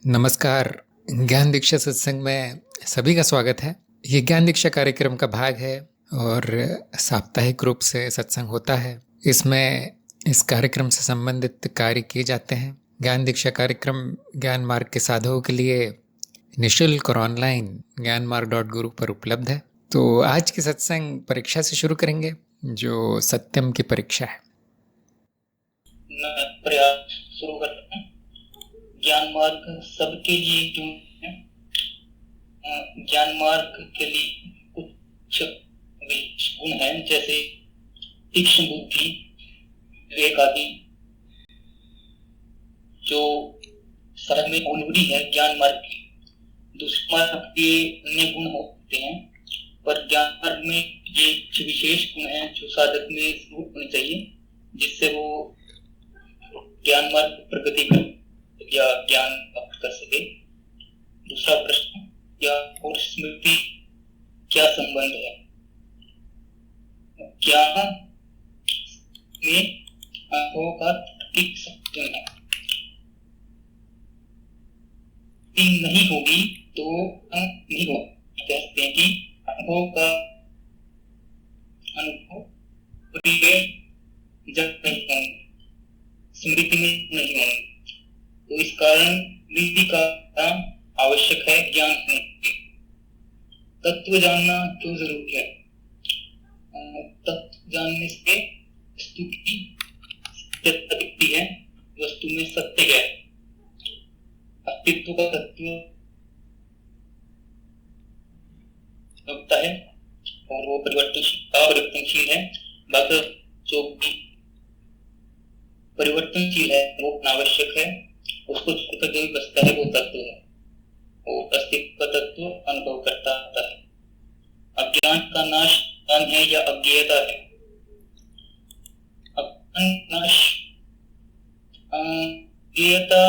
नमस्कार। ज्ञान दीक्षा सत्संग में सभी का स्वागत है। ये ज्ञान दीक्षा कार्यक्रम का भाग है और साप्ताहिक रूप से सत्संग होता है। इसमें इस कार्यक्रम से संबंधित कार्य किए जाते हैं। ज्ञान दीक्षा कार्यक्रम ज्ञान मार्ग के साधकों के लिए निःशुल्क और ऑनलाइन ज्ञानमार्ग.गुरु पर उपलब्ध है। तो आज की सत्संग परीक्षा से शुरू करेंगे, जो सत्यम की परीक्षा है। प्रयास शुरू करते हैं। ज्ञान मार्ग सबके लिए क्यों है? ज्ञान मार्ग के लिए कुछ गुण हैं, जैसे तीक्ष्ण बुद्धि, विवेक आदि, जो सर में बुनियादी है ज्ञान मार्ग की। दूसरे मार्ग के अन्य गुण होते हैं, पर ज्ञान मार्ग में ये कुछ विशेष गुण हैं जो साधक में जरूर होने चाहिए, जिससे वो ज्ञान मार्ग प्रगति कर या ज्ञान प्राप्त कर सके। दूसरा प्रश्न, ज्ञान और स्मृति क्या संबंध है? ज्ञान में अनुभव का तार्किक संयोजन है। नहीं होगी तो नहीं होगा। कहते हैं कि अनुभव जब नहीं होंगे, स्मृति में नहीं होंगे, तो इस कारण स्मृति का आवश्यक है। ज्ञान तत्व जानना क्यों जरूरी है? तत्व जानने से वस्तु की सत्यता दिखती है, वस्तु में सत्य है, अस्तित्व का तत्व होता है और वो परिवर्तनशील है। बाकी जो परिवर्तनशील है वो अनावश्यक है, उसको छोड़कर जो भी बचता है वो तत्व है। वो अस्तित्व का तत्व अनुभव करता आता है। अज्ञान का नाश ज्ञान है या अज्ञेयता है? अज्ञेयता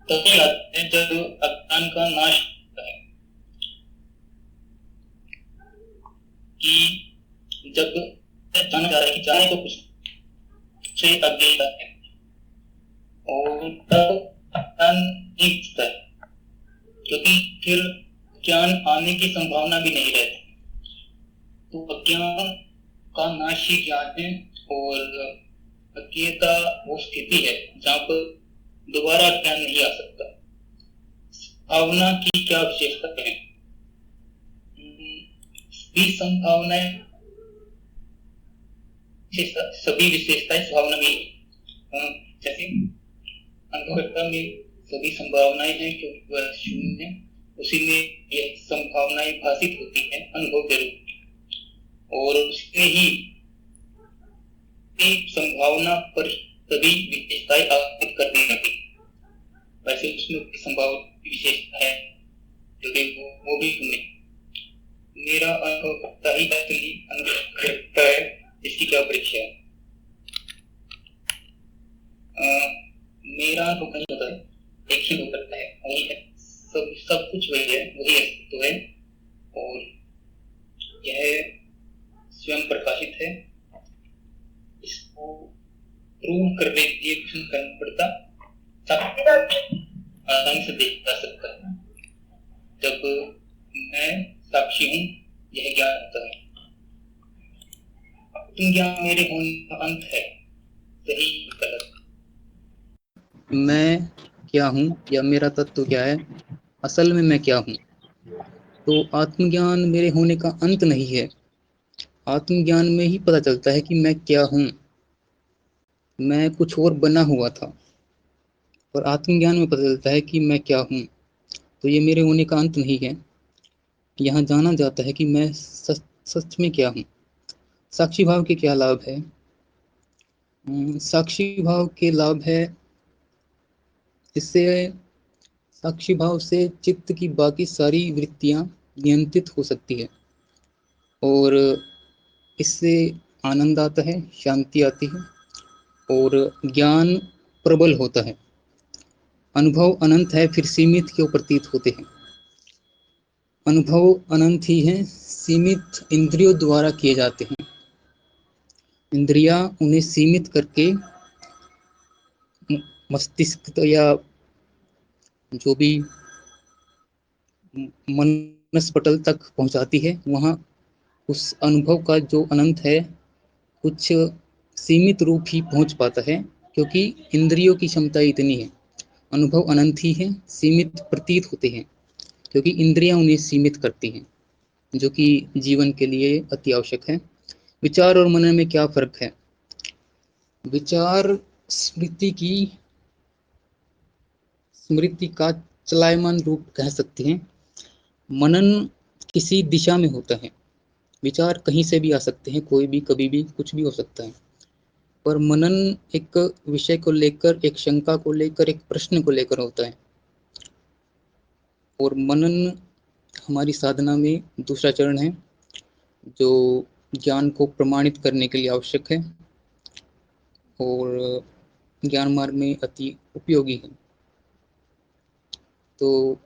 तभी आता है जब अज्ञान का नाश होता है, कि जब जाना जा रहा है कि जाने को कुछ से अज्ञेयता है और तब अज्ञान नहीं बचता है, क्योंकि फिर ज्ञान आने की संभावना भी नहीं रहती। तो अज्ञान का नाश ही ज्ञान है और अज्ञेयता वो स्थिति है जहाँ पर दोबारा ज्ञान नहीं आ सकता। भावना की क्या विशेषता है? सभी विशेषताएं भावना में, जैसे अनुभवता में सभी संभावनाएं हैं क्योंकि वह शून्य है, उसी में यह संभावनाएं भाषित होती हैं अनुभव के रूप में, और उसमें ही संभावना पर सभी विशेषताएं आरोपित करने लगी। वैसे उसमें संभावना विशेषता है जो वो भी सुने। मेरा अनुभव करता ही असली अनुभव करता है, इसकी क्या परीक्षा है? मेरा अनुभव नहीं होता है, एक ही वो करता है, वही है, सब कुछ वही है, वही अस्तित्व है और यह स्वयं प्रकाशित है। इसको प्रूव करने के लिए कुछ करना पड़ता, आसानी से देख जा सकता है। जब मैं साक्षी हूँ, यह ज्ञान होता है। तुम ज्ञान मेरे होने का अंत है, सही गलत? मैं क्या हूँ या मेरा तत्व क्या है, असल में मैं क्या हूँ? तो आत्मज्ञान मेरे होने का अंत नहीं है। आत्मज्ञान में ही पता चलता है कि मैं क्या हूँ। मैं कुछ और बना हुआ था, और आत्मज्ञान में पता चलता है कि मैं क्या हूँ। तो ये मेरे होने का अंत नहीं है। यहाँ जाना जाता है कि मैं सच में क्या हूँ। साक्षी भाव के क्या लाभ है? साक्षी भाव के लाभ है, इससे साक्षी भाव से चित्त की बाकी सारी वृत्तियां नियंत्रित हो सकती है और इससे आनंद आता है, शांति आती है और ज्ञान प्रबल होता है। अनुभव अनंत है, फिर सीमित क्यों प्रतीत होते हैं? अनुभव अनंत ही हैं, सीमित इंद्रियों द्वारा किए जाते हैं। इंद्रियां उन्हें सीमित करके मस्तिष्क या जो भी मनस्पटल तक पहुंचाती है, वहाँ उस अनुभव का जो अनंत है कुछ सीमित रूप ही पहुंच पाता है, क्योंकि इंद्रियों की क्षमता इतनी है। अनुभव अनंत ही है, सीमित प्रतीत होते हैं क्योंकि इंद्रियां उन्हें सीमित करती हैं, जो कि जीवन के लिए अति आवश्यक है। विचार और मनन में क्या फर्क है? विचार स्मृति का चलायमान रूप कह सकते हैं। मनन किसी दिशा में होता है। विचार कहीं से भी आ सकते हैं, कोई भी कभी भी कुछ भी हो सकता है, पर मनन एक विषय को लेकर, एक शंका को लेकर, एक प्रश्न को लेकर होता है। और मनन हमारी साधना में दूसरा चरण है, जो ज्ञान को प्रमाणित करने के लिए आवश्यक है और ज्ञान मार्ग में अति उपयोगी है। तो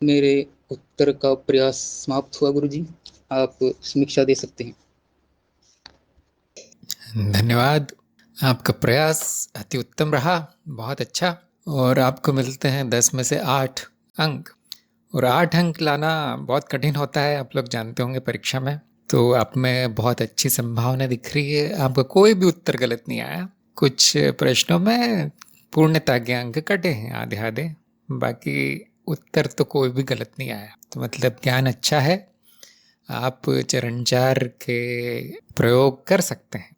मेरे उत्तर का प्रयास समाप्त हुआ गुरुजी, आप समीक्षा दे सकते हैं। धन्यवाद। आपका प्रयास अति उत्तम रहा, बहुत अच्छा। और आपको मिलते हैं 10 में से 8 अंक। और 8 अंक लाना बहुत कठिन होता है, आप लोग जानते होंगे परीक्षा में। तो आप में बहुत अच्छी संभावना दिख रही है, आपका कोई भी उत्तर गलत नहीं आया। कुछ प्रश्नों में पूर्णता के अंक कटे हैं आधे आधे, बाकी उत्तर तो कोई भी गलत नहीं आया। तो मतलब ज्ञान अच्छा है, आप चरण 4 के प्रयोग कर सकते हैं।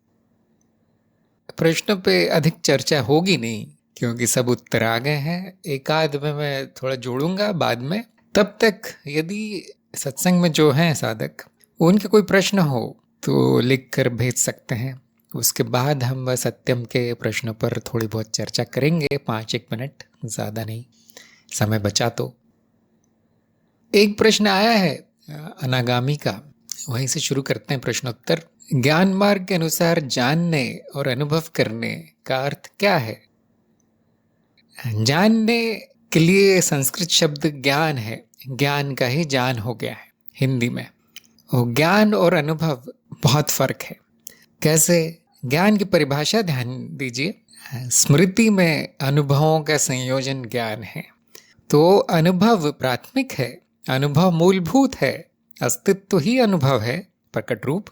प्रश्नों पे अधिक चर्चा होगी नहीं, क्योंकि सब उत्तर आ गए हैं। एक आध में मैं थोड़ा जोड़ूंगा बाद में। तब तक यदि सत्संग में जो हैं साधक, उनके कोई प्रश्न हो तो लिख कर भेज सकते हैं। उसके बाद हम सत्यम के प्रश्नों पर थोड़ी बहुत चर्चा करेंगे, 5-1 मिनट, ज़्यादा नहीं, समय बचा तो। एक प्रश्न आया है अनागामी का, वहीं से शुरू करते हैं प्रश्नोत्तर। ज्ञान मार्ग के अनुसार जानने और अनुभव करने का अर्थ क्या है? जानने के लिए संस्कृत शब्द ज्ञान है, ज्ञान का ही जान हो गया है हिंदी में। और ज्ञान और अनुभव बहुत फर्क है। कैसे? ज्ञान की परिभाषा ध्यान दीजिए। स्मृति में अनुभवों का संयोजन ज्ञान है। तो अनुभव प्राथमिक है, अनुभव मूलभूत है, अस्तित्व ही अनुभव है, प्रकट रूप।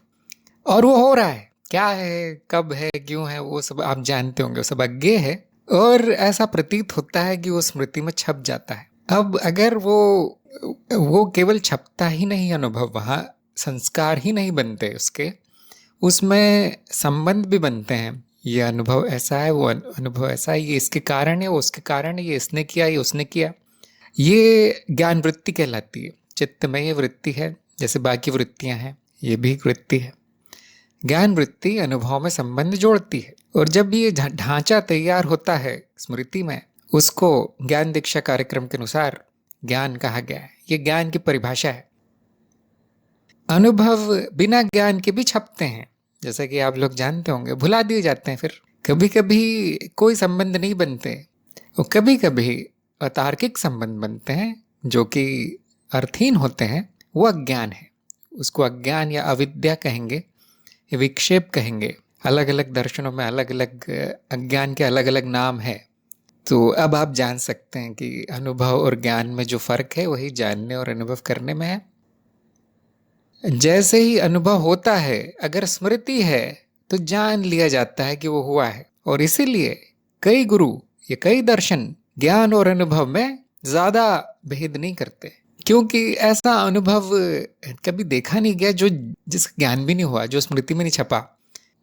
और वो हो रहा है, क्या है, कब है, क्यों है, वो सब आप जानते होंगे, वो सब अज्ञेय है। और ऐसा प्रतीत होता है कि वो स्मृति में छप जाता है। अब अगर वो केवल छपता ही नहीं, अनुभव, वहाँ संस्कार ही नहीं बनते उसके, उसमें संबंध भी बनते हैं। ये अनुभव ऐसा है, वो अनुभव ऐसा है, ये इसके कारण है, वो उसके कारण है, ये इसने किया, ये उसने किया। ये ज्ञान वृत्ति कहलाती है। चित्त में ये वृत्ति है, जैसे बाकी वृत्तियां हैं, ये भी एक वृत्ति है। ज्ञान वृत्ति अनुभव में संबंध जोड़ती है। और जब ये ढांचा तैयार होता है स्मृति में, उसको ज्ञान दीक्षा कार्यक्रम के अनुसार ज्ञान कहा गया है। ये ज्ञान की परिभाषा है। अनुभव बिना ज्ञान के भी छपते हैं, जैसा कि आप लोग जानते होंगे, भुला दिए जाते हैं। फिर कभी कभी कोई संबंध नहीं बनते, और कभी कभी अतार्किक संबंध बनते हैं जो कि अर्थहीन होते हैं। वो अज्ञान है। उसको अज्ञान या अविद्या कहेंगे, विक्षेप कहेंगे। अलग अलग दर्शनों में अलग अलग अज्ञान के अलग अलग नाम है। तो अब आप जान सकते हैं कि अनुभव और ज्ञान में जो फर्क है वही जानने और अनुभव करने में है। जैसे ही अनुभव होता है, अगर स्मृति है तो जान लिया जाता है कि वो हुआ है। और इसीलिए कई गुरु या कई दर्शन ज्ञान और अनुभव में ज्यादा भेद नहीं करते, क्योंकि ऐसा अनुभव कभी देखा नहीं गया जो जिसका ज्ञान भी नहीं हुआ, जो स्मृति में नहीं छपा,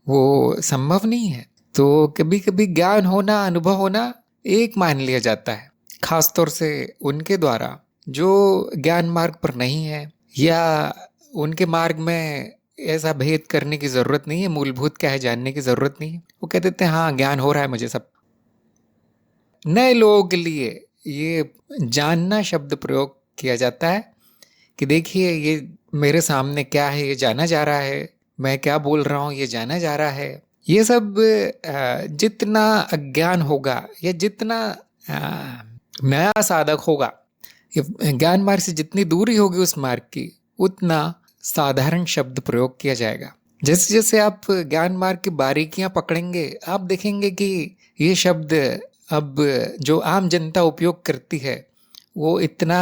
वो संभव नहीं है। तो कभी कभी ज्ञान होना, अनुभव होना एक मान लिया जाता है, खासतौर से उनके द्वारा जो ज्ञान मार्ग पर नहीं है, या उनके मार्ग में ऐसा भेद करने की जरूरत नहीं है, मूलभूत क्या है जानने की जरूरत नहीं है। वो कह देते हैं हाँ ज्ञान हो रहा है मुझे सब। नए लोगों के लिए ये जानना शब्द प्रयोग किया जाता है कि देखिए ये मेरे सामने क्या है, ये जाना जा रहा है, मैं क्या बोल रहा हूँ ये जाना जा रहा है। ये सब जितना अज्ञान होगा या जितना नया साधक होगा, ये ज्ञान मार्ग से जितनी दूरी होगी उस मार्ग की, उतना साधारण शब्द प्रयोग किया जाएगा। जैसे जैसे आप ज्ञान मार्ग की बारीकियां पकड़ेंगे, आप देखेंगे कि ये शब्द अब जो आम जनता उपयोग करती है वो इतना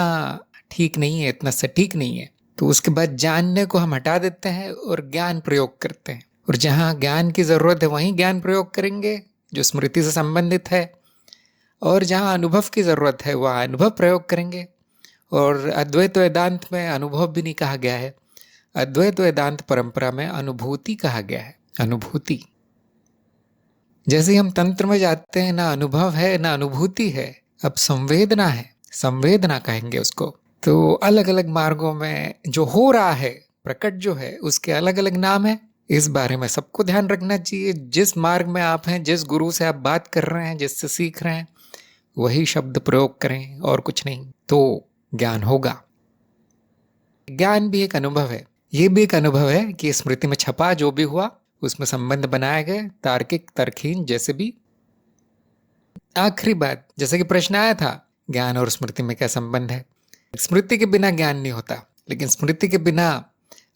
ठीक नहीं है, इतना सटीक नहीं है। तो उसके बाद जानने को हम हटा देते हैं और ज्ञान प्रयोग करते हैं, और जहाँ ज्ञान की ज़रूरत है वहीं ज्ञान प्रयोग करेंगे जो स्मृति से संबंधित है, और जहाँ अनुभव की ज़रूरत है वहाँ अनुभव प्रयोग करेंगे। और अद्वैत वेदांत में अनुभव भी नहीं कहा गया है, अद्वैत वेदांत परंपरा में अनुभूति कहा गया है, अनुभूति। जैसे हम तंत्र में जाते हैं, ना अनुभव है ना अनुभूति है, अब संवेदना है, संवेदना कहेंगे उसको। तो अलग अलग मार्गों में जो हो रहा है प्रकट जो है उसके अलग अलग नाम है। इस बारे में सबको ध्यान रखना चाहिए। जिस मार्ग में आप हैं, जिस गुरु से आप बात कर रहे हैं, जिससे सीख रहे हैं, वही शब्द प्रयोग करें और कुछ नहीं, तो ज्ञान होगा। ज्ञान भी एक अनुभव है। ये भी एक अनुभव है कि स्मृति में छपा जो भी हुआ उसमें संबंध बनाए गए, तार्किक तर्कहीन जैसे भी। आखिरी बात, जैसे कि प्रश्न आया था ज्ञान और स्मृति में क्या संबंध है। स्मृति के बिना ज्ञान नहीं होता, लेकिन स्मृति के बिना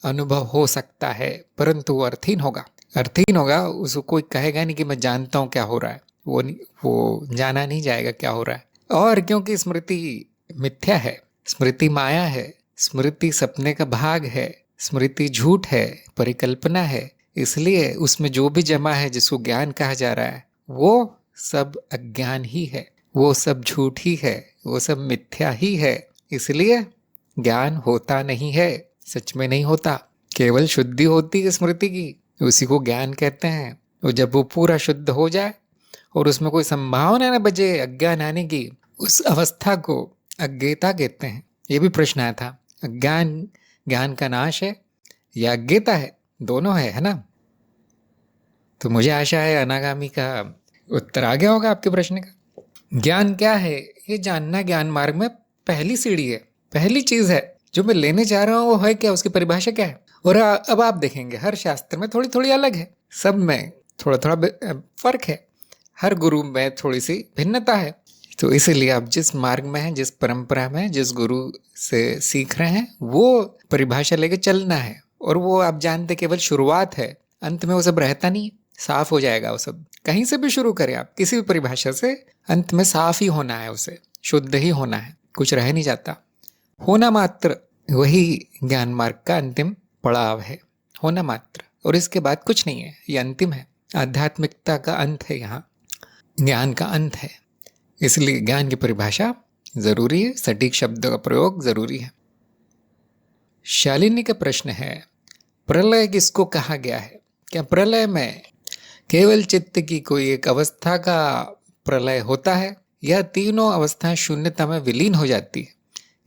अनुभव हो सकता है, परंतु वो अर्थहीन होगा। अर्थहीन होगा, उसको कोई कहेगा नहीं कि मैं जानता हूँ क्या हो रहा है, वो जाना नहीं जाएगा क्या हो रहा है। और क्योंकि स्मृति मिथ्या है, स्मृति माया है, स्मृति सपने का भाग है, स्मृति झूठ है, परिकल्पना है, इसलिए उसमें जो भी जमा है जिसको ज्ञान कहा जा रहा है वो सब अज्ञान ही है, वो सब झूठ ही है, वो सब मिथ्या ही है। इसलिए ज्ञान होता नहीं है, सच में नहीं होता। केवल शुद्धि होती है स्मृति की, उसी को ज्ञान कहते हैं। और जब वो पूरा शुद्ध हो जाए और उसमें कोई संभावना न बचे अज्ञान आने की, उस अवस्था को अज्ञेयता कहते हैं। ये भी प्रश्न आया था, अज्ञान ज्ञान का नाश है या अज्ञेयता है? दोनों है ना? तो मुझे आशा है अनागामी का उत्तर आ गया होगा आपके प्रश्न का। ज्ञान क्या है ये जानना ज्ञान मार्ग में पहली सीढ़ी है, पहली चीज है जो मैं लेने जा रहा हूँ। वो है क्या, उसकी परिभाषा क्या है? और अब आप देखेंगे हर शास्त्र में थोड़ी थोड़ी अलग है, सब में थोड़ा थोड़ा फर्क है, हर गुरु में थोड़ी सी भिन्नता है। तो इसीलिए आप जिस मार्ग में हैं, जिस परंपरा में, जिस गुरु से सीख रहे हैं, वो परिभाषा लेके चलना है। और वो आप जानते केवल शुरुआत है, अंत में वो सब रहता नहीं, साफ हो जाएगा वो सब। कहीं से भी शुरू करें आप, किसी भी परिभाषा से, अंत में साफ ही होना है, उसे शुद्ध ही होना है, कुछ रह नहीं जाता। होना मात्र वही ज्ञान मार्ग का अंतिम पड़ाव है, होना मात्र, और इसके बाद कुछ नहीं है, ये अंतिम है। आध्यात्मिकता का अंत है, यहाँ ज्ञान का अंत है। इसलिए ज्ञान की परिभाषा जरूरी है, सटीक शब्दों का प्रयोग जरूरी है। शालिनी का प्रश्न है, प्रलय किसको कहा गया है? क्या प्रलय में केवल चित्त की कोई एक अवस्था का प्रलय होता है, या तीनों अवस्थाएं शून्यता में विलीन हो जाती है?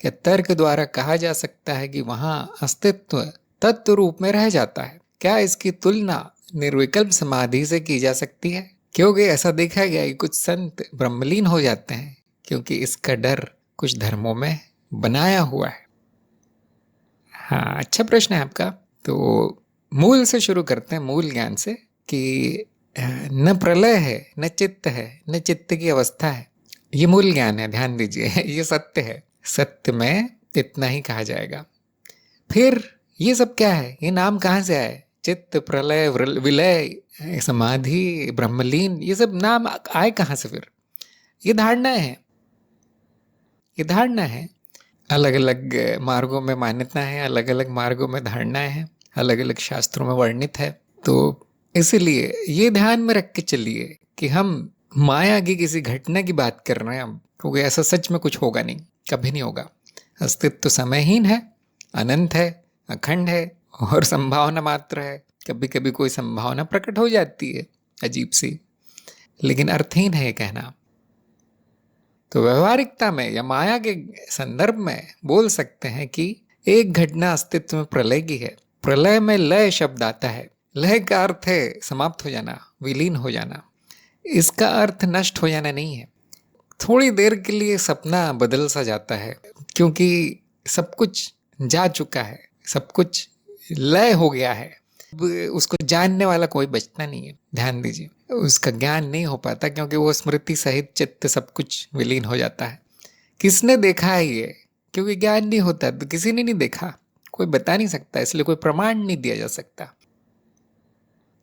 क्या तर्क द्वारा कहा जा सकता है कि वहां अस्तित्व तत्व रूप में रह जाता है? क्या इसकी तुलना निर्विकल्प समाधि से की जा सकती है? क्योंकि ऐसा देखा गया कि कुछ संत ब्रह्मलीन हो जाते हैं, क्योंकि इसका डर कुछ धर्मों में बनाया हुआ है। हाँ, अच्छा प्रश्न है आपका। तो मूल से शुरू करते हैं, मूल ज्ञान से, कि न प्रलय है, न चित्त है, न चित्त की अवस्था है। ये मूल ज्ञान है, ध्यान दीजिए, ये सत्य है। सत्य में इतना ही कहा जाएगा। फिर ये सब क्या है, ये नाम कहाँ से आए? चित्त, प्रलय, विलय, समाधि, ब्रह्मलीन, ये सब नाम आए कहाँ से? फिर ये धारणाएं हैं, ये धारणा है। अलग अलग मार्गों में मान्यता है, अलग अलग मार्गों में धारणाएं हैं, अलग अलग शास्त्रों में वर्णित है। तो इसलिए ये ध्यान में रख के चलिए कि हम माया की किसी घटना की बात कर रहे हैं हम, क्योंकि ऐसा सच में कुछ होगा नहीं, कभी नहीं होगा। अस्तित्व समयहीन है, अनंत है, अखंड है, और संभावना मात्र है। कभी कभी कोई संभावना प्रकट हो जाती है अजीब सी, लेकिन अर्थहीन है ये कहना। तो व्यवहारिकता में या माया के संदर्भ में बोल सकते हैं कि एक घटना अस्तित्व में प्रलय की है। प्रलय में लय शब्द आता है। लय का अर्थ है समाप्त हो जाना, विलीन हो जाना। इसका अर्थ नष्ट हो जाना नहीं है। थोड़ी देर के लिए सपना बदल सा जाता है, क्योंकि सब कुछ जा चुका है, सब कुछ लय हो गया है। उसको जानने वाला कोई बचता नहीं है। ध्यान दीजिए, उसका ज्ञान नहीं हो पाता, क्योंकि वो स्मृति सहित चित्त सब कुछ विलीन हो जाता है। किसने देखा है ये? क्योंकि ज्ञान नहीं होता, तो किसी ने नहीं देखा, कोई बता नहीं सकता, इसलिए कोई प्रमाण नहीं दिया जा सकता।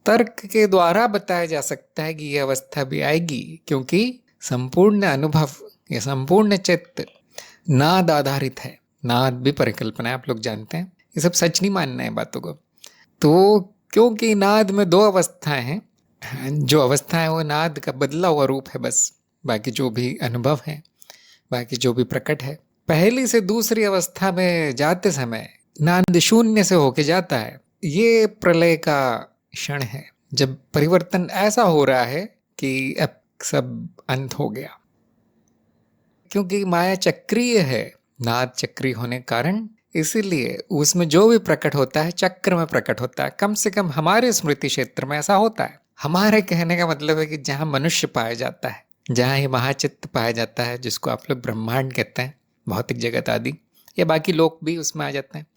तर्क के द्वारा बताया जा सकता है कि यह अवस्था भी आएगी, क्योंकि संपूर्ण अनुभव या संपूर्ण चित्त नाद आधारित है। नाद भी परिकल्पना है, आप लोग जानते हैं। ये सब सच नहीं मानना है बातों को। तो क्योंकि नाद में दो अवस्थाएं हैं, जो अवस्था है वो नाद का बदला हुआ रूप है बस। बाकी जो भी अनुभव है, बाकी जो भी प्रकट है, पहली से दूसरी अवस्था में जाते समय नाद शून्य से होके जाता है। ये प्रलय का क्षण है, जब परिवर्तन ऐसा हो रहा है कि अब सब अंत हो गया। क्योंकि माया चक्रीय है, नाद चक्रीय होने के कारण, इसीलिए उसमें जो भी प्रकट होता है चक्र में प्रकट होता है। कम से कम हमारे स्मृति क्षेत्र में ऐसा होता है। हमारे कहने का मतलब है कि जहाँ मनुष्य पाया जाता है, जहाँ ये महाचित्त पाया जाता है, जिसको आप लोग ब्रह्मांड कहते हैं, भौतिक जगत आदि, या बाकी लोग भी उसमें आ जाते हैं,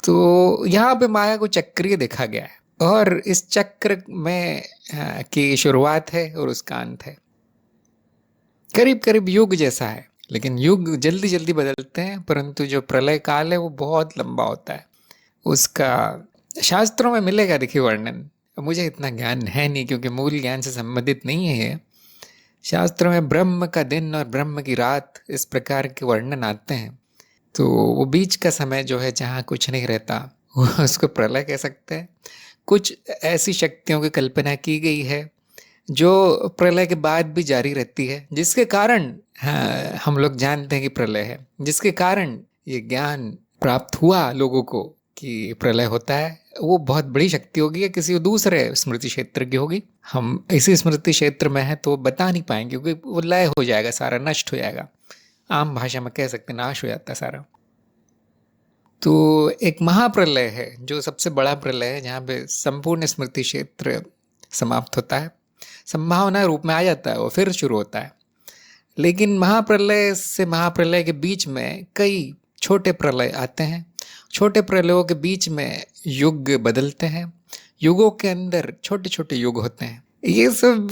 तो यहाँ पे माया को चक्रीय देखा गया है। और इस चक्र में की शुरुआत है और उसका अंत है। करीब करीब युग जैसा है, लेकिन युग जल्दी जल्दी बदलते हैं, परंतु जो प्रलय काल है वो बहुत लंबा होता है। उसका शास्त्रों में मिलेगा, देखिए वर्णन। मुझे इतना ज्ञान है नहीं, क्योंकि मूल ज्ञान से संबंधित नहीं है ये। शास्त्रों में ब्रह्म का दिन और ब्रह्म की रात इस प्रकार के वर्णन आते हैं। तो वो बीच का समय जो है, जहाँ कुछ नहीं रहता, उसको प्रलय कह सकते हैं। कुछ ऐसी शक्तियों की कल्पना की गई है जो प्रलय के बाद भी जारी रहती है, जिसके कारण हम लोग जानते हैं कि प्रलय है, जिसके कारण ये ज्ञान प्राप्त हुआ लोगों को कि प्रलय होता है। वो बहुत बड़ी शक्ति होगी या किसी दूसरे स्मृति क्षेत्र की होगी। हम इसी स्मृति क्षेत्र में हैं तो बता नहीं पाएंगे, क्योंकि वो लय हो जाएगा, सारा नष्ट हो जाएगा। आम भाषा में कह सकते नाश हो जाता है सारा। तो एक महाप्रलय है जो सबसे बड़ा प्रलय है, जहाँ पे संपूर्ण स्मृति क्षेत्र समाप्त होता है, संभावना रूप में आ जाता है, वो फिर शुरू होता है। लेकिन महाप्रलय से महाप्रलय के बीच में कई छोटे प्रलय आते हैं। छोटे प्रलयों के बीच में युग बदलते हैं, युगों के अंदर छोटे छोटे युग होते हैं। ये सब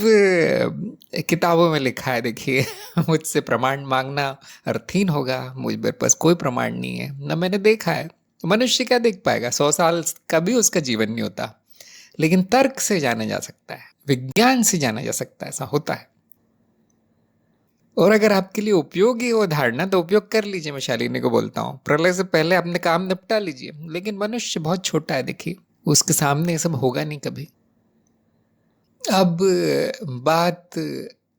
किताबों में लिखा है, देखिए। मुझसे प्रमाण मांगना अर्थहीन होगा, मुझ मेरे पास कोई प्रमाण नहीं है, न मैंने देखा है। मनुष्य क्या देख पाएगा, 100 साल का भी उसका जीवन नहीं होता। लेकिन तर्क से जाना जा सकता है, विज्ञान से जाना जा सकता है, ऐसा होता है। और अगर आपके लिए उपयोगी हो धारणा तो उपयोग कर लीजिए। मैं शालिनी को बोलता हूँ, प्रलय से पहले अपने काम निपटा लीजिए। लेकिन मनुष्य बहुत छोटा है, देखिए, उसके सामने ये सब होगा नहीं कभी। अब बात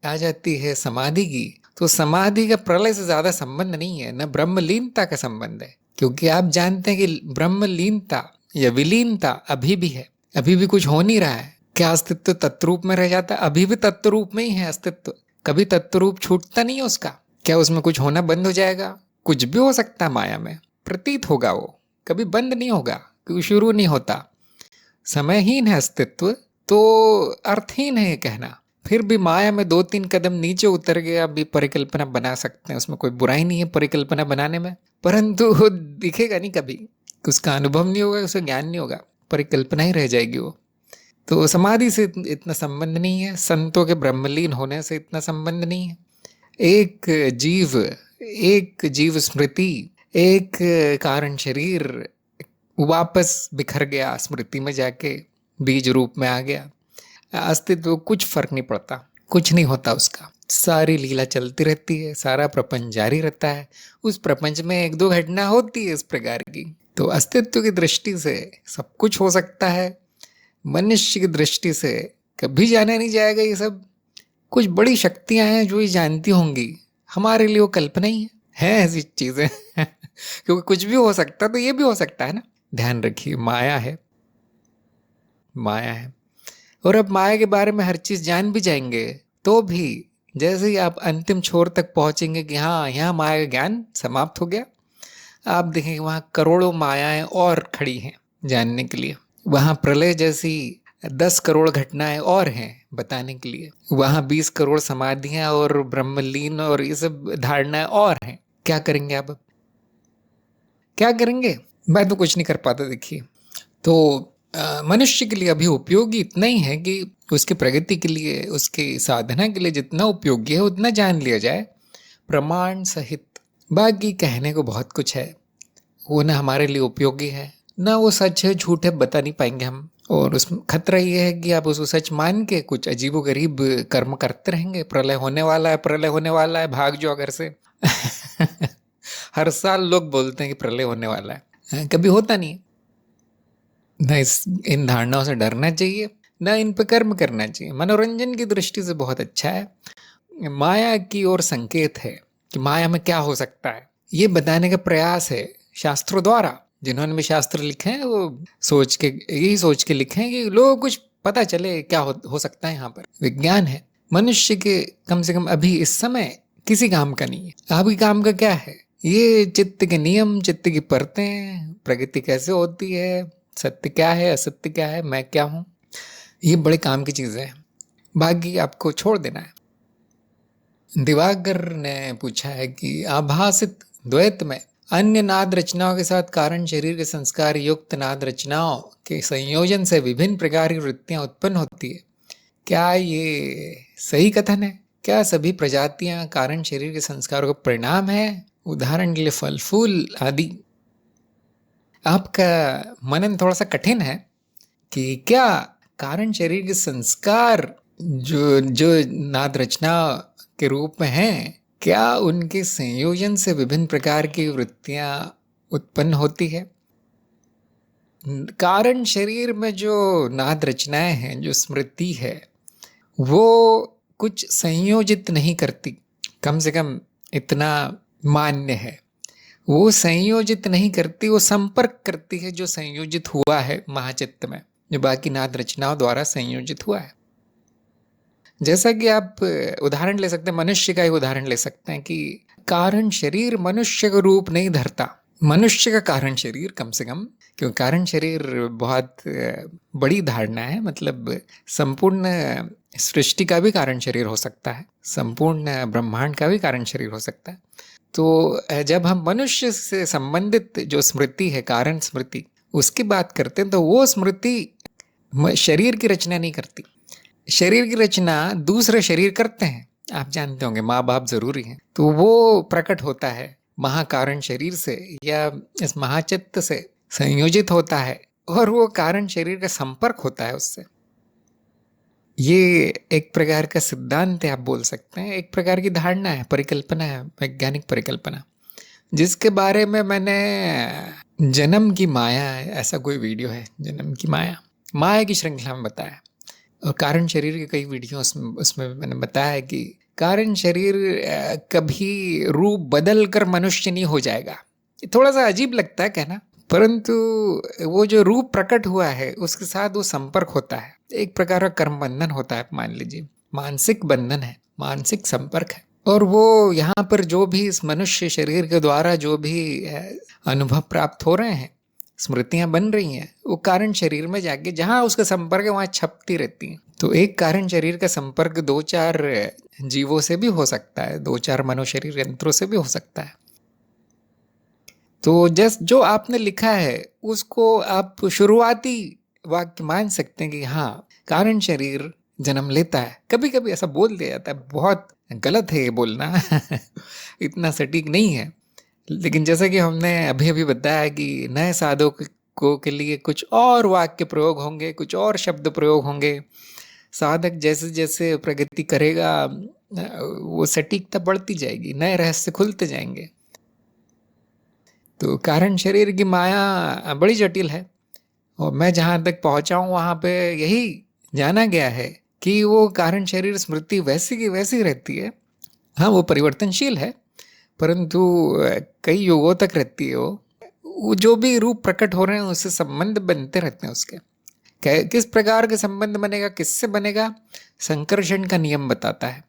आ जाती है समाधि की। तो समाधि का प्रलय से ज्यादा संबंध नहीं है, न ब्रह्मलीनता का संबंध है। क्योंकि आप जानते हैं कि ब्रह्मलीनता या विलीनता अभी भी है, अभी भी कुछ हो नहीं रहा है। क्या अस्तित्व तत्वरूप में रह जाता है? अभी भी तत्वरूप में ही है अस्तित्व, कभी तत्वरूप छूटता नहीं है उसका। क्या उसमें कुछ होना बंद हो जाएगा? कुछ भी हो सकता है माया में, प्रतीत होगा, वो कभी बंद नहीं होगा, क्योंकि शुरू नहीं होता। समयहीन है अस्तित्व, तो अर्थहीन है ये कहना। फिर भी माया में 2-3 कदम नीचे उतर गया, अभी परिकल्पना बना सकते हैं, उसमें कोई बुराई नहीं है परिकल्पना बनाने में। परंतु दिखेगा नहीं कभी, उसका अनुभव नहीं होगा, उसका ज्ञान नहीं होगा, परिकल्पना ही रह जाएगी वो। तो समाधि से इतना संबंध नहीं है, संतों के ब्रह्मलीन होने से इतना संबंध नहीं है। एक जीव स्मृति, एक कारण शरीर वापस बिखर गया, स्मृति में जाके बीज रूप में आ गया। अस्तित्व कुछ फर्क नहीं पड़ता, कुछ नहीं होता उसका। सारी लीला चलती रहती है, सारा प्रपंच जारी रहता है। उस प्रपंच में 1-2 घटना होती है इस प्रकार की। तो अस्तित्व की दृष्टि से सब कुछ हो सकता है, मनुष्य की दृष्टि से कभी जाना नहीं जाएगा। ये सब कुछ बड़ी शक्तियां हैं जो ये जानती होंगी, हमारे लिए वो कल्पना ही है ऐसी चीजें। क्योंकि कुछ भी हो सकता है, तो ये भी हो सकता है ना। ध्यान रखिए, माया है, माया है। और अब माया के बारे में हर चीज जान भी जाएंगे तो भी जैसे ही आप अंतिम छोर तक पहुंचेंगे कि हाँ, यहाँ माया का ज्ञान समाप्त हो गया, आप देखेंगे वहाँ करोड़ों मायाएं और खड़ी हैं जानने के लिए। वहाँ प्रलय जैसी 10 करोड़ घटनाएं और हैं बताने के लिए। वहाँ 20 करोड़ समाधियां और ब्रह्मलीन और ये सब धारणाएं और हैं। क्या करेंगे आप? क्या करेंगे? मैं तो कुछ नहीं कर पाता, देखिए। तो मनुष्य के लिए अभी उपयोगी इतना ही है कि उसकी प्रगति के लिए, उसकी साधना के लिए जितना उपयोगी है उतना जान लिया जाए प्रमाण सहित। बाकी कहने को बहुत कुछ है, वो ना हमारे लिए उपयोगी है, ना वो सच है, झूठ है, बता नहीं पाएंगे हम। और उसमें खतरा ये है कि आप उसको सच मान के कुछ अजीबोगरीब कर्म करते रहेंगे। प्रलय होने वाला है, प्रलय होने वाला है, भाग जाओ घर से। हर साल लोग बोलते हैं कि प्रलय होने वाला है, कभी होता नहीं है। न इन धारणाओं से डरना चाहिए, न इन पे कर्म करना चाहिए। मनोरंजन की दृष्टि से बहुत अच्छा है। माया की ओर संकेत है कि माया में क्या हो सकता है, ये बताने का प्रयास है शास्त्रों द्वारा। जिन्होंने भी शास्त्र लिखे हैं वो यही सोच के लिखे हैं कि लोगों को कुछ पता चले क्या हो सकता है। यहाँ पर विज्ञान है। मनुष्य के कम से कम अभी इस समय किसी काम का नहीं है। आपके काम का क्या है? ये चित्त के नियम, चित्त की परतें, प्रकृति कैसे होती है, सत्य क्या है, असत्य क्या है, मैं क्या हूँ, ये बड़े काम की चीजें हैं। बाकी आपको छोड़ देना है। दिवाकर ने पूछा है कि आभासित द्वैत में अन्य नाद रचनाओं के साथ कारण शरीर के संस्कार युक्त नाद रचनाओं के संयोजन से विभिन्न प्रकार की वृत्तियां उत्पन्न होती है। क्या ये सही कथन है? क्या सभी प्रजातियां कारण शरीर के संस्कारों का परिणाम है? उदाहरण के लिए फल फूल आदि। आपका मनन थोड़ा सा कठिन है कि क्या कारण शरीर के संस्कार जो नाद रचना के रूप में हैं, क्या उनके संयोजन से विभिन्न प्रकार की वृत्तियां उत्पन्न होती है? कारण शरीर में जो नाद रचनाएं हैं, जो स्मृति है, वो कुछ संयोजित नहीं करती। कम से कम इतना मान्य है, वो संयोजित नहीं करती, वो संपर्क करती है जो संयोजित हुआ है महाचित्त में, जो बाकी नाद रचनाओं द्वारा संयोजित हुआ है। जैसा कि आप उदाहरण ले सकते हैं, मनुष्य का एक उदाहरण ले सकते हैं कि कारण शरीर मनुष्य का रूप नहीं धरता। मनुष्य का कारण शरीर कम से कम, क्योंकि कारण शरीर बहुत बड़ी धारणा है, मतलब संपूर्ण सृष्टि का भी कारण शरीर हो सकता है, संपूर्ण ब्रह्मांड का भी कारण शरीर हो सकता है। तो जब हम मनुष्य से संबंधित जो स्मृति है, कारण स्मृति, उसकी बात करते हैं, तो वो स्मृति शरीर की रचना नहीं करती। शरीर की रचना दूसरे शरीर करते हैं। आप जानते होंगे माँ बाप जरूरी हैं, तो वो प्रकट होता है महाकारण शरीर से या इस महाचित्त से संयोजित होता है, और वो कारण शरीर का संपर्क होता है उससे। ये एक प्रकार का सिद्धांत है, आप बोल सकते हैं, एक प्रकार की धारणा है, परिकल्पना है, वैज्ञानिक परिकल्पना, जिसके बारे में मैंने जन्म की माया, ऐसा कोई वीडियो है, जन्म की माया की श्रृंखला में बताया, और कारण शरीर के कई वीडियो उसमें मैंने बताया कि कारण शरीर कभी रूप बदल कर मनुष्य नहीं हो जाएगा। थोड़ा सा अजीब लगता है कहना, परंतु वो जो रूप प्रकट हुआ है उसके साथ वो संपर्क होता है, एक प्रकार का कर्म बंधन होता है, मान लीजिए मानसिक बंधन है, मानसिक संपर्क है। और वो यहाँ पर जो भी इस मनुष्य शरीर के द्वारा जो भी अनुभव प्राप्त हो रहे हैं, स्मृतियां बन रही हैं, वो कारण शरीर में जाके जहाँ उसका संपर्क है वहाँ छपती रहती हैं। तो एक कारण शरीर का संपर्क 2-4 जीवों से भी हो सकता है, 2-4 मनोशरीर यंत्रों से भी हो सकता है। तो जो आपने लिखा है उसको आप शुरुआती वाक्य मान सकते हैं कि हाँ, कारण शरीर जन्म लेता है। कभी कभी ऐसा बोल दिया जाता है, बहुत गलत है ये बोलना इतना सटीक नहीं है, लेकिन जैसा कि हमने अभी बताया कि नए साधकों के लिए कुछ और वाक्य प्रयोग होंगे, कुछ और शब्द प्रयोग होंगे। साधक जैसे जैसे प्रगति करेगा वो सटीकता बढ़ती जाएगी, नए रहस्य खुलते जाएंगे। तो कारण शरीर की माया बड़ी जटिल है, और मैं जहाँ तक पहुँचा हूँ वहाँ पे यही जाना गया है कि वो कारण शरीर स्मृति वैसी की वैसी रहती है। हाँ, वो परिवर्तनशील है, परंतु कई युगों तक रहती है। वो जो भी रूप प्रकट हो रहे हैं उससे संबंध बनते रहते हैं। उसके किस प्रकार के संबंध बनेगा, किससे बनेगा, संकर्षण का नियम बताता है,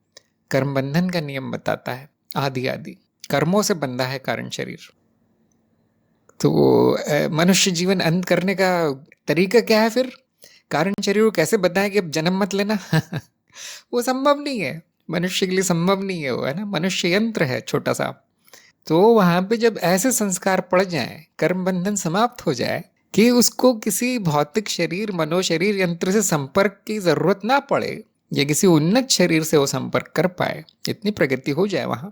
कर्म बंधन का नियम बताता है, आदि आदि कर्मों से बंधा है कारण शरीर। तो मनुष्य जीवन अंत करने का तरीका क्या है फिर? कारण शरीर को कैसे बताएं कि अब जन्म मत लेना वो संभव नहीं है, मनुष्य के लिए संभव नहीं है वो, है ना, मनुष्य यंत्र है छोटा सा। तो वहां पे जब ऐसे संस्कार पड़ जाए, कर्म बंधन समाप्त हो जाए कि उसको किसी भौतिक शरीर, मनोशरीर यंत्र से संपर्क की जरूरत ना पड़े, या किसी उन्नत शरीर से वो संपर्क कर पाए, इतनी प्रगति हो जाए वहां,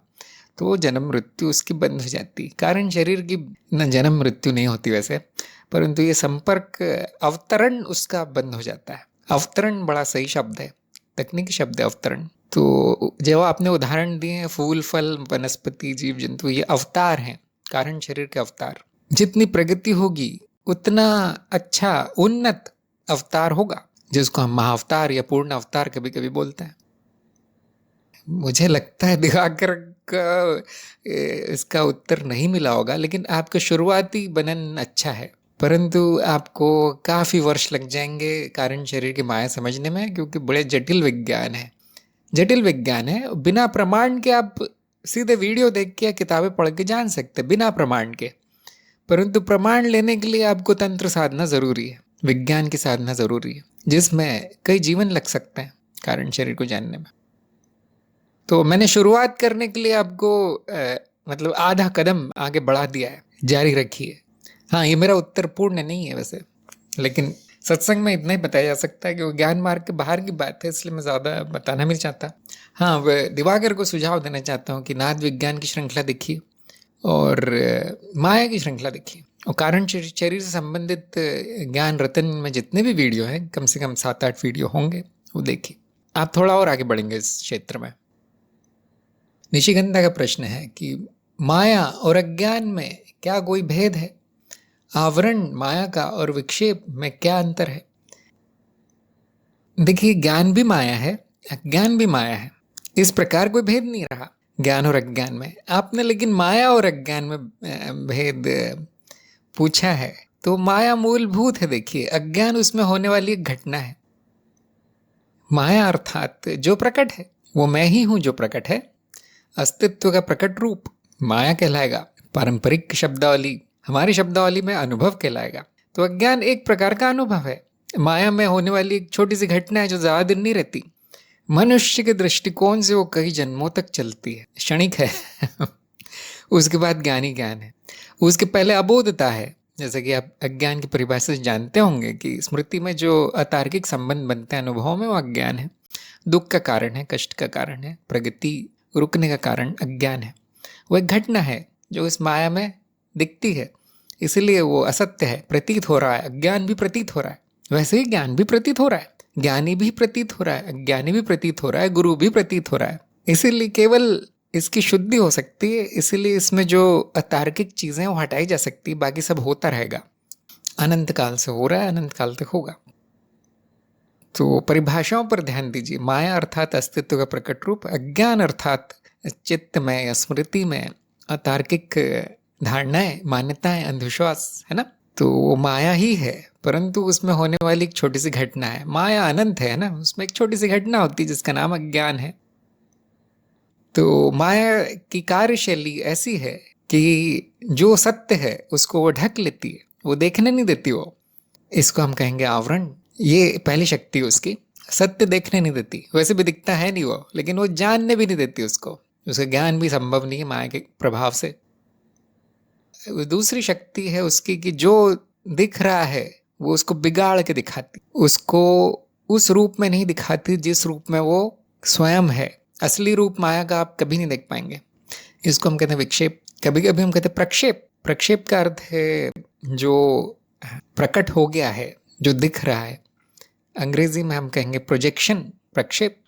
तो वो जन्म मृत्यु उसकी बंद हो जाती। कारण शरीर की न जन्म मृत्यु नहीं होती वैसे, परंतु ये संपर्क, अवतरण उसका बंद हो जाता है। अवतरण बड़ा सही शब्द है, तकनीकी शब्द है अवतरण। तो जो आपने उदाहरण दिए हैं, फूल फल वनस्पति जीव जंतु, ये अवतार हैं, कारण शरीर के अवतार। जितनी प्रगति होगी उतना अच्छा उन्नत अवतार होगा, जिसको हम महाअवतार या पूर्ण अवतार कभी कभी बोलते हैं। मुझे लगता है दिवाकर का इसका उत्तर नहीं मिला होगा, लेकिन आपका शुरुआती बनन अच्छा है, परंतु आपको काफ़ी वर्ष लग जाएंगे कारण शरीर की माया समझने में, क्योंकि बड़े जटिल विज्ञान है। जटिल विज्ञान है, बिना प्रमाण के आप सीधे वीडियो देख के या किताबें पढ़ के जान सकते बिना प्रमाण के, परंतु प्रमाण लेने के लिए आपको तंत्र साधना ज़रूरी है, विज्ञान की साधना ज़रूरी है, जिसमें कई जीवन लग सकते हैं कारण शरीर को जानने में। तो मैंने शुरुआत करने के लिए आपको मतलब आधा कदम आगे बढ़ा दिया है, जारी रखिए। हाँ, ये मेरा उत्तर पूर्ण नहीं है वैसे, लेकिन सत्संग में इतना ही बताया जा सकता है कि वो ज्ञान मार्ग के बाहर की बात है, इसलिए मैं ज़्यादा बताना भी नहीं चाहता। हाँ, वह दिवाकर को सुझाव देना चाहता हूँ कि नाद विज्ञान की श्रृंखला देखिए और माया की श्रृंखला देखिए, और कारण शरीर से संबंधित ज्ञान रतन में जितने भी वीडियो हैं, कम से कम 7-8 वीडियो होंगे, वो देखिए। आप थोड़ा और आगे बढ़ेंगे इस क्षेत्र में। निशिगंधा का प्रश्न है कि माया और अज्ञान में क्या कोई भेद है? आवरण माया का और विक्षेप में क्या अंतर है? देखिए, ज्ञान भी माया है, अज्ञान भी माया है, इस प्रकार कोई भेद नहीं रहा ज्ञान और अज्ञान में। आपने लेकिन माया और अज्ञान में भेद पूछा है, तो माया मूलभूत है। देखिए, अज्ञान उसमें होने वाली एक घटना है। माया अर्थात जो प्रकट है, वो मैं ही हूं जो प्रकट है, अस्तित्व का प्रकट रूप माया कहलाएगा। पारंपरिक शब्दावली, हमारी शब्दावली में अनुभव कहलाएगा। तो अज्ञान एक प्रकार का अनुभव है, माया में होने वाली एक छोटी सी घटना है जो ज़्यादा दिन नहीं रहती। मनुष्य के दृष्टिकोण से वो कई जन्मों तक चलती है, क्षणिक है। उसके बाद ज्ञानी ज्ञान है, उसके पहले अबोधता है। जैसे कि आप अज्ञान की परिभाषा से जानते होंगे कि स्मृति में जो अतार्किक संबंध बनते हैं अनुभवों में, वो अज्ञान है। दुख का कारण है, कष्ट का कारण है, प्रगति रुकने का कारण अज्ञान है। वो एक घटना है जो इस माया में दिखती है, इसलिए वो असत्य है, प्रतीत हो रहा है। अज्ञान भी प्रतीत हो रहा है, वैसे ही ज्ञान भी प्रतीत हो रहा है, ज्ञानी भी प्रतीत हो रहा है, अज्ञानी भी प्रतीत हो रहा है, गुरु भी प्रतीत हो रहा है। इसीलिए केवल इसकी शुद्धि हो सकती है, इसीलिए इसमें जो अतार्किक चीज़ें वो हटाई जा सकती है, बाकी सब होता रहेगा। अनंत काल से हो रहा है, अनंत काल तक होगा। तो परिभाषाओं पर ध्यान दीजिए। माया अर्थात अस्तित्व का प्रकट रूप, अज्ञान अर्थात चित्त में या स्मृति में अतार्किक धारणाएं, मान्यताएं, अंधविश्वास, है ना। तो वो माया ही है, परंतु उसमें होने वाली एक छोटी सी घटना है। माया अनंत है ना, उसमें एक छोटी सी घटना होती है जिसका नाम अज्ञान है। तो माया की कार्यशैली ऐसी है कि जो सत्य है उसको वो ढक लेती है, वो देखने नहीं देती। वो इसको हम कहेंगे आवरण। ये पहली शक्ति उसकी, सत्य देखने नहीं देती। वैसे भी दिखता है नहीं वो, लेकिन वो जानने भी नहीं देती उसको, उसका ज्ञान भी संभव नहीं है माया के प्रभाव से। दूसरी शक्ति है उसकी कि जो दिख रहा है वो उसको बिगाड़ के दिखाती, उसको उस रूप में नहीं दिखाती जिस रूप में वो स्वयं है। असली रूप माया का आप कभी नहीं देख पाएंगे। इसको हम कहते हैं विक्षेप, कभी कभी हम कहते हैं प्रक्षेप। प्रक्षेप का अर्थ है जो प्रकट हो गया है, जो दिख रहा है। अंग्रेजी में हम कहेंगे प्रोजेक्शन, प्रक्षेप।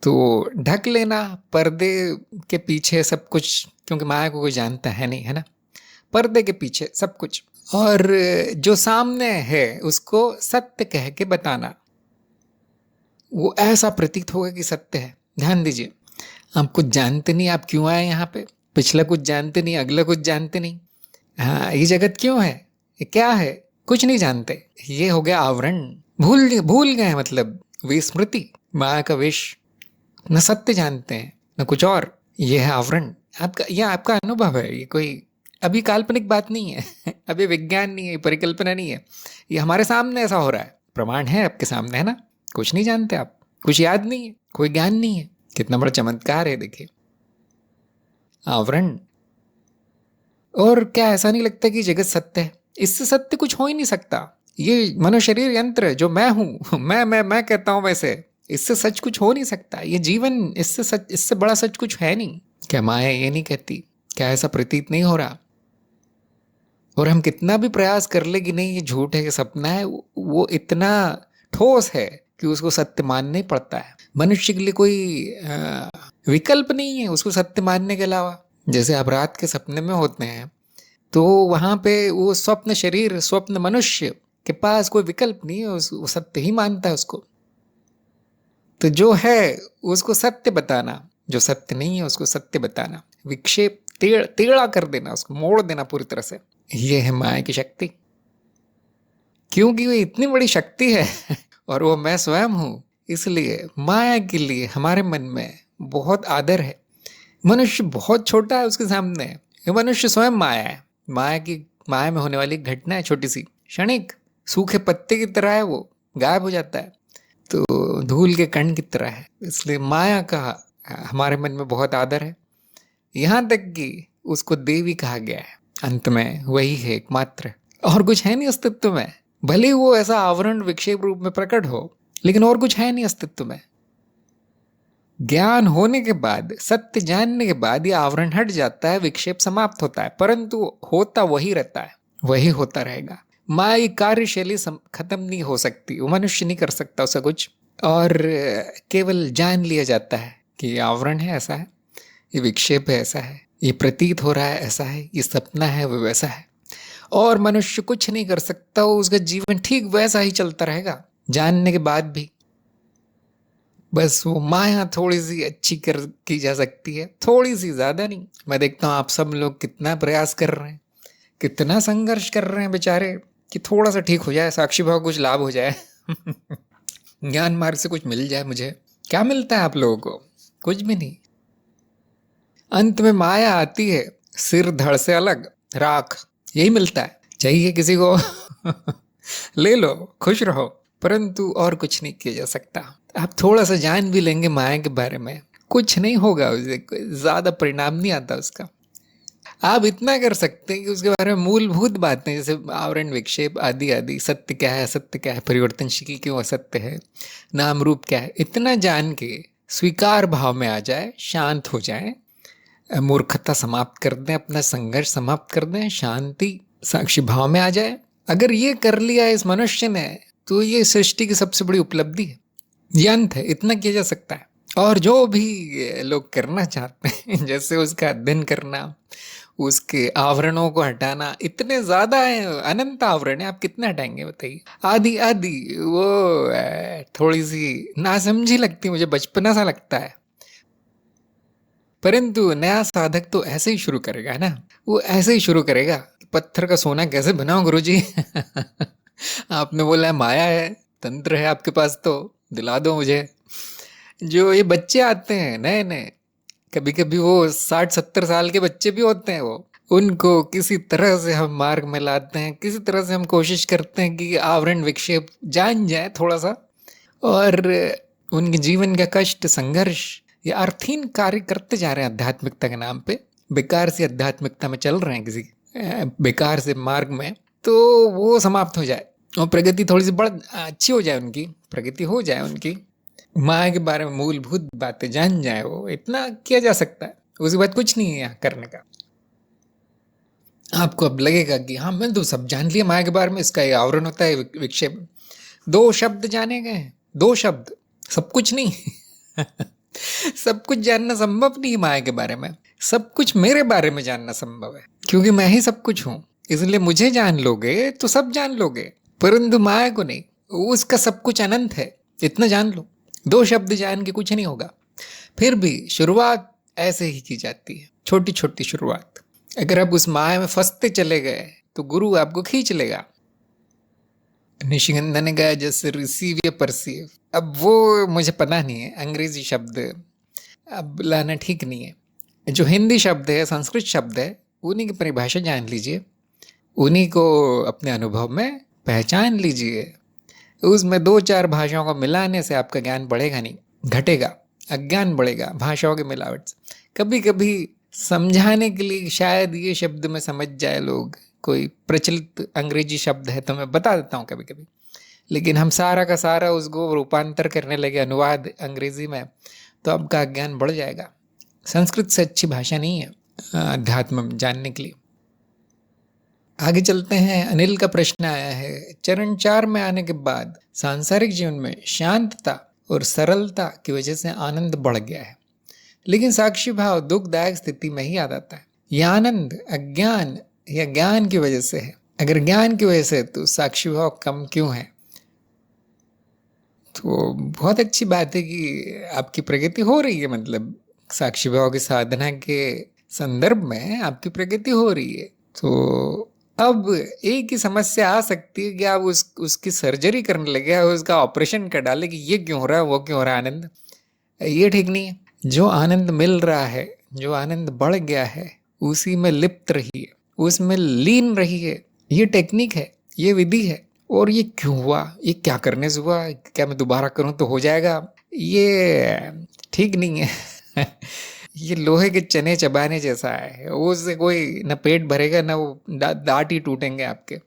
तो ढक लेना, पर्दे के पीछे सब कुछ, क्योंकि माया को कोई जानता है नहीं, है ना। पर्दे के पीछे सब कुछ, और जो सामने है उसको सत्य कह के बताना, वो ऐसा प्रतीत होगा कि सत्य है। ध्यान दीजिए, आप कुछ जानते नहीं, आप क्यों आए यहाँ पे, पिछला कुछ जानते नहीं, अगला कुछ जानते नहीं। हाँ, ये जगत क्यों है, ये क्या है, कुछ नहीं जानते। ये हो गया आवरण। भूल गए, मतलब विस्मृति, माया का वेश। न सत्य जानते हैं न कुछ और, ये है आवरण। आपका अनुभव है, ये कोई अभी काल्पनिक बात नहीं है। अभी विज्ञान नहीं है, परिकल्पना नहीं है, ये हमारे सामने ऐसा हो रहा है। प्रमाण है आपके सामने, है ना। कुछ नहीं जानते आप, कुछ याद नहीं है, कोई ज्ञान नहीं है। कितना बड़ा चमत्कार है, देखिए, आवरण। और क्या ऐसा नहीं लगता कि जगत सत्य है? इससे सत्य कुछ हो ही नहीं सकता। ये मनुशरीर यंत्र जो मैं हूँ, मैं कहता हूँ, वैसे इससे सच कुछ हो नहीं सकता। ये जीवन, इससे बड़ा सच कुछ है नहीं। क्या माया ये नहीं कहती? क्या ऐसा प्रतीत नहीं हो रहा? और हम कितना भी प्रयास कर ले कि नहीं ये झूठ है, ये सपना है, वो इतना ठोस है कि उसको सत्य मानना ही पड़ता है। मनुष्य के लिए कोई विकल्प नहीं है उसको सत्य मानने के अलावा। जैसे आप रात के सपने में होते हैं तो वहां पे वो स्वप्न शरीर, स्वप्न मनुष्य के पास कोई विकल्प नहीं है, वो सत्य ही मानता है उसको। तो जो है उसको सत्य बताना, जो सत्य नहीं है उसको सत्य बताना, विक्षेप टेढ़ा कर देना, उसको मोड़ देना पूरी तरह से, ये है माया की शक्ति। क्योंकि वो इतनी बड़ी शक्ति है और वो मैं स्वयं हूं, इसलिए माया के लिए हमारे मन में बहुत आदर है। मनुष्य बहुत छोटा है उसके सामने, ये मनुष्य स्वयं माया है। माया में होने वाली एक घटना है, छोटी सी, क्षणिक, सूखे पत्ते की तरह है, वो गायब हो जाता है, तो धूल के कण की तरह है। इसलिए माया का हमारे मन में बहुत आदर है, यहाँ तक कि उसको देवी कहा गया है। अंत में वही है एकमात्र, और कुछ है नहीं अस्तित्व में। भले वो ऐसा आवरण विक्षेप रूप में प्रकट हो, लेकिन और कुछ है नहीं अस्तित्व में। ज्ञान होने के बाद, सत्य जानने के बाद ये आवरण हट जाता है, विक्षेप समाप्त होता है, परंतु होता वही रहता है, वही होता रहेगा। माया की कार्यशैली खत्म नहीं हो सकती, वो मनुष्य नहीं कर सकता उसका कुछ, और केवल जान लिया जाता है कि ये आवरण है, ऐसा है, ये विक्षेप है, ऐसा है, ये प्रतीत हो रहा है, ऐसा है, ये सपना है, वो वैसा है, और मनुष्य कुछ नहीं कर सकता। उसका जीवन ठीक वैसा ही चलता रहेगा जानने के बाद भी। बस वो माया थोड़ी सी अच्छी की जा सकती है, थोड़ी सी, ज्यादा नहीं। मैं देखता हूँ आप सब लोग कितना प्रयास कर रहे हैं, कितना संघर्ष कर रहे हैं बेचारे, कि थोड़ा सा ठीक हो जाए, साक्षी भाव कुछ लाभ हो जाए ज्ञान मार्ग से कुछ मिल जाए। मुझे क्या मिलता है आप लोगों को? कुछ भी नहीं। अंत में माया आती है, सिर धड़ से अलग, राख, यही मिलता है। चाहिए किसी को ले लो, खुश रहो, परंतु और कुछ नहीं किया जा सकता। आप थोड़ा सा जान भी लेंगे माया के बारे में, कुछ नहीं होगा, उसे ज्यादा परिणाम नहीं आता उसका। आप इतना कर सकते हैं कि उसके बारे में मूलभूत बातें, जैसे आवरण, विक्षेप आदि आदि, सत्य क्या है, असत्य क्या है, परिवर्तनशील क्यों असत्य है, नाम रूप क्या है, इतना जान के स्वीकार भाव में आ जाए, शांत हो जाए, मूर्खता समाप्त कर दें, अपना संघर्ष समाप्त कर दें, शांति साक्षी भाव में आ जाए। अगर ये कर लिया इस मनुष्य ने, तो ये सृष्टि की सबसे बड़ी उपलब्धि है, ये अंत है, इतना किया जा सकता है। और जो भी लोग करना चाहते हैं, जैसे उसका अध्ययन करना, उसके आवरणों को हटाना, इतने ज्यादा है, अनंत आवरण है, आप कितने हटाएंगे बताइए? आदि आदि, वो थोड़ी सी नासमझी लगती, मुझे बचपना सा लगता है, परंतु नया साधक तो ऐसे ही शुरू करेगा, है ना, वो ऐसे ही शुरू करेगा। पत्थर का सोना कैसे बनाओ गुरुजी आपने बोला है माया है, तंत्र है आपके पास, तो दिला दो मुझे। जो ये बच्चे आते हैं नए नए, कभी कभी वो 60-70 साल के बच्चे भी होते हैं, वो उनको किसी तरह से हम मार्ग में लाते हैं, किसी तरह से हम कोशिश करते हैं कि आवरण विक्षेप जान जाए थोड़ा सा, और उनके जीवन का कष्ट, संघर्ष, ये अर्थहीन कार्य करते जा रहे हैं आध्यात्मिकता के नाम पे, बेकार सी आध्यात्मिकता में चल रहे हैं, किसी बेकार से मार्ग में, तो वो समाप्त हो जाए और प्रगति थोड़ी सी अच्छी हो जाए, उनकी प्रगति हो जाए, उनकी माया के बारे में मूलभूत बातें जान जाए, वो इतना किया जा सकता है। उसके बाद कुछ नहीं है यहाँ करने का। आपको अब लगेगा कि हाँ मैं तो सब जान लिया माया के बारे में, इसका ये आवरण होता है, विक्षेप। 2 शब्द जाने गए, 2 शब्द, सब कुछ नहीं सब कुछ जानना संभव नहीं है माया के बारे में। सब कुछ मेरे बारे में जानना संभव है, क्योंकि मैं ही सब कुछ हूं, इसलिए मुझे जान लोगे तो सब जान लोगे, परंतु माया को नहीं, उसका सब कुछ अनंत है, इतना जान लो। 2 शब्द जान के कुछ नहीं होगा। फिर भी शुरुआत ऐसे ही की जाती है, छोटी छोटी शुरुआत। अगर आप उस माया में फंसते चले गए तो गुरु आपको खींच लेगा। निशिगंधा ने कहा जैसे रिसीव या परसीव, अब वो मुझे पता नहीं है, अंग्रेजी शब्द अब लाना ठीक नहीं है। जो हिंदी शब्द है, संस्कृत शब्द है, उन्हीं की परिभाषा जान लीजिए, उन्हीं को अपने अनुभव में पहचान लीजिए। उसमें 2-4 भाषाओं को मिलाने से आपका ज्ञान बढ़ेगा नहीं, घटेगा, अज्ञान बढ़ेगा भाषाओं के मिलावट से। कभी कभी समझाने के लिए शायद ये शब्द में समझ जाए लोग, कोई प्रचलित अंग्रेजी शब्द है तो मैं बता देता हूँ कभी कभी, लेकिन हम सारा का सारा उसको रूपांतर करने लगे अनुवाद अंग्रेजी में, तो आपका ज्ञान बढ़ जाएगा। संस्कृत से अच्छी भाषा नहीं है अध्यात्म जानने के लिए। आगे चलते हैं। अनिल का प्रश्न आया है, चरण 4 में आने के बाद सांसारिक जीवन में शांतता और सरलता की वजह से आनंद बढ़ गया है, लेकिन साक्षी भाव दुखदायक स्थिति में ही आ जाता है। यह आनंद अज्ञान या ज्ञान की वजह से है? अगर ज्ञान की वजह से तो साक्षी भाव कम क्यों है? तो बहुत अच्छी बात है कि आपकी प्रगति हो रही है, मतलब साक्षी भाव की साधना के संदर्भ में आपकी प्रगति हो रही है। तो अब एक ही समस्या आ सकती है कि आप उसकी सर्जरी करने लगे, उसका ऑपरेशन कर डाले कि ये क्यों हो रहा है, वो क्यों हो रहा है आनंद। ये ठीक नहीं है। जो आनंद मिल रहा है, जो आनंद बढ़ गया है, उसी में लिप्त रहिए, उसमें लीन रहिए। ये टेक्निक है, ये विधि है। और ये क्यों हुआ, ये क्या करने से हुआ, क्या मैं दोबारा करूं तो हो जाएगा, ये ठीक नहीं है। ये लोहे के चने चबाने जैसा है। उससे कोई न पेट भरेगा, न वो दांत ही टूटेंगे आपके।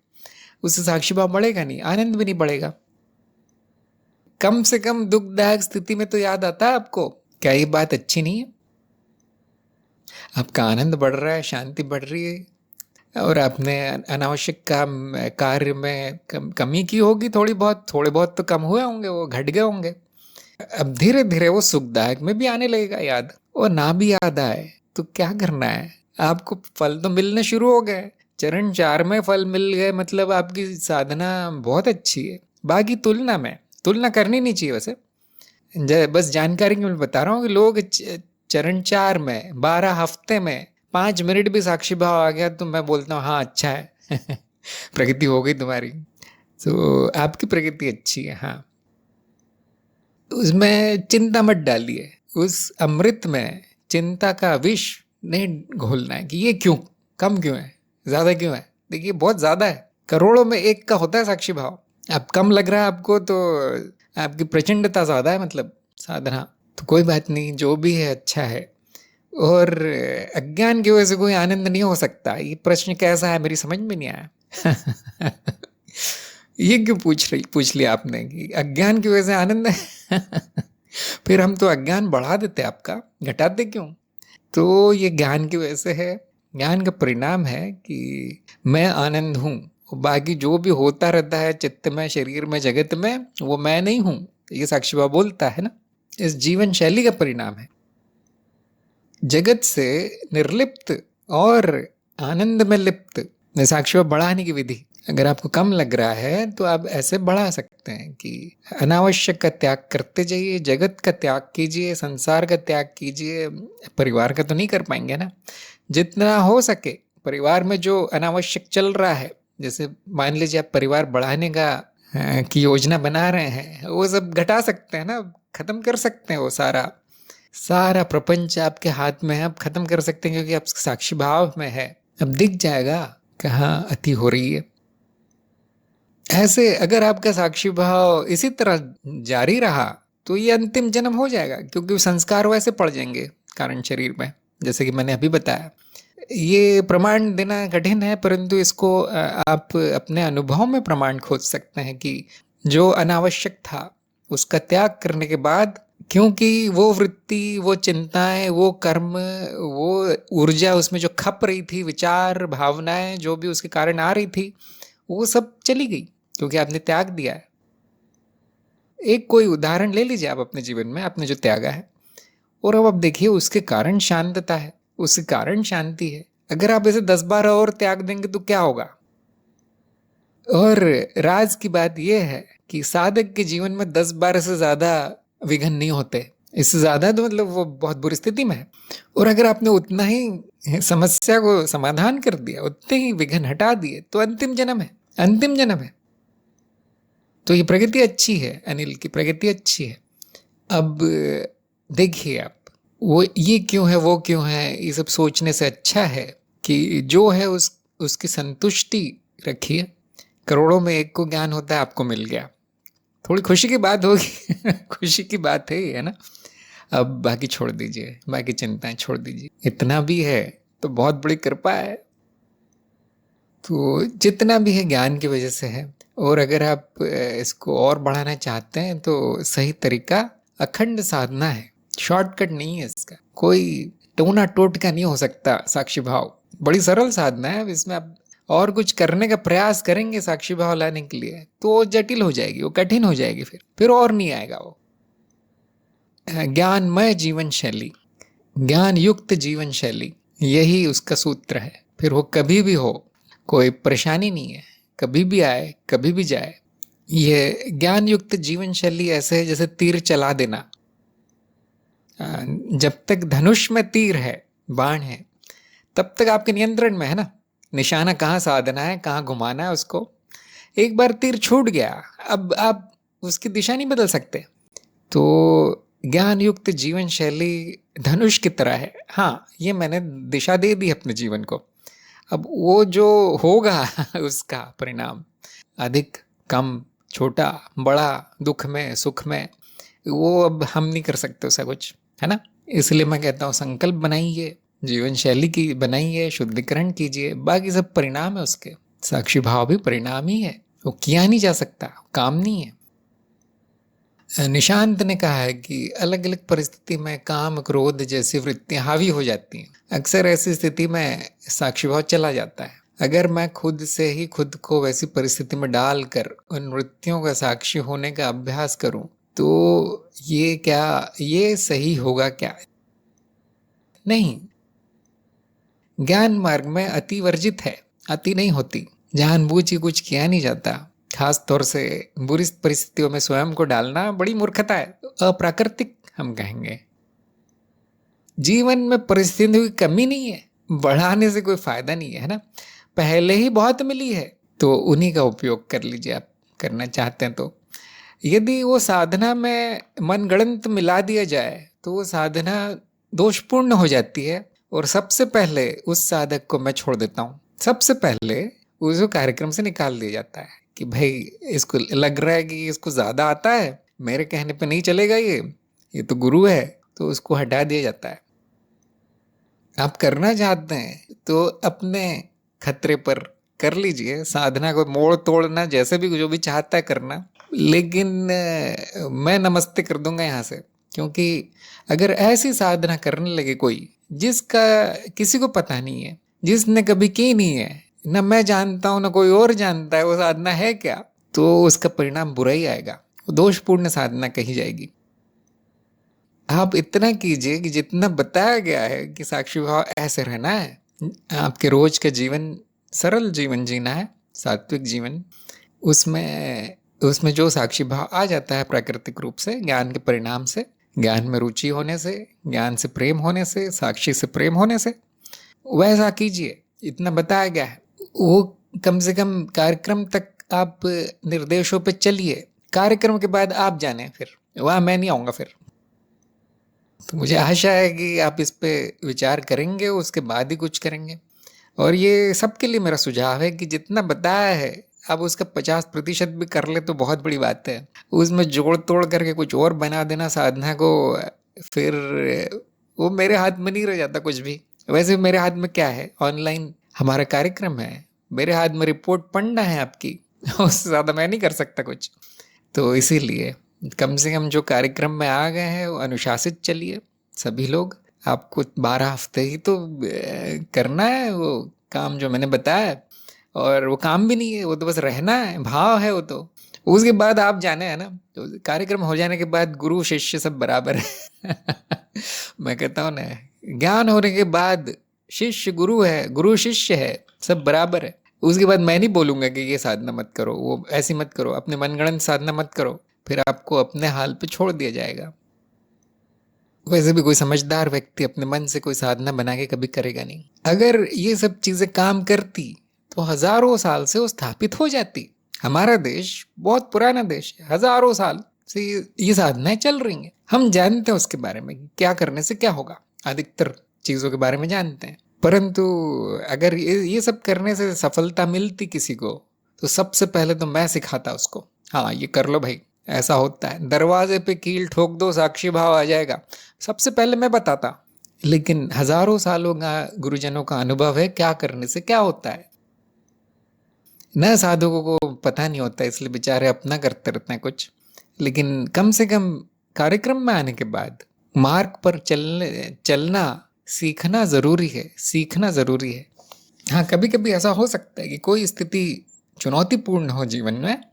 उससे साक्षी भाव बढ़ेगा नहीं, आनंद भी नहीं बढ़ेगा। कम से कम दुखदायक स्थिति में तो याद आता है आपको, क्या ये बात अच्छी नहीं है? आपका आनंद बढ़ रहा है, शांति बढ़ रही है, और आपने अनावश्यक काम कार्य में कमी की होगी, थोड़े बहुत तो कम हुए होंगे, वो घट गए होंगे। अब धीरे धीरे वो सुखदायक में भी आने लगेगा याद। और ना भी याद आए तो क्या करना है, आपको फल तो मिलने शुरू हो गए। चरण 4 में फल मिल गए, मतलब आपकी साधना बहुत अच्छी है। बाकी तुलना करनी नहीं चाहिए वैसे, बस जानकारी के लिए बता रहा हूँ कि लोग चरण 4 में 12 हफ्ते में 5 मिनट भी साक्षी भाव आ गया तो मैं बोलता हूँ हाँ अच्छा है। प्रगति हो गई तुम्हारी। तो आपकी प्रगति अच्छी है। हाँ, उसमें चिंता मत डालिए, उस अमृत में चिंता का विष नहीं घोलना है कि ये क्यों कम क्यों है, ज्यादा क्यों है। देखिए बहुत ज्यादा है, करोड़ों में एक का होता है साक्षी भाव। अब कम लग रहा है आपको तो आपकी प्रचंडता ज्यादा है, मतलब साधना। तो कोई बात नहीं, जो भी है अच्छा है। और अज्ञान की वजह से कोई आनंद नहीं हो सकता, ये प्रश्न कैसा है मेरी समझ में नहीं आया। ये क्यों पूछ लिया आपने कि अज्ञान की वजह से आनंद है। फिर हम तो अज्ञान बढ़ा देते आपका, घटाते क्यों? तो ये ज्ञान की वजह से है। ज्ञान का परिणाम है कि मैं आनंद हूँ, बाकी जो भी होता रहता है चित्त में, शरीर में, जगत में, वो मैं नहीं हूँ। ये साक्षी भाव बोलता है ना, इस जीवन शैली का परिणाम है। जगत से निर्लिप्त और आनंद में लिप्त साक्षी भाव बढ़ाने की विधि। अगर आपको कम लग रहा है तो आप ऐसे बढ़ा सकते हैं कि अनावश्यक का त्याग करते जाइए, जगत का त्याग कीजिए, संसार का त्याग कीजिए। परिवार का तो नहीं कर पाएंगे ना, जितना हो सके परिवार में जो अनावश्यक चल रहा है, जैसे मान लीजिए आप परिवार बढ़ाने का की योजना बना रहे हैं, वो सब घटा सकते हैं ना, खत्म कर सकते हैं। वो सारा प्रपंच आपके हाथ में है, आप खत्म कर सकते हैं क्योंकि आप साक्षी भाव में है। अब दिख जाएगा कहाँ अति हो रही है। ऐसे अगर आपका साक्षी भाव इसी तरह जारी रहा तो ये अंतिम जन्म हो जाएगा, क्योंकि संस्कार वैसे पड़ जाएंगे कारण शरीर में, जैसे कि मैंने अभी बताया। ये प्रमाण देना कठिन है, परंतु इसको आप अपने अनुभव में प्रमाण खोज सकते हैं कि जो अनावश्यक था उसका त्याग करने के बाद, क्योंकि वो वृत्ति, वो चिंताएं, वो कर्म, वो ऊर्जा उसमें जो खप रही थी, विचार, भावनाएं जो भी उसके कारण आ रही थी, वो सब चली गई क्योंकि आपने त्याग दिया है। एक कोई उदाहरण ले लीजिए आप अपने जीवन में, आपने जो त्यागा है, और अब आप देखिए उसके कारण शांतता है, उसके कारण शांति है। अगर आप ऐसे 10-12 और त्याग देंगे तो क्या होगा? और राज की बात यह है कि साधक के जीवन में 10-12 से ज्यादा विघ्न नहीं होते, इससे ज्यादा तो मतलब वो बहुत बुरी स्थिति में है। और अगर आपने उतना ही समस्या को समाधान कर दिया, उतने ही विघ्न हटा दिए, तो अंतिम जन्म है, अंतिम जन्म है। तो ये प्रगति अच्छी है, अनिल की प्रगति अच्छी है। अब देखिए आप, वो ये क्यों है, वो क्यों है, ये सब सोचने से अच्छा है कि जो है उसकी संतुष्टि रखिए। करोड़ों में एक को ज्ञान होता है, आपको मिल गया, थोड़ी खुशी की बात होगी। खुशी की बात है ये, ना। अब बाकी छोड़ दीजिए, बाकी चिंताएं छोड़ दीजिए, इतना भी है तो बहुत बड़ी कृपा है। तो जितना भी है ज्ञान की वजह से है। और अगर आप इसको और बढ़ाना चाहते हैं तो सही तरीका अखंड साधना है, शॉर्टकट नहीं है इसका, कोई टोना टोटका नहीं हो सकता। साक्षी भाव बड़ी सरल साधना है, इसमें आप और कुछ करने का प्रयास करेंगे साक्षी भाव लाने के लिए तो जटिल हो जाएगी, वो कठिन हो जाएगी, फिर और नहीं आएगा वो। ज्ञानमय जीवन शैली, ज्ञान युक्त जीवन शैली, यही उसका सूत्र है। फिर वो कभी भी हो, कोई परेशानी नहीं है, कभी भी आए कभी भी जाए। ये ज्ञान युक्त जीवन शैली ऐसे है जैसे तीर चला देना। जब तक धनुष में तीर है, बाण है, तब तक आपके नियंत्रण में है ना, निशाना कहाँ साधना है, कहाँ घुमाना है उसको। एक बार तीर छूट गया, अब आप उसकी दिशा नहीं बदल सकते। तो ज्ञान युक्त जीवन शैली धनुष की तरह है। हाँ, ये मैंने दिशा दे दी अपने जीवन को, अब वो जो होगा उसका परिणाम अधिक कम, छोटा बड़ा, दुख में सुख में, वो अब हम नहीं कर सकते उसका कुछ, है ना। इसलिए मैं कहता हूँ संकल्प बनाइए, जीवन शैली की बनाइए, शुद्धिकरण कीजिए, बाकी सब परिणाम है उसके। साक्षी भाव भी परिणाम ही है, वो किया नहीं जा सकता, काम नहीं है। निशांत ने कहा है कि अलग अलग परिस्थिति में काम क्रोध जैसी वृत्तियां हावी हो जाती हैं। अक्सर ऐसी स्थिति में साक्षी भाव चला जाता है। अगर मैं खुद से ही खुद को वैसी परिस्थिति में डालकर उन वृत्तियों का साक्षी होने का अभ्यास करूं तो ये सही होगा क्या? नहीं, ज्ञान मार्ग में अति वर्जित है, अति नहीं होती। जानबूझ के कुछ किया नहीं जाता, खास तौर से बुरी परिस्थितियों में स्वयं को डालना बड़ी मूर्खता है, अप्राकृतिक हम कहेंगे। जीवन में परिस्थितियों की कमी नहीं है, बढ़ाने से कोई फायदा नहीं है ना। पहले ही बहुत मिली है तो उन्हीं का उपयोग कर लीजिए, आप करना चाहते हैं तो। यदि वो साधना में मनगढ़ंत मिला दिया जाए तो वो साधना दोषपूर्ण हो जाती है, और सबसे पहले उस साधक को मैं छोड़ देता हूँ। सबसे पहले उस कार्यक्रम से निकाल दिया जाता है कि भाई इसको लग रहा है कि इसको ज़्यादा आता है, मेरे कहने पे नहीं चलेगा, ये तो गुरु है, तो उसको हटा दिया जाता है। आप करना चाहते हैं तो अपने खतरे पर कर लीजिए, साधना को मोड़ तोड़ना जैसे भी जो भी चाहता है करना, लेकिन मैं नमस्ते कर दूंगा यहाँ से। क्योंकि अगर ऐसी साधना करने लगे कोई जिसका किसी को पता नहीं है, जिसने कभी की नहीं है, न मैं जानता हूँ न कोई और जानता है वो साधना है क्या, तो उसका परिणाम बुरा ही आएगा, दोषपूर्ण साधना कही जाएगी। आप इतना कीजिए कि जितना बताया गया है कि साक्षी भाव ऐसे रहना है, आपके रोज का जीवन सरल जीवन जीना है, सात्विक जीवन, उसमें जो साक्षी भाव आ जाता है प्राकृतिक रूप से, ज्ञान के परिणाम से, ज्ञान में रुचि होने से, ज्ञान से प्रेम होने से, साक्षी से प्रेम होने से, वैसा कीजिए। इतना बताया गया है, वो कम से कम कार्यक्रम तक आप निर्देशों पे चलिए, कार्यक्रम के बाद आप जाने, फिर वहाँ मैं नहीं आऊँगा फिर। तो मुझे आशा है कि आप इस पे विचार करेंगे, उसके बाद ही कुछ करेंगे। और ये सबके लिए मेरा सुझाव है कि जितना बताया है आप उसका 50% भी कर ले तो बहुत बड़ी बात है। उसमें जोड़ तोड़ करके कुछ और बना देना साधना को, फिर वो मेरे हाथ में नहीं रह जाता कुछ भी। वैसे मेरे हाथ में क्या है, ऑनलाइन हमारा कार्यक्रम है, मेरे हाथ में रिपोर्ट पढ़ना है आपकी, उससे ज़्यादा मैं नहीं कर सकता कुछ। तो इसीलिए कम से कम जो कार्यक्रम में आ गए हैं वो अनुशासित चलिए सभी लोग। आपको 12 हफ्ते ही तो करना है वो काम जो मैंने बताया, और वो काम भी नहीं है, वो तो बस रहना है, भाव है वो तो। उसके बाद आप जाने, है ना। तो कार्यक्रम हो जाने के बाद गुरु शिष्य सब बराबर है मैं कहता हूँ ना, ज्ञान होने के बाद शिष्य गुरु है, गुरु शिष्य है, सब बराबर है। उसके बाद मैं नहीं बोलूँगा कि ये साधना मत करो, वो ऐसी मत करो, अपने मनगढ़ंत साधना मत करो, फिर आपको अपने हाल पे छोड़ दिया जाएगा। वैसे भी कोई समझदार व्यक्ति अपने मन से कोई साधना बना के कभी करेगा नहीं। अगर ये सब चीज़ें काम करती तो हजारों साल से वो स्थापित हो जाती। हमारा देश बहुत पुराना देश है, हजारों साल से ये साधनाएं चल रही हैं। हम जानते हैं उसके बारे में, क्या करने से क्या होगा, अधिकतर चीज़ों के बारे में जानते हैं। परंतु अगर ये सब करने से सफलता मिलती किसी को, तो सबसे पहले तो मैं सिखाता उसको, हाँ ये कर लो भाई, ऐसा होता है। दरवाजे पे कील ठोक दो, साक्षी भाव आ जाएगा, सबसे पहले मैं बताता। लेकिन हजारों सालों का गुरुजनों का अनुभव है क्या करने से क्या होता है। न साधकों को पता नहीं होता, इसलिए बेचारे अपना करते रहते हैं कुछ। लेकिन कम से कम कार्यक्रम में आने के बाद मार्ग पर चलना सीखना ज़रूरी है, सीखना ज़रूरी है। हाँ, कभी कभी ऐसा हो सकता है कि कोई स्थिति चुनौतीपूर्ण हो जीवन में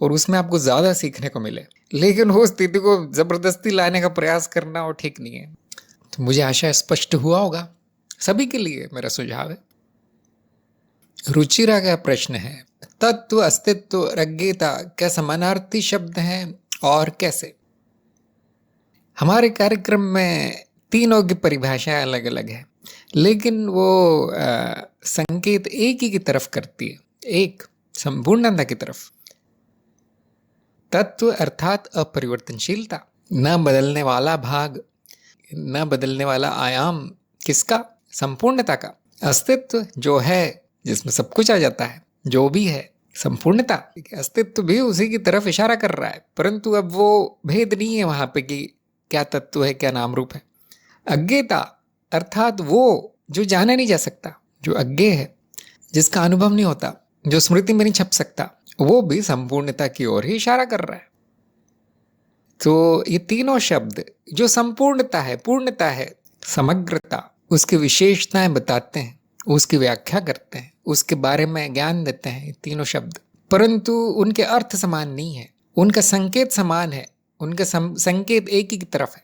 और उसमें आपको ज़्यादा सीखने को मिले, लेकिन वो स्थिति को ज़बरदस्ती लाने का प्रयास करना वो ठीक नहीं है। तो मुझे आशा स्पष्ट हुआ होगा, सभी के लिए मेरा सुझाव है। रुचिरा का प्रश्न है, तत्व, अस्तित्व, अज्ञेयता क्या समानार्थी शब्द हैं और कैसे? हमारे कार्यक्रम में तीनों की परिभाषाएं अलग अलग है, लेकिन वो संकेत एक ही की तरफ करती है, एक संपूर्णता की तरफ। तत्व अर्थात अपरिवर्तनशीलता, न बदलने वाला भाग, न बदलने वाला आयाम, किसका? संपूर्णता का। अस्तित्व जो है, जिसमें सब कुछ आ जाता है, जो भी है, संपूर्णता। अस्तित्व भी उसी की तरफ इशारा कर रहा है, परंतु अब वो भेद नहीं है वहां पे कि क्या तत्व है, क्या नाम रूप है। अज्ञेयता अर्थात वो जो जाना नहीं जा सकता, जो अज्ञेय है, जिसका अनुभव नहीं होता, जो स्मृति में नहीं छप सकता, वो भी संपूर्णता की ओर ही इशारा कर रहा है। तो ये तीनों शब्द जो संपूर्णता है, पूर्णता है, समग्रता, उसकी विशेषताएं बताते हैं, उसकी व्याख्या करते हैं, उसके बारे में ज्ञान देते हैं ये तीनों शब्द, परंतु उनके अर्थ समान नहीं है, उनका संकेत समान है, उनका संकेत एक ही की तरफ है।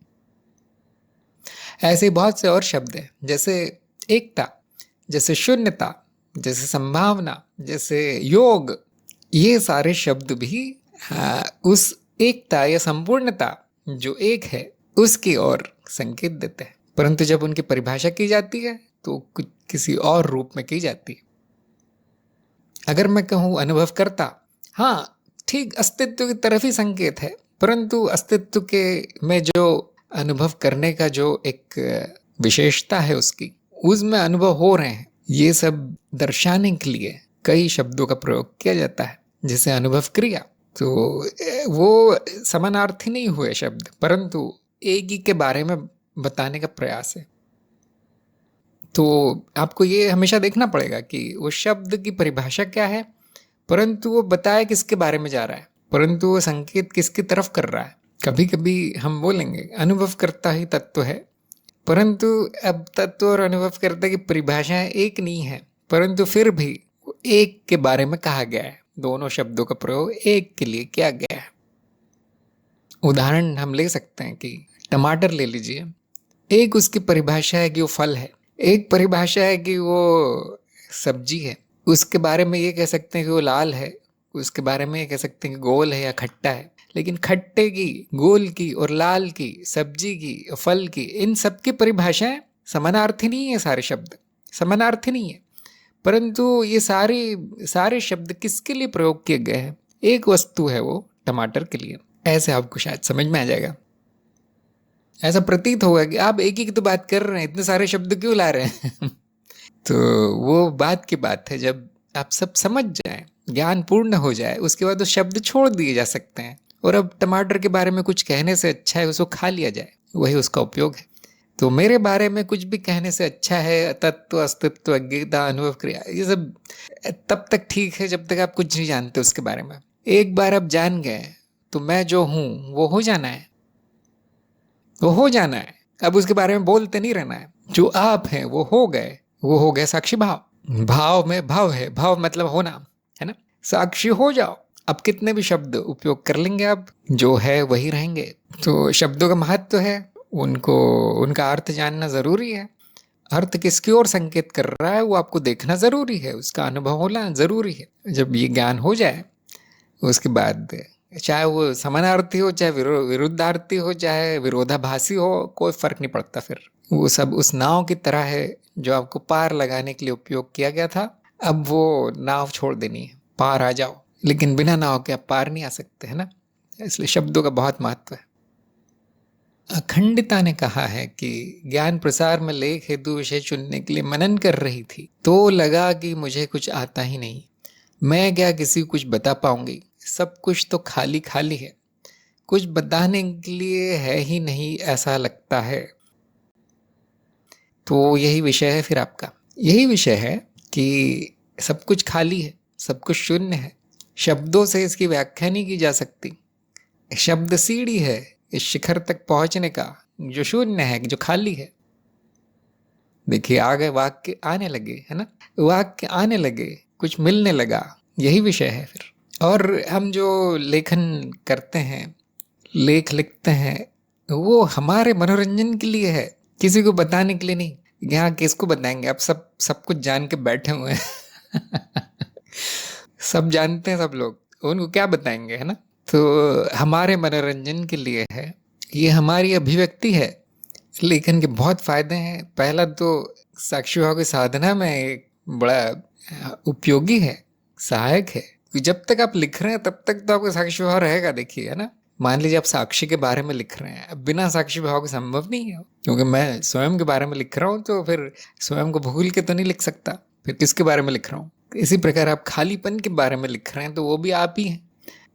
ऐसे बहुत से और शब्द हैं, जैसे एकता, जैसे शून्यता, जैसे संभावना, जैसे योग। ये सारे शब्द भी उस एकता या संपूर्णता जो एक है उसकी ओर संकेत देते हैं, परंतु जब उनकी परिभाषा की जाती है तो कुछ किसी और रूप में की जाती है। अगर मैं कहूँ अनुभव करता, हाँ ठीक, अस्तित्व की तरफ ही संकेत है, परंतु अस्तित्व के में जो अनुभव करने का जो एक विशेषता है उसकी, उसमें अनुभव हो रहे हैं, ये सब दर्शाने के लिए कई शब्दों का प्रयोग किया जाता है, जैसे अनुभव क्रिया। तो वो समानार्थी नहीं हुए शब्द, परंतु एक ही के बारे में बताने का प्रयास है। तो आपको ये हमेशा देखना पड़ेगा कि वो शब्द की परिभाषा क्या है, परंतु वो बताया किसके बारे में जा रहा है, परंतु वो संकेत किसकी तरफ कर रहा है। कभी कभी हम बोलेंगे अनुभव करता ही तत्व है, परंतु अब तत्व और अनुभव करता की परिभाषाएं एक नहीं है, परंतु फिर भी एक के बारे में कहा गया है, दोनों शब्दों का प्रयोग एक के लिए किया गया है। उदाहरण हम ले सकते हैं कि टमाटर ले लीजिए, एक उसकी परिभाषा है कि वो फल है, एक परिभाषा है कि वो सब्जी है, उसके बारे में ये कह सकते हैं कि वो लाल है, उसके बारे में ये कह सकते हैं कि गोल है या खट्टा है। लेकिन खट्टे की, गोल की और लाल की, सब्जी की, फल की, इन सब की परिभाषाएं समानार्थी नहीं है, सारे शब्द समानार्थी नहीं है, परंतु ये सारे शब्द किसके लिए प्रयोग किए गए हैं? एक वस्तु है वो टमाटर के लिए। ऐसे आपको शायद समझ में आ जाएगा। ऐसा प्रतीत होगा कि आप एक ही की तो बात कर रहे हैं, इतने सारे शब्द क्यों ला रहे हैं? तो वो बात की बात है, जब आप सब समझ जाएं, ज्ञान पूर्ण हो जाए, उसके बाद वो शब्द छोड़ दिए जा सकते हैं, और अब टमाटर के बारे में कुछ कहने से अच्छा है उसको खा लिया जाए, वही उसका उपयोग है। तो मेरे बारे में कुछ भी कहने से अच्छा है तत्व, अस्तित्व, अज्ञेयता, अनुभव, क्रिया, ये सब तब तक ठीक है जब तक आप कुछ नहीं जानते उसके बारे में। एक बार आप जान गए तो मैं जो हूँ वो हो जाना है, वो हो जाना है। अब उसके बारे में बोलते नहीं रहना है। जो आप हैं वो हो गए, वो हो गए साक्षी भाव। भाव में भाव है, भाव मतलब होना है ना। साक्षी हो जाओ। अब कितने भी शब्द उपयोग कर लेंगे, अब जो है वही रहेंगे। तो शब्दों का महत्व है, उनको उनका अर्थ जानना जरूरी है। अर्थ किसकी ओर संकेत कर रहा है वो आपको देखना जरूरी है, उसका अनुभव होना जरूरी है। जब ये ज्ञान हो जाए उसके बाद चाहे वो समानार्थी हो, चाहे विरुद्धार्थी हो, चाहे विरोधाभासी हो, कोई फर्क नहीं पड़ता। फिर वो सब उस नाव की तरह है जो आपको पार लगाने के लिए उपयोग किया गया था। अब वो नाव छोड़ देनी है, पार आ जाओ। लेकिन बिना नाव के आप पार नहीं आ सकते, है ना। इसलिए शब्दों का बहुत महत्व है। अखंडिता ने कहा है कि ज्ञान प्रसार में लेख हेतु विषय चुनने के लिए मनन कर रही थी तो लगा कि मुझे कुछ आता ही नहीं, मैं क्या किसी को कुछ बता पाऊंगी, सब कुछ तो खाली खाली है, कुछ बताने के लिए है ही नहीं ऐसा लगता है। तो यही विषय है फिर आपका, यही विषय है कि सब कुछ खाली है, सब कुछ शून्य है। शब्दों से इसकी व्याख्या नहीं की जा सकती। शब्द सीढ़ी है इस शिखर तक पहुंचने का, जो शून्य है, जो खाली है। देखिए आगे वाक्य आने लगे, है ना, वाक्य आने लगे, कुछ मिलने लगा, यही विषय है फिर। और हम जो लेखन करते हैं, लेख लिखते हैं, वो हमारे मनोरंजन के लिए है, किसी को बताने के लिए नहीं। यहाँ किसको बताएंगे, आप सब कुछ जान के बैठे हुए हैं सब जानते हैं सब लोग, उनको क्या बताएंगे, है ना। तो हमारे मनोरंजन के लिए है, ये हमारी अभिव्यक्ति है। लेखन के बहुत फायदे हैं। पहला तो साक्षी भाव की साधना में एक बड़ा उपयोगी है, सहायक है। जब तक आप लिख रहे हैं तब तक तो आपका साक्षी भाव रहेगा, देखिए, है ना। मान लीजिए आप साक्षी के बारे में लिख रहे हैं, अब बिना साक्षी भाव के संभव नहीं है, क्योंकि मैं स्वयं के बारे में लिख रहा हूँ, तो फिर स्वयं को भूल के तो नहीं लिख सकता, फिर किसके बारे में लिख रहा हूँ। इसी प्रकार आप खालीपन के बारे में लिख रहे हैं तो वो भी आप ही हैं।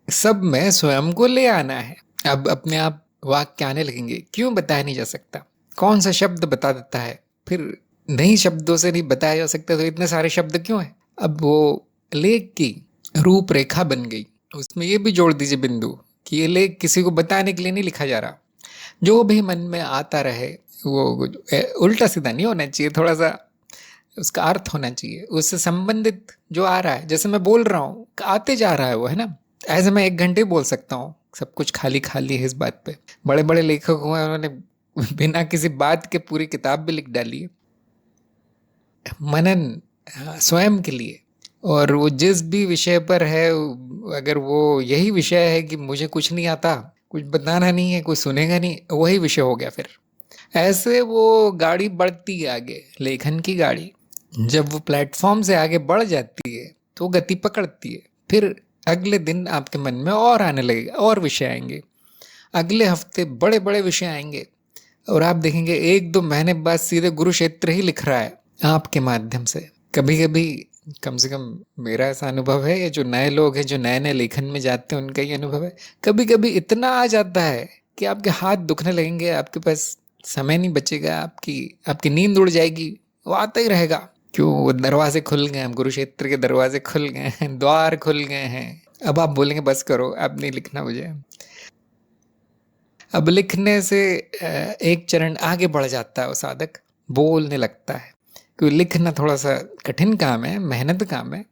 सब में स्वयं को ले आना है। अब अपने आप वाक्य आने लगेंगे, क्यों बताया नहीं जा सकता, कौन सा शब्द बता देता है, फिर नई शब्दों से नहीं बताया जा सकता तो इतने सारे शब्द क्यों हैं। अब वो लेख की रूपरेखा बन गई, उसमें ये भी जोड़ दीजिए बिंदु कि ये लेख किसी को बताने के लिए नहीं लिखा जा रहा, जो भी मन में आता रहे, वो उल्टा सीधा नहीं होना चाहिए, थोड़ा सा उसका अर्थ होना चाहिए, उससे संबंधित जो आ रहा है। जैसे मैं बोल रहा हूँ, आते जा रहा है वो, है ना। ऐसे मैं 1 घंटे बोल सकता हूँ, सब कुछ खाली खाली है इस बात पे। बड़े बड़े लेखक हुए, उन्होंने बिना किसी बात के पूरी किताब भी लिख डाली है। मनन स्वयं के लिए, और वो जिस भी विषय पर है, अगर वो यही विषय है कि मुझे कुछ नहीं आता, कुछ बताना नहीं है, कोई सुनेगा नहीं, वही विषय हो गया। फिर ऐसे वो गाड़ी बढ़ती है आगे, लेखन की गाड़ी। जब वो प्लेटफॉर्म से आगे बढ़ जाती है तो गति पकड़ती है। फिर अगले दिन आपके मन में और आने लगेगा, और विषय आएंगे, अगले हफ्ते बड़े बड़े विषय आएंगे, और आप देखेंगे 1-2 महीने बाद सीधे कुरुक्षेत्र ही लिख रहा है आपके माध्यम से। कभी कभी, कम से कम मेरा ऐसा अनुभव है, या जो नए लोग हैं जो नए नए लेखन में जाते हैं उनका ये अनुभव है, कभी कभी इतना आ जाता है कि आपके हाथ दुखने लगेंगे, आपके पास समय नहीं बचेगा, आपकी नींद उड़ जाएगी, वो आता ही रहेगा। क्यों, वो दरवाजे खुल गए हैं, कुरुक्षेत्र के दरवाजे खुल गए हैं, द्वार खुल गए हैं। अब आप बोलेंगे बस करो, अब नहीं लिखना मुझे। अब लिखने से एक चरण आगे बढ़ जाता है वो साधक, बोलने लगता है। क्योंकि लिखना थोड़ा सा कठिन काम है, मेहनत काम है,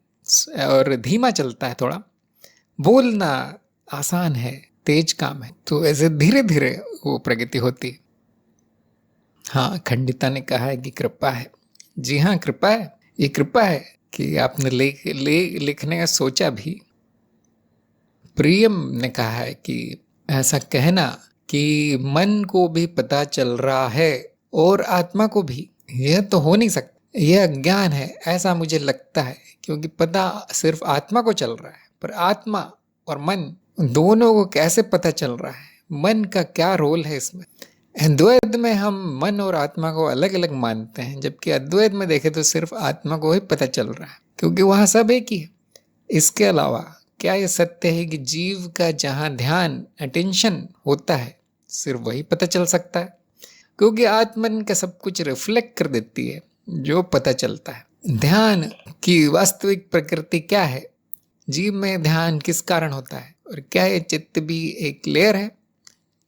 और धीमा चलता है थोड़ा। बोलना आसान है, तेज काम है। तो ऐसे धीरे धीरे वो प्रगति होती है। हाँ, खंडिता ने कहा है कि कृपा है। जी हाँ, कृपा है। ये कृपा है कि आपने लिखने का सोचा भी। प्रियम ने कहा है कि ऐसा कहना कि मन को भी पता चल रहा है और आत्मा को भी, यह तो हो नहीं सकता, यह अज्ञान है, ऐसा मुझे लगता है। क्योंकि पता सिर्फ आत्मा को चल रहा है, पर आत्मा और मन दोनों को कैसे पता चल रहा है, मन का क्या रोल है इसमें। द्वैत में हम मन और आत्मा को अलग अलग मानते हैं, जबकि अद्वैत में देखें तो सिर्फ आत्मा को ही पता चल रहा है, क्योंकि वहाँ सब एक ही है। इसके अलावा क्या यह सत्य है कि जीव का जहाँ ध्यान, अटेंशन होता है, सिर्फ वही पता चल सकता है, क्योंकि आत्मन का सब कुछ रिफ्लेक्ट कर देती है जो पता चलता है। ध्यान की वास्तविक प्रकृति क्या है, जीव में ध्यान किस कारण होता है, और क्या ये चित्त भी एक लेयर है।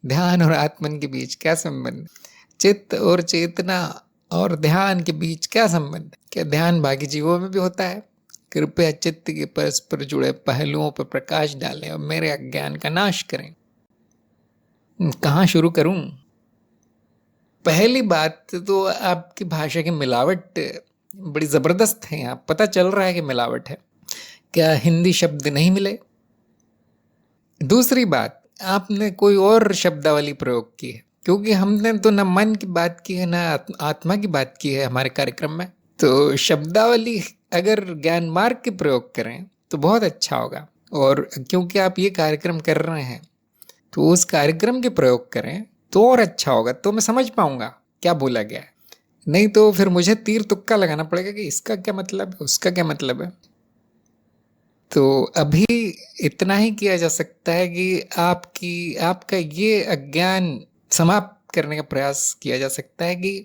ध्यान और आत्मन के बीच क्या संबंध, चित्त और चेतना और ध्यान के बीच क्या संबंध, क्या ध्यान बाकी जीवों में भी होता है। कृपया चित्त के परस्पर जुड़े पहलुओं पर प्रकाश डालें और मेरे अज्ञान का नाश करें। कहाँ शुरू करूं। पहली बात तो आपकी भाषा की मिलावट बड़ी जबरदस्त है, यहाँ पता चल रहा है कि मिलावट है। क्या हिंदी शब्द नहीं मिले। दूसरी बात, आपने कोई और शब्दावली प्रयोग की है, क्योंकि हमने तो न मन की बात की है न आत्मा की बात की है हमारे कार्यक्रम में। तो शब्दावली अगर ज्ञान मार्ग के प्रयोग करें तो बहुत अच्छा होगा। और क्योंकि आप ये कार्यक्रम कर रहे हैं तो उस कार्यक्रम के प्रयोग करें तो और अच्छा होगा, तो मैं समझ पाऊंगा क्या बोला गया है। नहीं तो फिर मुझे तीर तुक्का लगाना पड़ेगा कि इसका क्या मतलब है, उसका क्या मतलब है। तो अभी इतना ही किया जा सकता है कि आपका ये अज्ञान समाप्त करने का प्रयास किया जा सकता है कि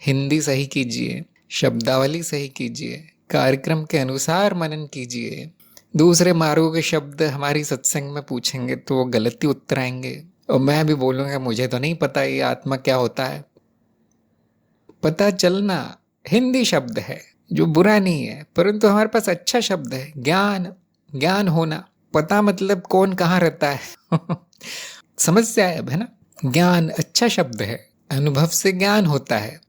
हिंदी सही कीजिए, शब्दावली सही कीजिए, कार्यक्रम के अनुसार मनन कीजिए। दूसरे मार्गों के शब्द हमारी सत्संग में पूछेंगे तो गलती उत्तर आएंगे, और मैं भी बोलूँगा मुझे तो नहीं पता ये आत्मा क्या होता है। पता चलना हिंदी शब्द है जो बुरा नहीं है, परंतु हमारे पास अच्छा शब्द है ज्ञान होना। पता मतलब कौन कहाँ रहता है समस्या है, है ना। ज्ञान अच्छा शब्द है, अनुभव से ज्ञान होता है,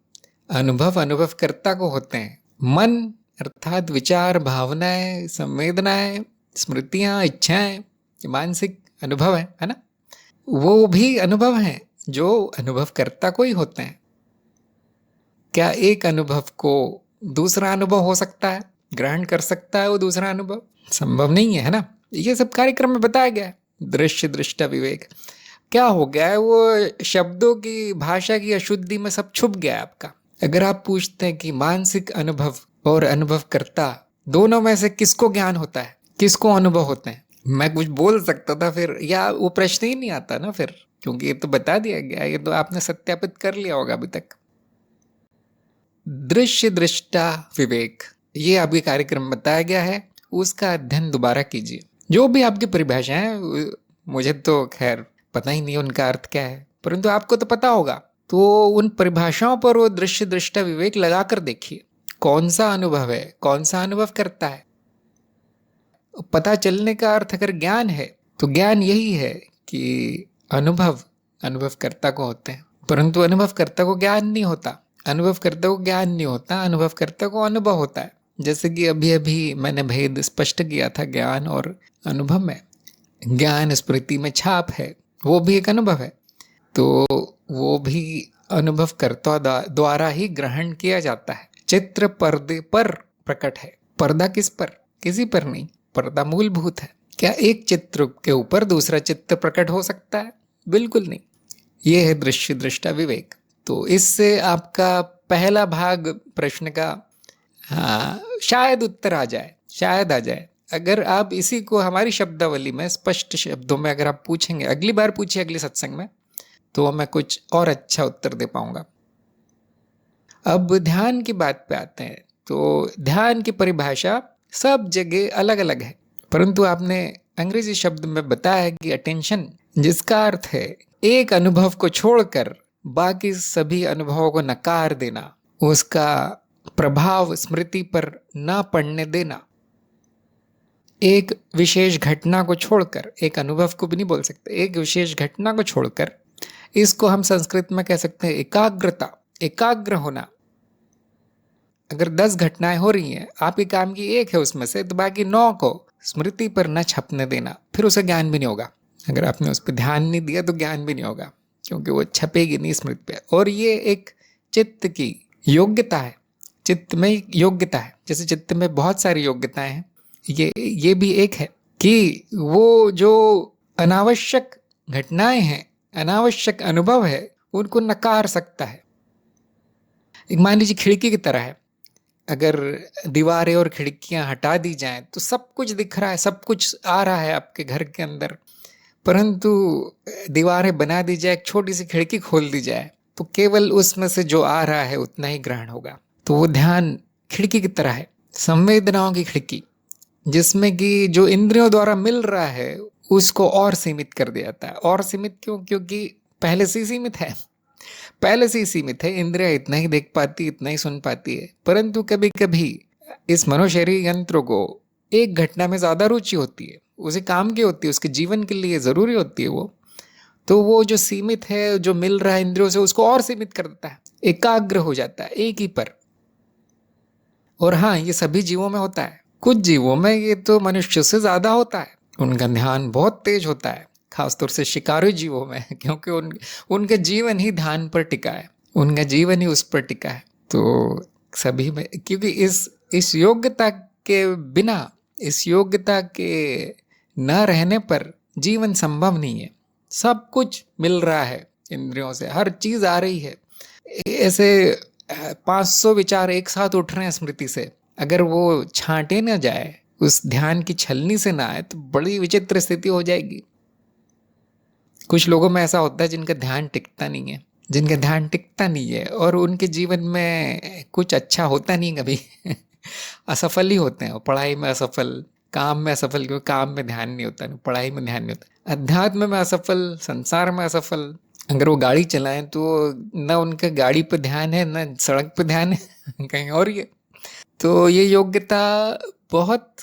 अनुभव अनुभवकर्ता को होते हैं। मन अर्थात विचार, भावनाएं, संवेदनाएं, स्मृतियां, इच्छाएं, मानसिक अनुभव है ना, वो भी अनुभव हैं जो अनुभव करता को ही होते हैं। क्या एक अनुभव को दूसरा अनुभव हो सकता है, ग्रहण कर सकता है वो दूसरा अनुभव? संभव नहीं है ना। ये सब कार्यक्रम में बताया गया है। दृश्य दृष्टा विवेक क्या हो गया है, वो शब्दों की, भाषा की अशुद्धि में सब छुप गया है आपका। अगर आप पूछते हैं कि मानसिक अनुभव और अनुभव करता दोनों में से किसको ज्ञान होता है, किसको अनुभव होते हैं, मैं कुछ बोल सकता था फिर, या वो प्रश्न ही नहीं आता ना फिर, क्योंकि ये तो बता दिया गया, ये तो आपने सत्यापित कर लिया होगा अभी तक। दृश्य दृष्टा विवेक, ये आपके कार्यक्रम में बताया गया है, उसका अध्ययन दोबारा कीजिए। जो भी आपकी परिभाषा है, मुझे तो खैर पता ही नहीं उनका अर्थ क्या है, परंतु आपको तो पता होगा, तो उन परिभाषाओं पर वो दृश्य दृष्टा विवेक लगा कर देखिए, कौन सा अनुभव है, कौन सा अनुभव करता है। पता चलने का अर्थ अगर ज्ञान है, तो ज्ञान यही है कि अनुभव अनुभवकर्ता को होते हैं, परंतु अनुभवकर्ता को ज्ञान नहीं होता। अनुभवकर्ता को ज्ञान नहीं होता, अनुभवकर्ता को अनुभव होता है। जैसे कि अभी अभी मैंने भेद स्पष्ट किया था ज्ञान और अनुभव में। ज्ञान स्मृति में छाप है, वो भी एक अनुभव है, तो वो भी अनुभवकर्ता द्वारा ही ग्रहण किया जाता है। चित्र पर्दे पर प्रकट है, पर्दा किस पर? किसी पर नहीं, पर्दा मूलभूत है। क्या एक चित्र के ऊपर दूसरा चित्र प्रकट हो सकता है? बिल्कुल नहीं। ये है दृश्य दृष्टा विवेक। तो इससे आपका पहला भाग प्रश्न का शायद उत्तर आ जाए, शायद आ जाए। अगर आप इसी को हमारी शब्दावली में स्पष्ट शब्दों में अगर आप पूछेंगे, अगली बार पूछिए अगले सत्संग में, तो मैं कुछ और अच्छा उत्तर दे पाऊंगा। अब ध्यान की बात पे आते हैं। तो ध्यान की परिभाषा सब जगह अलग अलग है, परंतु आपने अंग्रेजी शब्द में बताया है कि अटेंशन, जिसका अर्थ है एक अनुभव को छोड़कर बाकी सभी अनुभवों को नकार देना, उसका प्रभाव स्मृति पर ना पड़ने देना। एक विशेष घटना को छोड़कर, एक अनुभव को भी नहीं बोल सकते, एक विशेष घटना को छोड़कर, इसको हम संस्कृत में कह सकते हैं एकाग्रता, एकाग्र होना। अगर 10 घटनाएं हो रही हैं, आपके काम की एक है उसमें से, तो बाकी 9 को स्मृति पर न छपने देना, फिर उसे ज्ञान भी नहीं होगा। अगर आपने उस पर ध्यान नहीं दिया तो ज्ञान भी नहीं होगा, क्योंकि वो छपेगी नहीं स्मृति पे। और ये एक चित्त की योग्यता है, चित्त में योग्यता है। जैसे चित्त में बहुत सारी योग्यताएं हैं, ये भी एक है कि वो जो अनावश्यक घटनाएं हैं, अनावश्यक अनुभव है, उनको नकार सकता है। एक मान लीजिए खिड़की की तरह है, अगर दीवारें और खिड़कियां हटा दी जाएं तो सब कुछ दिख रहा है, सब कुछ आ रहा है आपके घर के अंदर, परंतु दीवारें बना दी जाए, एक छोटी सी खिड़की खोल दी जाए, तो केवल उसमें से जो आ रहा है उतना ही ग्रहण होगा। तो वो ध्यान खिड़की की तरह है, संवेदनाओं की खिड़की, जिसमें कि जो इंद्रियों द्वारा मिल रहा है उसको और सीमित कर दिया जाता है। और सीमित क्यों? क्योंकि पहले से ही सीमित है, पहले से ही सीमित है। इंद्रियां इतना ही देख पाती, इतना ही सुन पाती है, परंतु कभी कभी इस मनुशरीर यंत्र को एक घटना में ज्यादा रुचि होती है, उसे काम की होती है, उसके जीवन के लिए जरूरी होती है वो, तो वो जो सीमित है, जो मिल रहा है इंद्रियों से, उसको और सीमित कर देता है, एकाग्र हो जाता है एक ही पर। और हाँ, ये सभी जीवों में होता है। कुछ जीवों में ये तो मनुष्य से ज्यादा होता है, उनका ध्यान बहुत तेज होता है, खासतौर से शिकारी जीवों में, क्योंकि उनका जीवन ही ध्यान पर टिका है, उनका जीवन ही उस पर टिका है। तो सभी में, क्योंकि इस योग्यता के बिना, इस योग्यता के न रहने पर जीवन संभव नहीं है। सब कुछ मिल रहा है इंद्रियों से, हर चीज आ रही है, ऐसे 500 विचार एक साथ उठ रहे हैं स्मृति से, अगर वो छांटे ना जाए, उस ध्यान की छलनी से ना आए, तो बड़ी विचित्र स्थिति हो जाएगी। कुछ लोगों में ऐसा होता है जिनका ध्यान टिकता नहीं है, जिनका ध्यान टिकता नहीं है और उनके जीवन में कुछ अच्छा होता नहीं कभी असफल ही होते हैं, पढ़ाई में असफल, काम में असफल, क्योंकि काम में ध्यान नहीं होता, पढ़ाई में ध्यान नहीं होता, अध्यात्म में असफल, संसार में असफल। अगर वो गाड़ी चलाएं तो न उनका गाड़ी पे ध्यान है, न सड़क पे ध्यान है, कहीं और ही है। तो ये योग्यता बहुत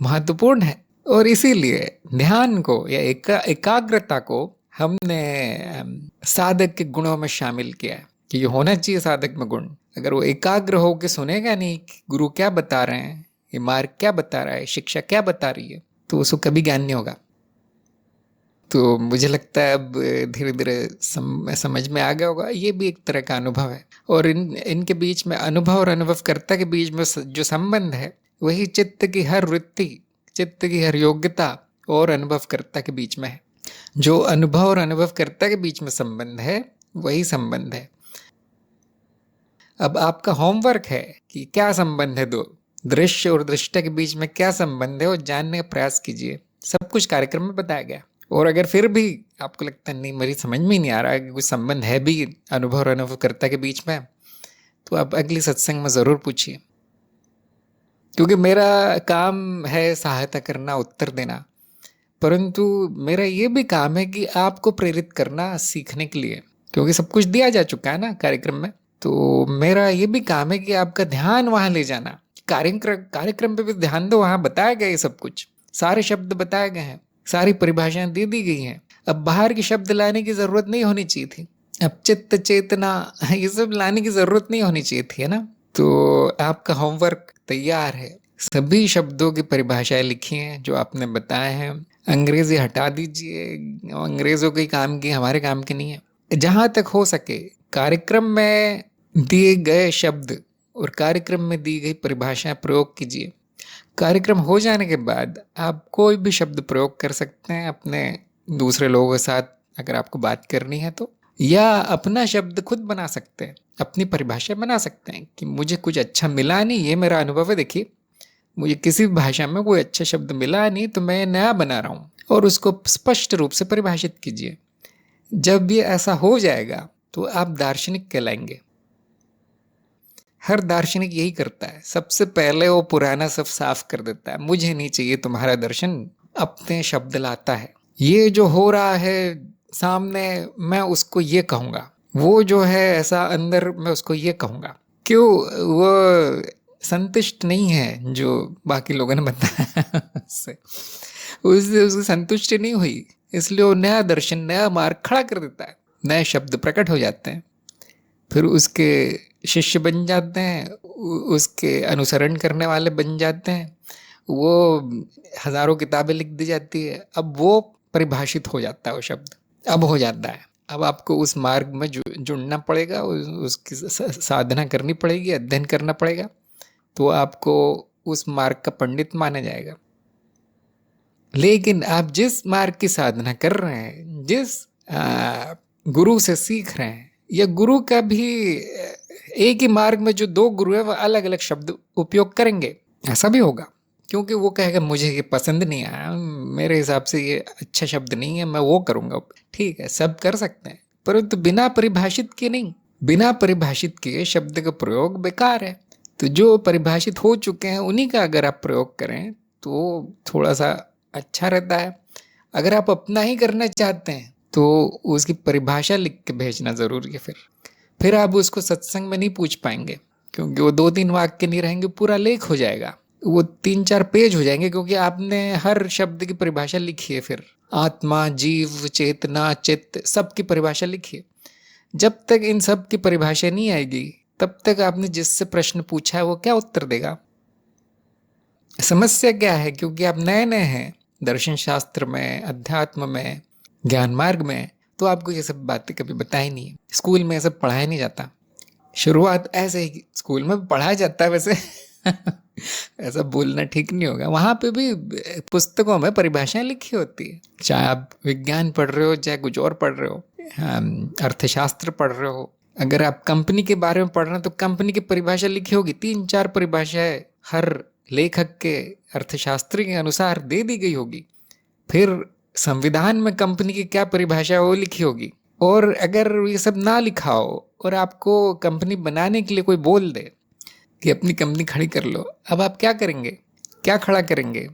महत्वपूर्ण है, और इसीलिए ध्यान को या एकाग्रता को हमने साधक के गुणों में शामिल किया है कि ये होना चाहिए साधक में गुण। अगर वो एकाग्र होकर सुनेगा नहीं कि गुरु क्या बता रहे हैं, ये मार्ग क्या बता रहा है, शिक्षा क्या बता रही है, तो उसको कभी ज्ञान नहीं होगा। तो मुझे लगता है अब धीरे धीरे समझ में आ गया होगा। ये भी एक तरह का अनुभव है, और इनके बीच में, अनुभव और अनुभवकर्ता के बीच में जो संबंध है, वही चित्त की हर वृत्ति, चित्त की हर योग्यता और अनुभवकर्ता के बीच में है। जो अनुभव और अनुभवकर्ता के बीच में संबंध है, वही संबंध है। अब आपका होमवर्क है कि क्या संबंध है दो दृश्य और दृष्टा के बीच में, क्या संबंध है, और जानने का प्रयास कीजिए। सब कुछ कार्यक्रम में बताया गया। और अगर फिर भी आपको लगता है नहीं, मेरी समझ में ही नहीं आ रहा है कि कुछ संबंध है भी अनुभव और अनुभवकर्ता के बीच में, तो आप अगली सत्संग में ज़रूर पूछिए, क्योंकि मेरा काम है सहायता करना, उत्तर देना, परंतु मेरा ये भी काम है कि आपको प्रेरित करना सीखने के लिए, क्योंकि सब कुछ दिया जा चुका है ना कार्यक्रम में। तो मेरा ये भी काम है कि आपका ध्यान वहाँ ले जाना। कार्यक्रम पे भी ध्यान दो, वहाँ बताया गया ये सब कुछ, सारे शब्द बताए गए हैं, सारी परिभाषाएं दे दी गई हैं। अब बाहर के शब्द लाने की जरूरत नहीं होनी चाहिए थी। अब चित्त, चेतना, ये सब लाने की जरूरत नहीं होनी चाहिए थी, है ना। तो आपका होमवर्क तैयार है। सभी शब्दों की परिभाषाएं लिखी हैं जो आपने बताए हैं। अंग्रेजी हटा दीजिए, अंग्रेजों के काम की, हमारे काम की नहीं है। जहाँ तक हो सके कार्यक्रम में दिए गए शब्द और कार्यक्रम में दी गई परिभाषाएं प्रयोग कीजिए। कार्यक्रम हो जाने के बाद आप कोई भी शब्द प्रयोग कर सकते हैं अपने दूसरे लोगों के साथ, अगर आपको बात करनी है तो, या अपना शब्द खुद बना सकते हैं, अपनी परिभाषा बना सकते हैं कि मुझे कुछ अच्छा मिला नहीं, ये मेरा अनुभव है, देखिए मुझे किसी भी भाषा में कोई अच्छा शब्द मिला नहीं, तो मैं नया बना रहा हूँ, और उसको स्पष्ट रूप से परिभाषित कीजिए। जब ये ऐसा हो जाएगा तो आप दार्शनिक कहलाएंगे। हर दार्शनिक यही करता है, सबसे पहले वो पुराना सब साफ कर देता है। मुझे नहीं चाहिए तुम्हारा दर्शन, अपने शब्द लाता है। ये जो हो रहा है सामने, मैं उसको ये कहूँगा, वो जो है ऐसा अंदर, मैं उसको ये कहूँगा। क्यों? वो संतुष्ट नहीं है जो बाकी लोगों ने बताया उससे उसकी संतुष्टि नहीं हुई, इसलिए वो नया दर्शन, नया मार्ग खड़ा कर देता है। नए शब्द प्रकट हो जाते हैं, फिर उसके शिष्य बन जाते हैं, उसके अनुसरण करने वाले बन जाते हैं, वो हजारों किताबें लिख दी जाती है। अब वो परिभाषित हो जाता है, वो शब्द अब हो जाता है। अब आपको उस मार्ग में जुड़ना पड़ेगा, उसकी साधना करनी पड़ेगी, अध्ययन करना पड़ेगा, तो आपको उस मार्ग का पंडित माना जाएगा। लेकिन आप जिस मार्ग की साधना कर रहे हैं, जिस गुरु से सीख रहे हैं, या गुरु का भी एक ही मार्ग में जो दो गुरु है, वह अलग अलग शब्द उपयोग करेंगे, ऐसा भी होगा, क्योंकि वो कहेगा मुझे ये पसंद नहीं आया, मेरे हिसाब से ये अच्छा शब्द नहीं है, मैं वो करूँगा। ठीक है, सब कर सकते हैं, परंतु बिना परिभाषित किए नहीं। बिना परिभाषित किए शब्द का प्रयोग बेकार है। तो जो परिभाषित हो चुके हैं उन्हीं का अगर आप प्रयोग करें तो थोड़ा सा अच्छा रहता है। अगर आप अपना ही करना चाहते हैं तो उसकी परिभाषा लिख के भेजना ज़रूरी है। फिर आप उसको सत्संग में नहीं पूछ पाएंगे, क्योंकि वो 2-3 वाक्य नहीं रहेंगे, पूरा लेख हो जाएगा, वो 3-4 पेज हो जाएंगे, क्योंकि आपने हर शब्द की परिभाषा लिखी है। फिर आत्मा, जीव, चेतना, चित्त, सब की परिभाषा लिखिए। जब तक इन सब की परिभाषा नहीं आएगी, तब तक आपने जिससे प्रश्न पूछा है वो क्या उत्तर देगा। समस्या क्या है? क्योंकि आप नए नए हैं दर्शन शास्त्र में, अध्यात्म में, ज्ञान मार्ग में, तो आपको ये सब बातें कभी बताई नहीं है। स्कूल में ये सब पढ़ाया नहीं जाता। शुरुआत ऐसे ही, स्कूल में पढ़ाया जाता है वैसे ऐसा बोलना ठीक नहीं होगा। वहाँ पे भी पुस्तकों में परिभाषाएं लिखी होती है, चाहे आप विज्ञान पढ़ रहे हो, चाहे कुछ और पढ़ रहे हो, अर्थशास्त्र पढ़ रहे हो। अगर आप कंपनी के बारे में पढ़ रहे हो तो कंपनी की परिभाषा लिखी होगी, 3-4 परिभाषाएं हर लेखक के, अर्थशास्त्री के अनुसार दे दी गई होगी। फिर संविधान में कंपनी की क्या परिभाषा है वो लिखी होगी। और अगर ये सब ना लिखा हो और आपको कंपनी बनाने के लिए कोई बोल दे कि अपनी कंपनी खड़ी कर लो, अब आप क्या करेंगे? क्या खड़ा करेंगे?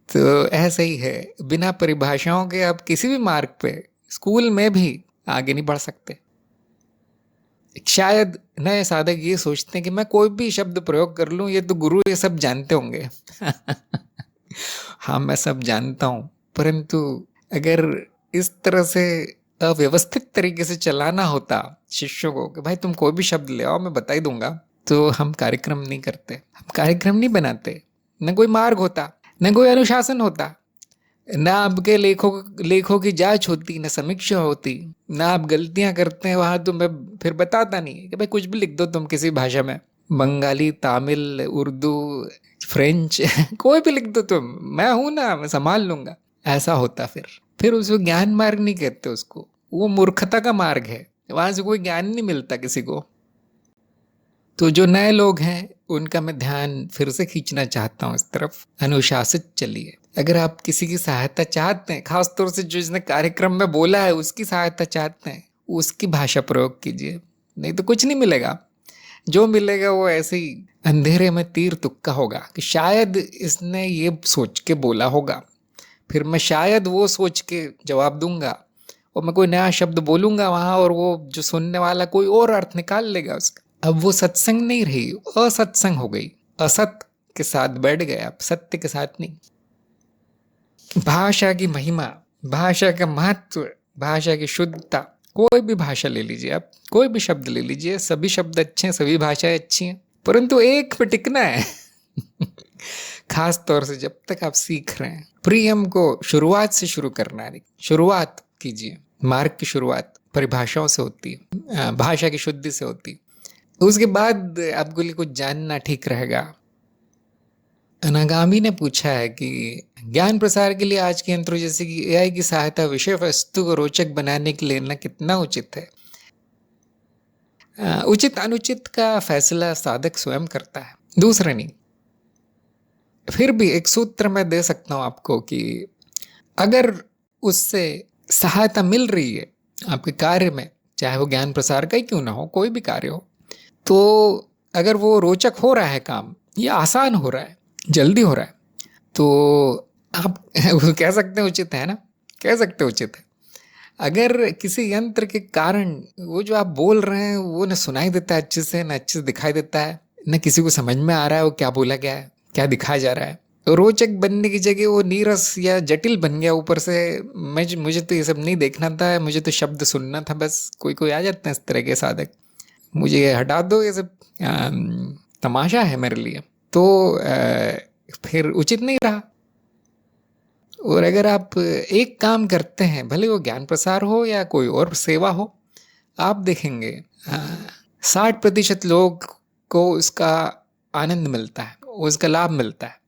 तो ऐसा ही है, बिना परिभाषाओं के आप किसी भी मार्ग पे, स्कूल में भी आगे नहीं बढ़ सकते। शायद नए साधक ये सोचते हैं कि मैं कोई भी शब्द प्रयोग कर लूँ, ये तो गुरु ये सब जानते होंगे हाँ, मैं सब जानता हूँ, परंतु अगर इस तरह से अव्यवस्थित तरीके से चलाना होता शिष्यों को कि भाई तुम कोई भी शब्द ले आओ मैं बता ही दूंगा, तो हम कार्यक्रम नहीं करते, हम कार्यक्रम नहीं बनाते। न कोई मार्ग होता, न कोई अनुशासन होता, न आपके लेखों की जांच होती, न समीक्षा होती, न आप गलतियां करते हैं वहां तो मैं फिर बताता नहीं कि भाई कुछ भी लिख दो तुम किसी भाषा में, बंगाली, तमिल, उर्दू, फ्रेंच कोई भी लिख दो तुम, मैं हूं ना, मैं संभाल लूंगा। ऐसा होता फिर उसको ज्ञान मार्ग नहीं कहते उसको, वो मूर्खता का मार्ग है, वहां से कोई ज्ञान नहीं मिलता किसी को। तो जो नए लोग हैं उनका मैं ध्यान फिर से खींचना चाहता हूँ इस तरफ, अनुशासित चलिए। अगर आप किसी की सहायता चाहते हैं, खासतौर से जो इसने कार्यक्रम में बोला है उसकी सहायता चाहते हैं, उसकी भाषा प्रयोग कीजिए, नहीं तो कुछ नहीं मिलेगा। जो मिलेगा वो ऐसे ही अंधेरे में तीर तुक्का होगा कि शायद इसने ये सोच के बोला होगा, फिर मैं शायद वो सोच के जवाब दूंगा और मैं कोई नया शब्द बोलूंगा वहां और वो जो सुनने वाला कोई और अर्थ निकाल लेगा उसका। अब वो सत्संग नहीं रही, असत्संग हो गई, असत के साथ बैठ गए आप, सत्य के साथ नहीं। भाषा की महिमा, भाषा का महत्व, भाषा की शुद्धता, कोई भी भाषा ले लीजिए आप, कोई भी शब्द ले लीजिए, सभी शब्द अच्छे हैं, सभी भाषाएं अच्छी हैं, परंतु एक पे टिकना है खास तौर से जब तक आप सीख रहे हैं। प्रियम को शुरुआत से शुरू करना है, शुरुआत कीजिए। मार्ग की शुरुआत परिभाषाओं से होती है, भाषा की शुद्धि से होती है, उसके बाद आपके लिए कुछ जानना ठीक रहेगा। अनागामी ने पूछा है कि ज्ञान प्रसार के लिए आज के यंत्रों जैसे कि एआई की सहायता विषय वस्तु को रोचक बनाने के लिए लेना कितना उचित है? उचित अनुचित का फैसला साधक स्वयं करता है, दूसरे नहीं। फिर भी एक सूत्र मैं दे सकता हूं आपको कि अगर उससे सहायता मिल रही है आपके कार्य में, चाहे वो ज्ञान प्रसार का ही क्यों ना हो, कोई भी कार्य हो, तो अगर वो रोचक हो रहा है काम, या आसान हो रहा है, जल्दी हो रहा है, तो आप कह सकते हैं उचित है ना, कह सकते हैं उचित है। अगर किसी यंत्र के कारण वो जो आप बोल रहे हैं वो न सुनाई देता है अच्छे से, न अच्छे से दिखाई देता है, न किसी को समझ में आ रहा है वो क्या बोला गया है, क्या दिखाया जा रहा है, तो रोचक बनने की जगह वो नीरस या जटिल बन गया ऊपर से। मुझे तो ये सब नहीं देखना था, मुझे तो शब्द सुनना था बस। कोई कोई आ जाते हैं इस तरह के साधक, मुझे ये हटा दो, ये सब तमाशा है मेरे लिए, तो फिर उचित नहीं रहा। और अगर आप एक काम करते हैं, भले वो ज्ञान प्रसार हो या कोई और सेवा हो, आप देखेंगे 60% लोग को उसका आनंद मिलता है, उसका लाभ मिलता है।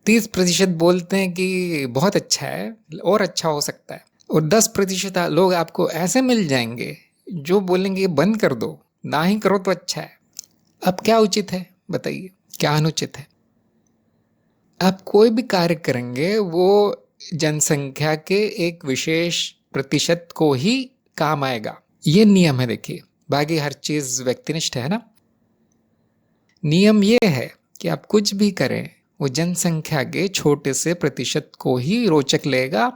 30% बोलते हैं कि बहुत अच्छा है और अच्छा हो सकता है, और 10% लोग आपको ऐसे मिल जाएंगे जो बोलेंगे बंद कर दो, ना ही करो तो अच्छा है। अब क्या उचित है बताइए, क्या अनुचित है? आप कोई भी कार्य करेंगे वो जनसंख्या के एक विशेष प्रतिशत को ही काम आएगा, ये नियम है। देखिए, बाकी हर चीज व्यक्तिनिष्ठ है ना। नियम ये है कि आप कुछ भी करें वो जनसंख्या के छोटे से प्रतिशत को ही रोचक लगेगा,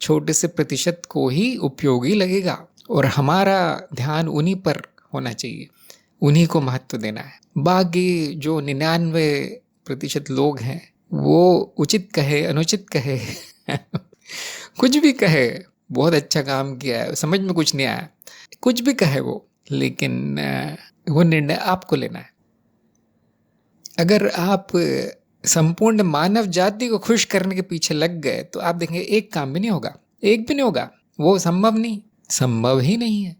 छोटे से प्रतिशत को ही उपयोगी लगेगा, और हमारा ध्यान उन्हीं पर होना चाहिए, उन्हीं को महत्व देना है। बाकी जो 99% लोग हैं वो उचित कहे अनुचित कहे कुछ भी कहे, बहुत अच्छा काम किया है, समझ में कुछ नहीं आया, कुछ भी कहे वो, लेकिन वो निर्णय आपको लेना है। अगर आप संपूर्ण मानव जाति को खुश करने के पीछे लग गए तो आप देखेंगे एक काम भी नहीं होगा, एक भी नहीं होगा, वो संभव ही नहीं है।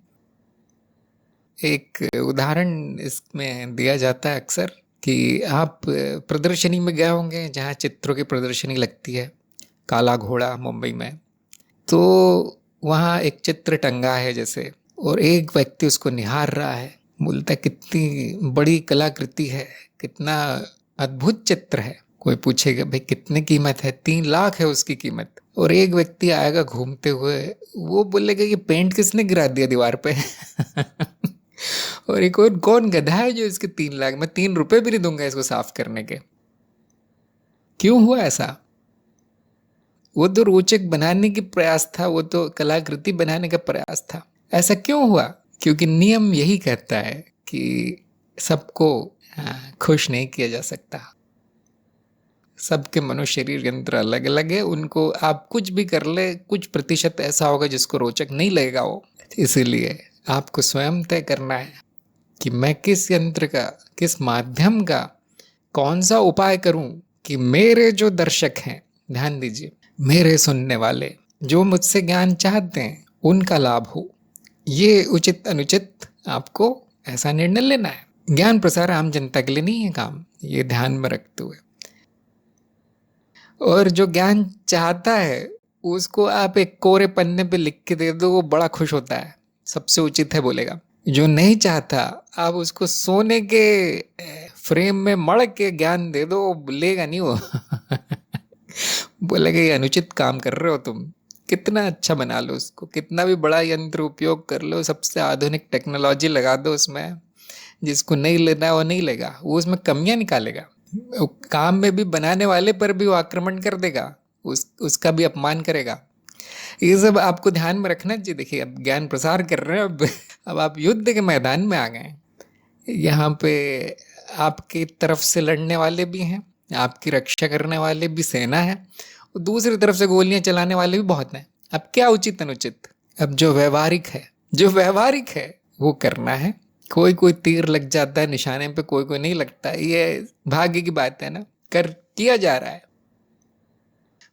एक उदाहरण इसमें दिया जाता है अक्सर कि आप प्रदर्शनी में गए होंगे जहाँ चित्रों की प्रदर्शनी लगती है, काला घोड़ा मुंबई में, तो वहाँ एक चित्र टंगा है जैसे, और एक व्यक्ति उसको निहार रहा है, बोलता है कितनी बड़ी कलाकृति है, कितना अद्भुत चित्र है। कोई पूछेगा भाई कितने कीमत है, 3 लाख है उसकी कीमत, और एक व्यक्ति आएगा घूमते हुए, वो बोलेगा ये पेंट किसने गिरा दिया दीवार पे और एक और कौन गधा है जो इसके 3 लाख, मैं 3 रुपए भी नहीं दूंगा इसको साफ करने के। क्यों हुआ ऐसा? वो तो रोचक बनाने की प्रयास था, वो तो कलाकृति बनाने का प्रयास था। ऐसा क्यों हुआ? क्योंकि नियम यही कहता है कि सबको खुश नहीं किया जा सकता, सबके मनोशरीर यंत्र अलग अलग है, उनको आप कुछ भी कर ले, कुछ प्रतिशत ऐसा होगा जिसको रोचक नहीं लगेगा वो। इसीलिए आपको स्वयं तय करना है कि मैं किस यंत्र का, किस माध्यम का कौन सा उपाय करूं कि मेरे जो दर्शक हैं, ध्यान दीजिए, मेरे सुनने वाले जो मुझसे ज्ञान चाहते हैं उनका लाभ हो। ये उचित अनुचित आपको ऐसा निर्णय लेना है। ज्ञान प्रसार आम जनता के लिए नहीं है काम, ये ध्यान में रखते हुए। और जो ज्ञान चाहता है उसको आप एक कोरे पन्ने पे लिख के दे दो, वो बड़ा खुश होता है, सबसे उचित है बोलेगा। जो नहीं चाहता आप उसको सोने के फ्रेम में मढ़ के ज्ञान दे दो, लेगा नहीं वो बोलेगा ये अनुचित काम कर रहे हो तुम। कितना अच्छा बना लो उसको, कितना भी बड़ा यंत्र उपयोग कर लो, सबसे आधुनिक टेक्नोलॉजी लगा दो उसमें, जिसको नहीं लेना वो नहीं लेगा, वो उसमें कमियां निकालेगा। काम में भी बनाने वाले पर भी वो आक्रमण कर देगा, उसका भी अपमान करेगा। ये सब आपको ध्यान में रखना चाहिए। देखिए अब ज्ञान प्रसार कर रहे हैं, अब आप युद्ध के मैदान में आ गए। यहाँ पे आपकी तरफ से लड़ने वाले भी हैं, आपकी रक्षा करने वाले भी सेना है, और दूसरी तरफ से गोलियां चलाने वाले भी बहुत हैं। अब क्या उचित अनुचित, अब जो व्यवहारिक है वो करना है। कोई कोई तीर लग जाता है निशाने पे, कोई कोई नहीं लगता, ये भाग्य की बात है ना, किया जा रहा है।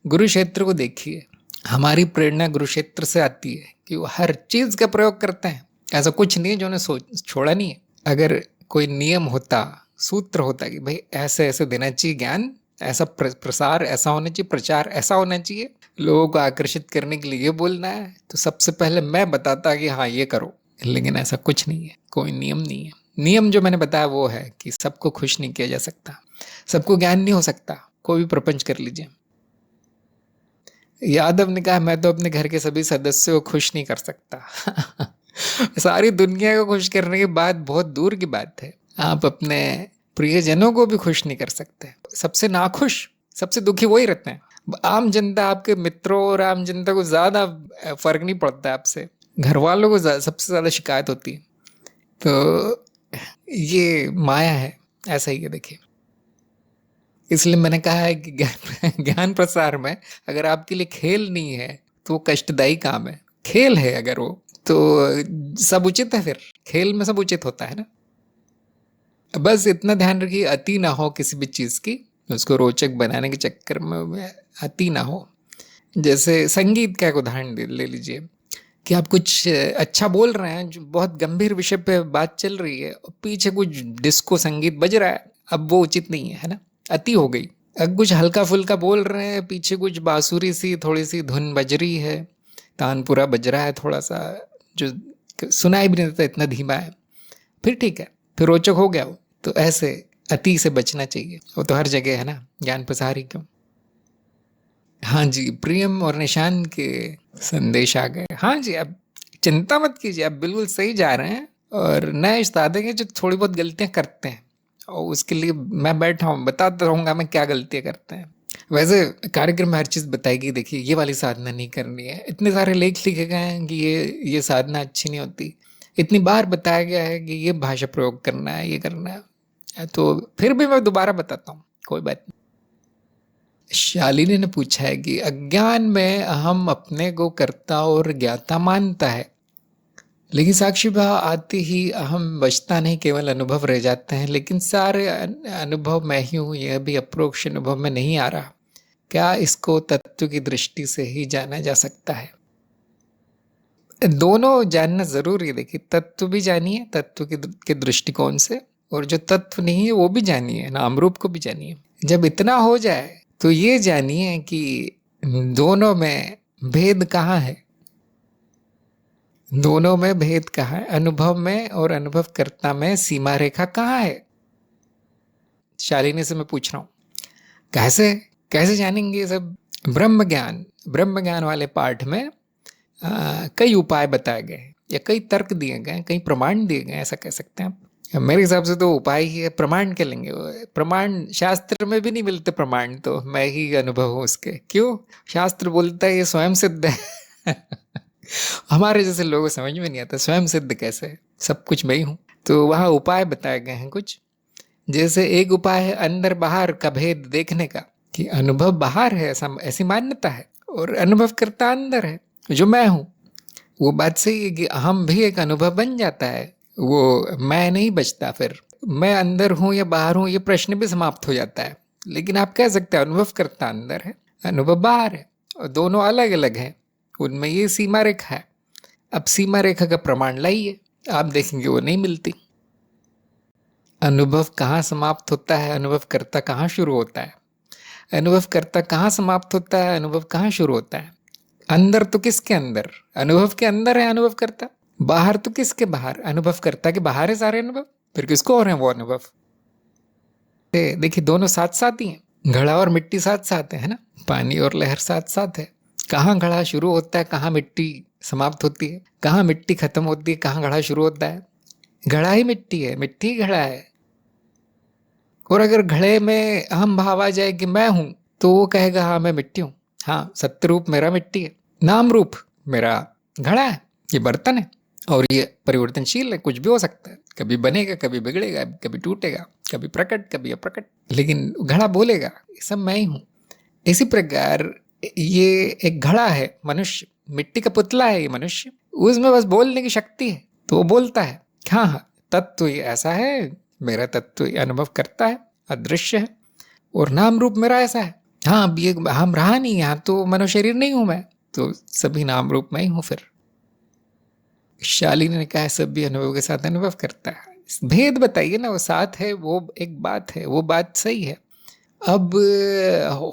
गुरुक्षेत्र को देखिए, हमारी प्रेरणा गुरुक्षेत्र से आती है कि वो हर चीज का प्रयोग करते हैं। ऐसा कुछ नहीं है जो उन्हें छोड़ा नहीं है। अगर कोई नियम होता, सूत्र होता कि भाई ऐसे ऐसे देना चाहिए ज्ञान, ऐसा प्रसार ऐसा होना चाहिए, प्रचार ऐसा होना चाहिए, लोगों को आकर्षित करने के लिए ये बोलना है, तो सबसे पहले मैं बताता कि हाँ ये करो। लेकिन ऐसा कुछ नहीं है, कोई नियम नहीं है। नियम जो मैंने बताया वो है कि सबको खुश नहीं किया जा सकता, सबको ज्ञान नहीं हो सकता। कोई भी प्रपंच कर लीजिए। यादव ने कहा मैं तो अपने घर के सभी सदस्यों को खुश नहीं कर सकता सारी दुनिया को खुश करने की बात बहुत दूर की बात है, आप अपने प्रियजनों को भी खुश नहीं कर सकते। सबसे नाखुश, सबसे दुखी वही रहते हैं। आम जनता, आपके मित्रों और आम जनता को ज्यादा फर्क नहीं पड़ता आपसे, घर वालों को सबसे ज्यादा शिकायत होती है। तो ये माया है, ऐसा ही है। देखिए इसलिए मैंने कहा है कि ज्ञान प्रसार में अगर आपके लिए खेल नहीं है तो वो कष्टदायी काम है। खेल है अगर वो, तो सब उचित है, फिर खेल में सब उचित होता है ना। बस इतना ध्यान रखिए अति ना हो किसी भी चीज की, उसको रोचक बनाने के चक्कर में अति ना हो। जैसे संगीत का एक उदाहरण ले लीजिए कि आप कुछ अच्छा बोल रहे हैं, जो बहुत गंभीर विषय पे बात चल रही है, और पीछे कुछ डिस्को संगीत बज रहा है, अब वो उचित नहीं है ना, अति हो गई। अब कुछ हल्का फुल्का बोल रहे हैं, पीछे कुछ बांसुरी सी थोड़ी सी धुन बज रही है, तानपुरा बज रहा है थोड़ा सा, जो सुनाई भी नहीं देता, इतना धीमा है, फिर ठीक है, फिर रोचक हो गया वो। तो ऐसे अति से बचना चाहिए। वो तो हर जगह है ना, ज्ञान प्रसार ही क्यों। हाँ जी, प्रियम और निशान के संदेश आ गए। हाँ जी, अब चिंता मत कीजिए, आप बिल्कुल सही जा रहे हैं। और नए उस्ताद हैं जो थोड़ी बहुत गलतियां करते हैं, और उसके लिए मैं बैठा हूँ, बताता रहूँगा मैं क्या गलतियां करते हैं। वैसे कार्यक्रम में हर चीज़ बताएगी। देखिए ये वाली साधना नहीं करनी है, इतने सारे लेख लिखे गए हैं कि ये साधना अच्छी नहीं होती, इतनी बार बताया गया है कि ये भाषा प्रयोग करना है, ये करना है, तो फिर भी मैं दोबारा बताता हूँ, कोई बात नहीं। शालिनी ने पूछा है कि अज्ञान में हम अपने को कर्ता और ज्ञाता मानता है, लेकिन साक्षी भाव आते ही हम बचता नहीं, केवल अनुभव रह जाते हैं। लेकिन सारे अनुभव मैं ही हूँ, यह भी अप्रोक्ष अनुभव में नहीं आ रहा। क्या इसको तत्व की दृष्टि से ही जाना जा सकता है? दोनों जानना जरूरी है। देखिए तत्व भी जानिए तत्व के दृष्टिकोण से, और जो तत्व नहीं है वो भी जानिए, नाम रूप को भी जानिए। जब इतना हो जाए तो ये जानिए कि दोनों में भेद कहाँ है, दोनों में भेद कहाँ है, अनुभव में और अनुभवकर्ता में सीमा रेखा कहाँ है। शालिनी से मैं पूछ रहा हूँ, कैसे जानेंगे ये सब? ब्रह्म ज्ञान वाले पाठ में कई उपाय बताए गए या कई तर्क दिए गए, कई प्रमाण दिए गए, ऐसा कह सकते हैं आप। मेरे हिसाब से तो उपाय ही है, प्रमाण क्या लेंगे? प्रमाण शास्त्र में भी नहीं मिलते प्रमाण, तो मैं ही अनुभव हूँ उसके। क्यों? शास्त्र बोलता है ये स्वयं सिद्ध है हमारे जैसे लोगों समझ में नहीं आता स्वयं सिद्ध कैसे, सब कुछ मैं ही हूँ। तो वहाँ उपाय बताए गए हैं कुछ। जैसे एक उपाय है अंदर बाहर का भेद देखने का, कि अनुभव बाहर है, ऐसा ऐसी मान्यता है, और अनुभव करता अंदर है, जो मैं हूँ। वो बात सही है कि अहम भी एक अनुभव बन जाता है, वो मैं नहीं बचता। फिर मैं अंदर हूँ या बाहर हूँ, ये प्रश्न भी समाप्त हो जाता है। लेकिन आप कह सकते हैं अनुभव करता अंदर है, अनुभव बाहर है, और दोनों अलग अलग हैं। उनमें ये सीमा रेखा है। अब सीमा रेखा का प्रमाण लाइए, आप देखेंगे वो नहीं मिलती। अनुभव कहाँ समाप्त होता है, अनुभव करता कहाँ शुरू होता है? अनुभव करता कहाँ समाप्त होता है, अनुभव कहाँ शुरू होता है? अंदर तो किसके अंदर? अनुभव के अंदर है अनुभव करता। बाहर तो किसके बाहर? अनुभव करता के बाहर है सारे अनुभव। फिर किसको और है वो अनुभव? देखिए, दोनों साथ साथ ही हैं। घड़ा और मिट्टी साथ साथ है ना, पानी और लहर साथ साथ है। कहाँ घड़ा शुरू होता है, कहाँ मिट्टी समाप्त होती है? कहाँ मिट्टी खत्म होती है, कहाँ घड़ा शुरू होता है? घड़ा ही मिट्टी है, मिट्टी ही घड़ा है। और अगर घड़े में अहम भाव आ जाए कि मैं हूं, तो वो कहेगा हाँ मैं मिट्टी हूँ, हाँ सत्य रूप मेरा मिट्टी है, नाम रूप मेरा घड़ा है, ये बर्तन है, और ये परिवर्तनशील है, कुछ भी हो सकता है, कभी बनेगा, कभी बिगड़ेगा, कभी टूटेगा, कभी प्रकट, कभी अप्रकट, लेकिन घड़ा बोलेगा ये सब मैं ही हूँ। इसी प्रकार ये एक घड़ा है, मनुष्य मिट्टी का पुतला है, ये मनुष्य, उसमें बस बोलने की शक्ति है, तो वो बोलता है हाँ हाँ तत्व ये ऐसा है, मेरा तत्व ये अनुभव करता है, अदृश्य है, और नाम रूप मेरा ऐसा है। हाँ अब ये हम रहा नहीं, यहाँ तो मनो शरीर नहीं हूं मैं, तो सभी नाम रूप मैं ही हूं। फिर शालिनी ने कहा सभी अनुभव के साथ अनुभव करता है। भेद बताइए ना, वो साथ है, वो एक बात है, वो बात सही है। अब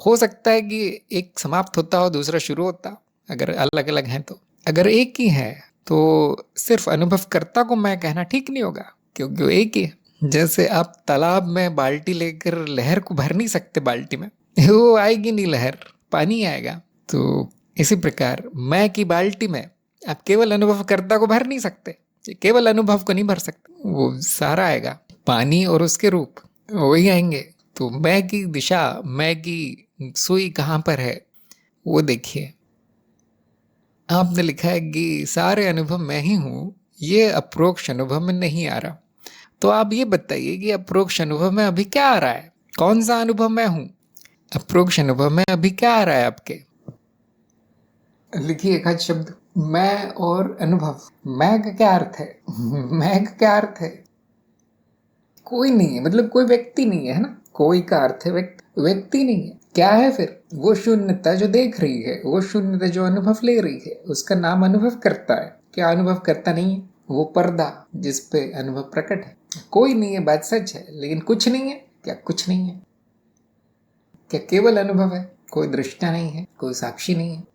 हो सकता है कि एक समाप्त होता हो, दूसरा शुरू होता, अगर अलग अलग हैं तो। अगर एक ही है तो सिर्फ अनुभवकर्ता को मैं कहना ठीक नहीं होगा, क्योंकि वो एक ही है। जैसे आप तालाब में बाल्टी लेकर लहर को भर नहीं सकते बाल्टी में, वो आएगी नहीं लहर, पानी आएगा। तो इसी प्रकार मैं की बाल्टी में आप केवल अनुभवकर्ता को भर नहीं सकते, केवल अनुभव को नहीं भर सकते, वो सारा आएगा, पानी और उसके रूप वही आएंगे। तो मैं की दिशा, मैं की सुई कहाँ पर है वो देखिए। आपने लिखा है कि सारे अनुभव मैं ही हूँ, ये अप्रोक्ष अनुभव में नहीं आ रहा। तो आप ये बताइए कि अप्रोक्ष अनुभव में अभी क्या आ रहा है? कौन सा अनुभव मैं हूँ? अप्रोक्ष अनुभव में अभी क्या आ रहा है आपके? लिखिए एक आध शब्द, मैं और अनुभव। मैं का क्या अर्थ है? मैं का क्या अर्थ है? कोई नहीं है, मतलब कोई व्यक्ति नहीं है ना, कोई का अर्थ है व्यक्ति नहीं है। क्या है फिर? वो शून्यता जो देख रही है, वो शून्यता जो अनुभव ले रही है, उसका नाम अनुभव करता है। क्या अनुभव करता नहीं है? वो पर्दा जिस पे अनुभव प्रकट है। कोई नहीं है, बात सच है, लेकिन कुछ नहीं है। क्या कुछ नहीं है? क्या केवल अनुभव है? कोई दृष्टा नहीं है, कोई साक्षी नहीं है।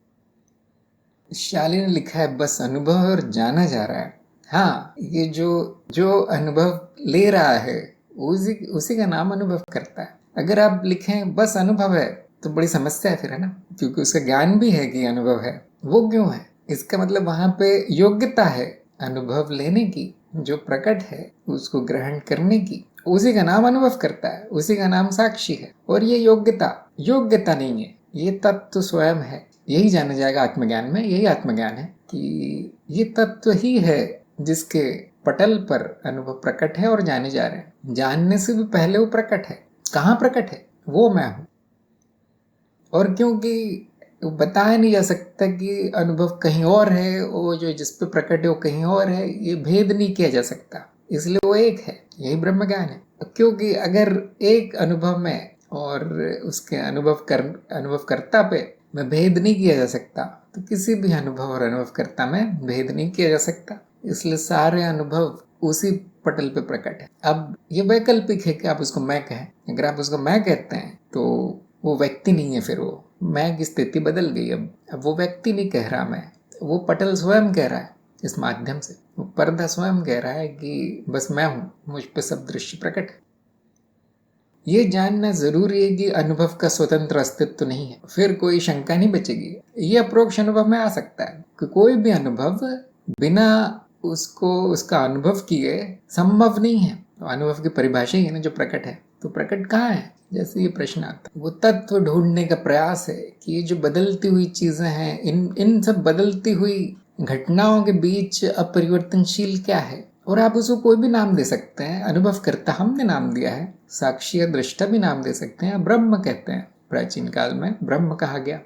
शालिनी ने लिखा है बस अनुभव और जाना जा रहा है। हाँ, ये जो अनुभव ले रहा है उसी का नाम अनुभव करता है। अगर आप लिखें बस अनुभव है तो बड़ी समस्या है फिर, है ना, क्योंकि उसका ज्ञान भी है कि अनुभव है। वो क्यों है? इसका मतलब वहां पे योग्यता है अनुभव लेने की, जो प्रकट है उसको ग्रहण करने की, उसी का नाम अनुभव करता है, उसी का नाम साक्षी है। और ये योग्यता नहीं है, ये तत्व स्वयं है। यही जाना जाएगा आत्मज्ञान में। यही आत्मज्ञान है कि ये तत्व ही है जिसके पटल पर अनुभव प्रकट है और जाने जा रहे हैं। जानने से भी पहले वो प्रकट है। कहाँ प्रकट है? वो मैं हूं। और क्योंकि बताया नहीं जा सकता कि अनुभव कहीं और है, वो जो जिस पे प्रकट है वो कहीं और है, ये भेद नहीं किया जा सकता, इसलिए वो एक है। यही ब्रह्म ज्ञान है। क्योंकि अगर एक अनुभव में और उसके अनुभवकर्ता पे में भेद नहीं किया जा सकता, तो किसी भी अनुभव और अनुभवकर्ता में भेद नहीं किया जा सकता। इसलिए सारे अनुभव उसी पटल पे प्रकट है। अब ये वैकल्पिक है कि आप उसको मैं कहें। अगर आप उसको मैं कहते हैं तो वो व्यक्ति नहीं है, फिर वो मैं की स्थिति बदल गई। अब वो व्यक्ति नहीं कह रहा मैं, वो पटल स्वयं कह रहा है। इस माध्यम से वो पर्दा स्वयं कह रहा है कि बस मैं हूं, मुझ पे सब दृश्य प्रकट है। ये जानना जरूरी है कि अनुभव का स्वतंत्र अस्तित्व तो नहीं है, फिर कोई शंका नहीं बचेगी। ये अप्रोक्ष अनुभव में आ सकता है कि कोई भी अनुभव बिना उसका अनुभव किए संभव नहीं है। तो अनुभव की परिभाषा ही है ना जो प्रकट है। तो प्रकट कहाँ है? जैसे ये प्रश्न आता है, वो तत्व ढूंढने का प्रयास है कि ये जो बदलती हुई चीजें हैं, इन सब बदलती हुई घटनाओं के बीच अपरिवर्तनशील क्या है। और आप उसको कोई भी नाम दे सकते हैं। अनुभव करता हमने नाम दिया है, साक्षी या दृष्टा भी नाम दे सकते हैं, ब्रह्म कहते हैं। प्राचीन काल में ब्रह्म कहा गया।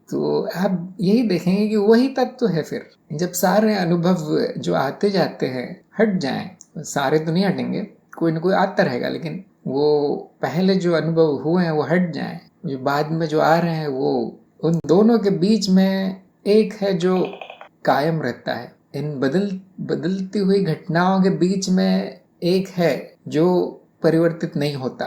तो आप यही देखेंगे कि वही तत्व है। फिर जब सारे अनुभव जो आते जाते हैं हट जाएं, सारे तो नहीं हटेंगे, कोई ना कोई आता रहेगा, लेकिन वो पहले जो अनुभव हुए हैं वो हट जाएं, जो बाद में जो आ रहे हैं वो उन दोनों के बीच में एक है जो कायम रहता है। इन बदलती हुई घटनाओं के बीच में एक है जो परिवर्तित नहीं होता।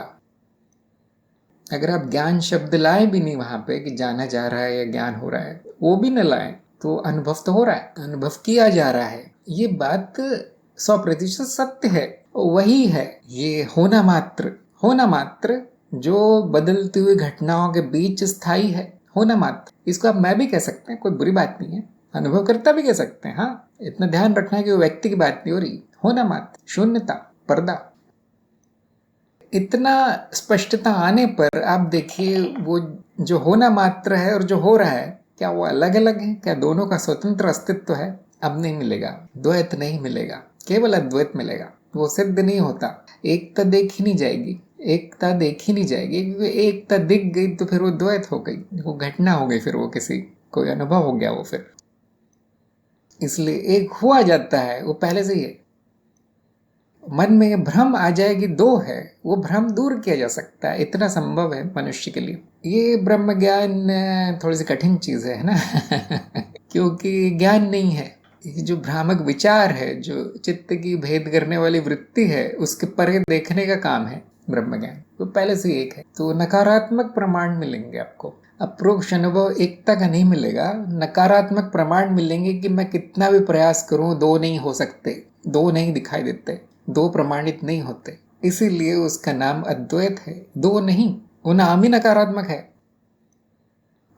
अगर आप ज्ञान शब्द लाए भी नहीं वहां पे कि जाना जा रहा है या ज्ञान हो रहा है, वो भी न लाए तो अनुभव तो हो रहा है, अनुभव किया जा रहा है। ये बात 100% सत्य है, वही है ये होना मात्र जो बदलती हुई घटनाओं के बीच स्थायी है। होना मात्र, इसको आप मैं भी कह सकते हैं, कोई बुरी बात नहीं है, अनुभव करता भी कह सकते हैं। हाँ, इतना ध्यान रखना है कि वो व्यक्ति की बात नहीं हो रही। होना मात्र, शून्यता, पर्दा। इतना स्पष्टता आने पर आप देखिए वो जो होना मात्र है और जो हो रहा है, क्या वो अलग अलग है? क्या दोनों का स्वतंत्र अस्तित्व है? अब नहीं मिलेगा, द्वैत नहीं मिलेगा, केवल अद्वैत मिलेगा। वो सिद्ध नहीं होता, एकता देखी नहीं जाएगी, एकता देखी नहीं जाएगी, क्योंकि एकता दिख गई तो फिर वो द्वैत हो गई, वो घटना हो गई, फिर वो किसी कोई अनुभव हो गया वो फिर। इसलिए एक हुआ जाता है, वो पहले से ही है। मन में ये भ्रम आ जाए कि दो है, वो भ्रम दूर किया जा सकता है, इतना संभव है मनुष्य के लिए। ये ब्रह्म ज्ञान थोड़ी सी कठिन चीज है ना क्योंकि ज्ञान नहीं है, ये जो भ्रामक विचार है, जो चित्त की भेद करने वाली वृत्ति है, उसके परे देखने का काम है ब्रह्म ज्ञान। तो पहले से एक है, तो नकारात्मक प्रमाण मिलेंगे आपको, अप्रोक्ष अनुभव एकता का नहीं मिलेगा। नकारात्मक प्रमाण मिलेंगे कि मैं कितना भी प्रयास करूं, दो नहीं हो सकते, दो नहीं दिखाई देते, दो प्रमाणित नहीं होते, इसीलिए उसका नाम अद्वैत है। दो नहीं, वो नाम ही नकारात्मक है।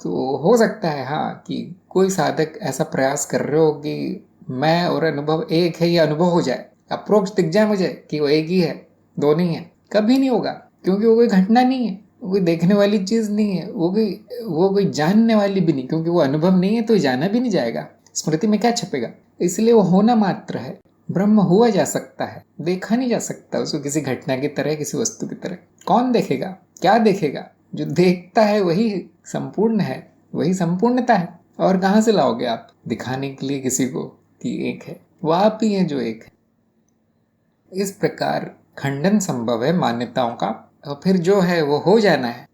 तो हो सकता है हाँ कि कोई साधक ऐसा प्रयास कर रहे हो कि मैं और अनुभव एक है, ये अनुभव हो जाए, अप्रोक्ष दिख जाए मुझे कि वो एक ही है, दो नहीं है। कभी नहीं होगा, क्योंकि वो कोई घटना नहीं है, वो कोई देखने वाली चीज नहीं है, वो कोई जानने वाली भी नहीं, क्योंकि वो अनुभव नहीं है तो जाना भी नहीं जाएगा, स्मृति में क्या छपेगा। इसलिए वो होना मात्र है। ब्रह्म हुआ जा सकता है, देखा नहीं जा सकता उसको किसी घटना की तरह, किसी वस्तु की तरह। कौन देखेगा, क्या देखेगा? जो देखता है वही संपूर्ण है, वही संपूर्णता है। और कहाँ से लाओगे आप दिखाने के लिए किसी को कि एक है? वो आप ही है जो एक है। इस प्रकार खंडन संभव है मान्यताओं का, और फिर जो है वो हो जाना है।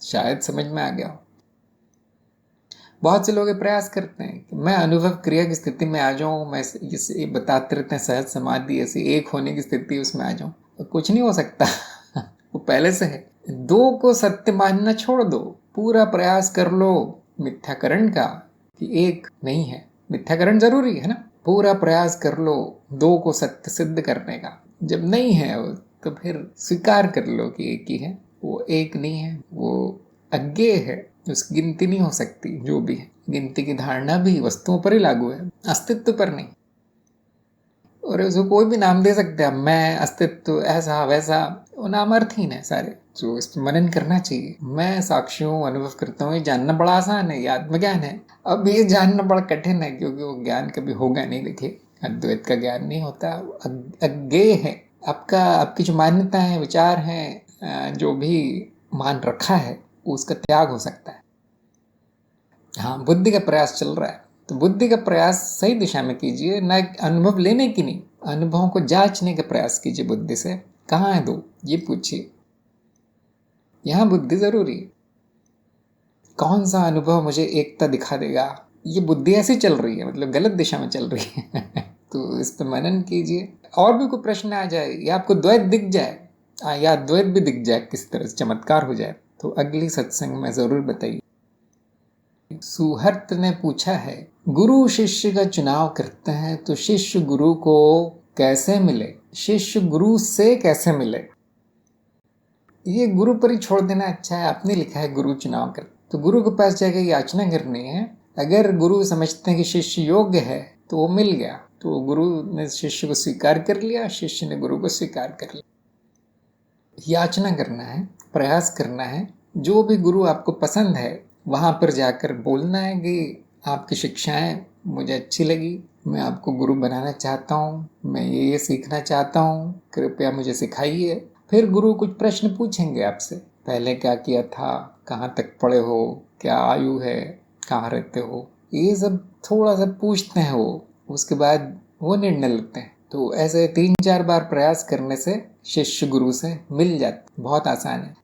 शायद समझ में आ गया हो। बहुत से लोग प्रयास करते हैं कि मैं अनुभव क्रिया की स्थिति में आ जाऊं, मैं ये बताते रहते हैं सहज समाधि, ऐसी एक होने की स्थिति उसमें आ जाऊं, तो कुछ नहीं हो सकता वो पहले से है। दो को सत्य मानना छोड़ दो, पूरा प्रयास कर लो मिथ्याकरण का कि एक नहीं है। मिथ्याकरण जरूरी है ना, पूरा प्रयास कर लो दो को सत्य सिद्ध करने का। जब नहीं है तो फिर स्वीकार कर लो कि एक ही है, वो एक नहीं है, वो अज्ञेय है, उसकी गिनती नहीं हो सकती। जो भी है, गिनती की धारणा भी वस्तुओं पर ही लागू है, अस्तित्व पर नहीं। और उसको कोई भी नाम दे सकते हैं, मैं, अस्तित्व, ऐसा वैसा, वो नाम अर्थहीन है सारे। जो इस पर मनन करना चाहिए। मैं साक्षी हूँ, अनुभव करता हूँ, ये जानना बड़ा आसान है, ये आत्मज्ञान है। अब ये जानना बड़ा कठिन है, क्योंकि वो ज्ञान कभी होगा नहीं। देखिए, अद्वैत का ज्ञान नहीं होता, अज्ञेय है। आपकी जो मान्यता है, विचार है, जो भी मान रखा है, उसका त्याग हो सकता है। हाँ, बुद्धि का प्रयास चल रहा है, तो बुद्धि का प्रयास सही दिशा में कीजिए, ना अनुभव लेने की नहीं, अनुभवों को जांचने का प्रयास कीजिए बुद्धि से। कहाँ है दो, ये पूछिए। यहाँ बुद्धि जरूरी है। कौन सा अनुभव मुझे एकता दिखा देगा? ये बुद्धि ऐसी चल रही है, मतलब गलत दिशा में चल रही है तो इस पर मनन कीजिए। और भी कोई प्रश्न आ जाए, या आपको द्वैत दिख जाए, या द्वैत भी दिख जाए, किस तरह से चमत्कार हो जाए, तो अगली सत्संग में जरूर बताइए। सुहर्त ने पूछा है, गुरु शिष्य का चुनाव करते हैं तो शिष्य गुरु को कैसे मिले, शिष्य गुरु से कैसे मिले? ये गुरु पर ही छोड़ देना अच्छा है। आपने लिखा है गुरु चुनाव कर, तो गुरु के पास जाकर याचना करनी है। अगर गुरु समझते हैं कि शिष्य योग्य है तो वो मिल गया, तो गुरु ने शिष्य को स्वीकार कर लिया, शिष्य ने गुरु को स्वीकार कर लिया। याचना करना है, प्रयास करना है। जो भी गुरु आपको पसंद है वहां पर जाकर बोलना है कि आपकी शिक्षाएं मुझे अच्छी लगी, मैं आपको गुरु बनाना चाहता हूँ, मैं ये सीखना चाहता हूँ, कृपया मुझे सिखाइए। फिर गुरु कुछ प्रश्न पूछेंगे आपसे, पहले क्या किया था, कहाँ तक पढ़े हो, क्या आयु है, कहाँ रहते हो, ये सब थोड़ा सा पूछते हैं वो, उसके बाद वो निर्णय लेते हैं। तो ऐसे 3-4 बार प्रयास करने से शिष्य गुरु से मिल जाते, बहुत आसान है।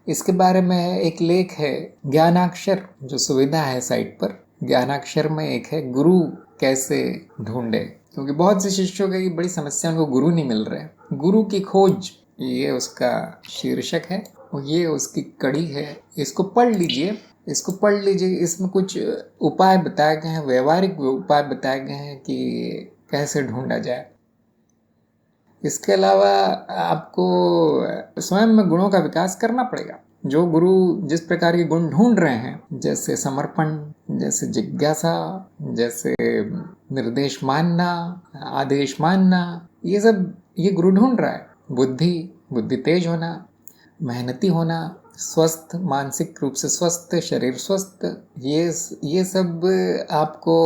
इसके बारे में एक लेख है ज्ञानाक्षर, जो सुविधा है साइट पर, ज्ञानाक्षर में एक है गुरु कैसे ढूंढे, क्योंकि बहुत से शिष्यों की बड़ी समस्या, उनको गुरु नहीं मिल रहे। गुरु की खोज, ये उसका शीर्षक है, ये उसकी कड़ी है। इसको पढ़ लीजिए, इसको पढ़ लीजिए। इसमें कुछ उपाय बताए गए हैं, व्यवहारिक उपाय बताए गए हैं कि कैसे ढूंढा जाए। इसके अलावा आपको स्वयं में गुणों का विकास करना पड़ेगा। जो गुरु जिस प्रकार के गुण ढूंढ रहे हैं, जैसे समर्पण, जैसे जिज्ञासा, जैसे निर्देश मानना, आदेश मानना, ये सब ये गुरु ढूंढ रहा है। बुद्धि तेज होना, मेहनती होना, स्वस्थ, मानसिक रूप से स्वस्थ, शरीर स्वस्थ, ये सब आपको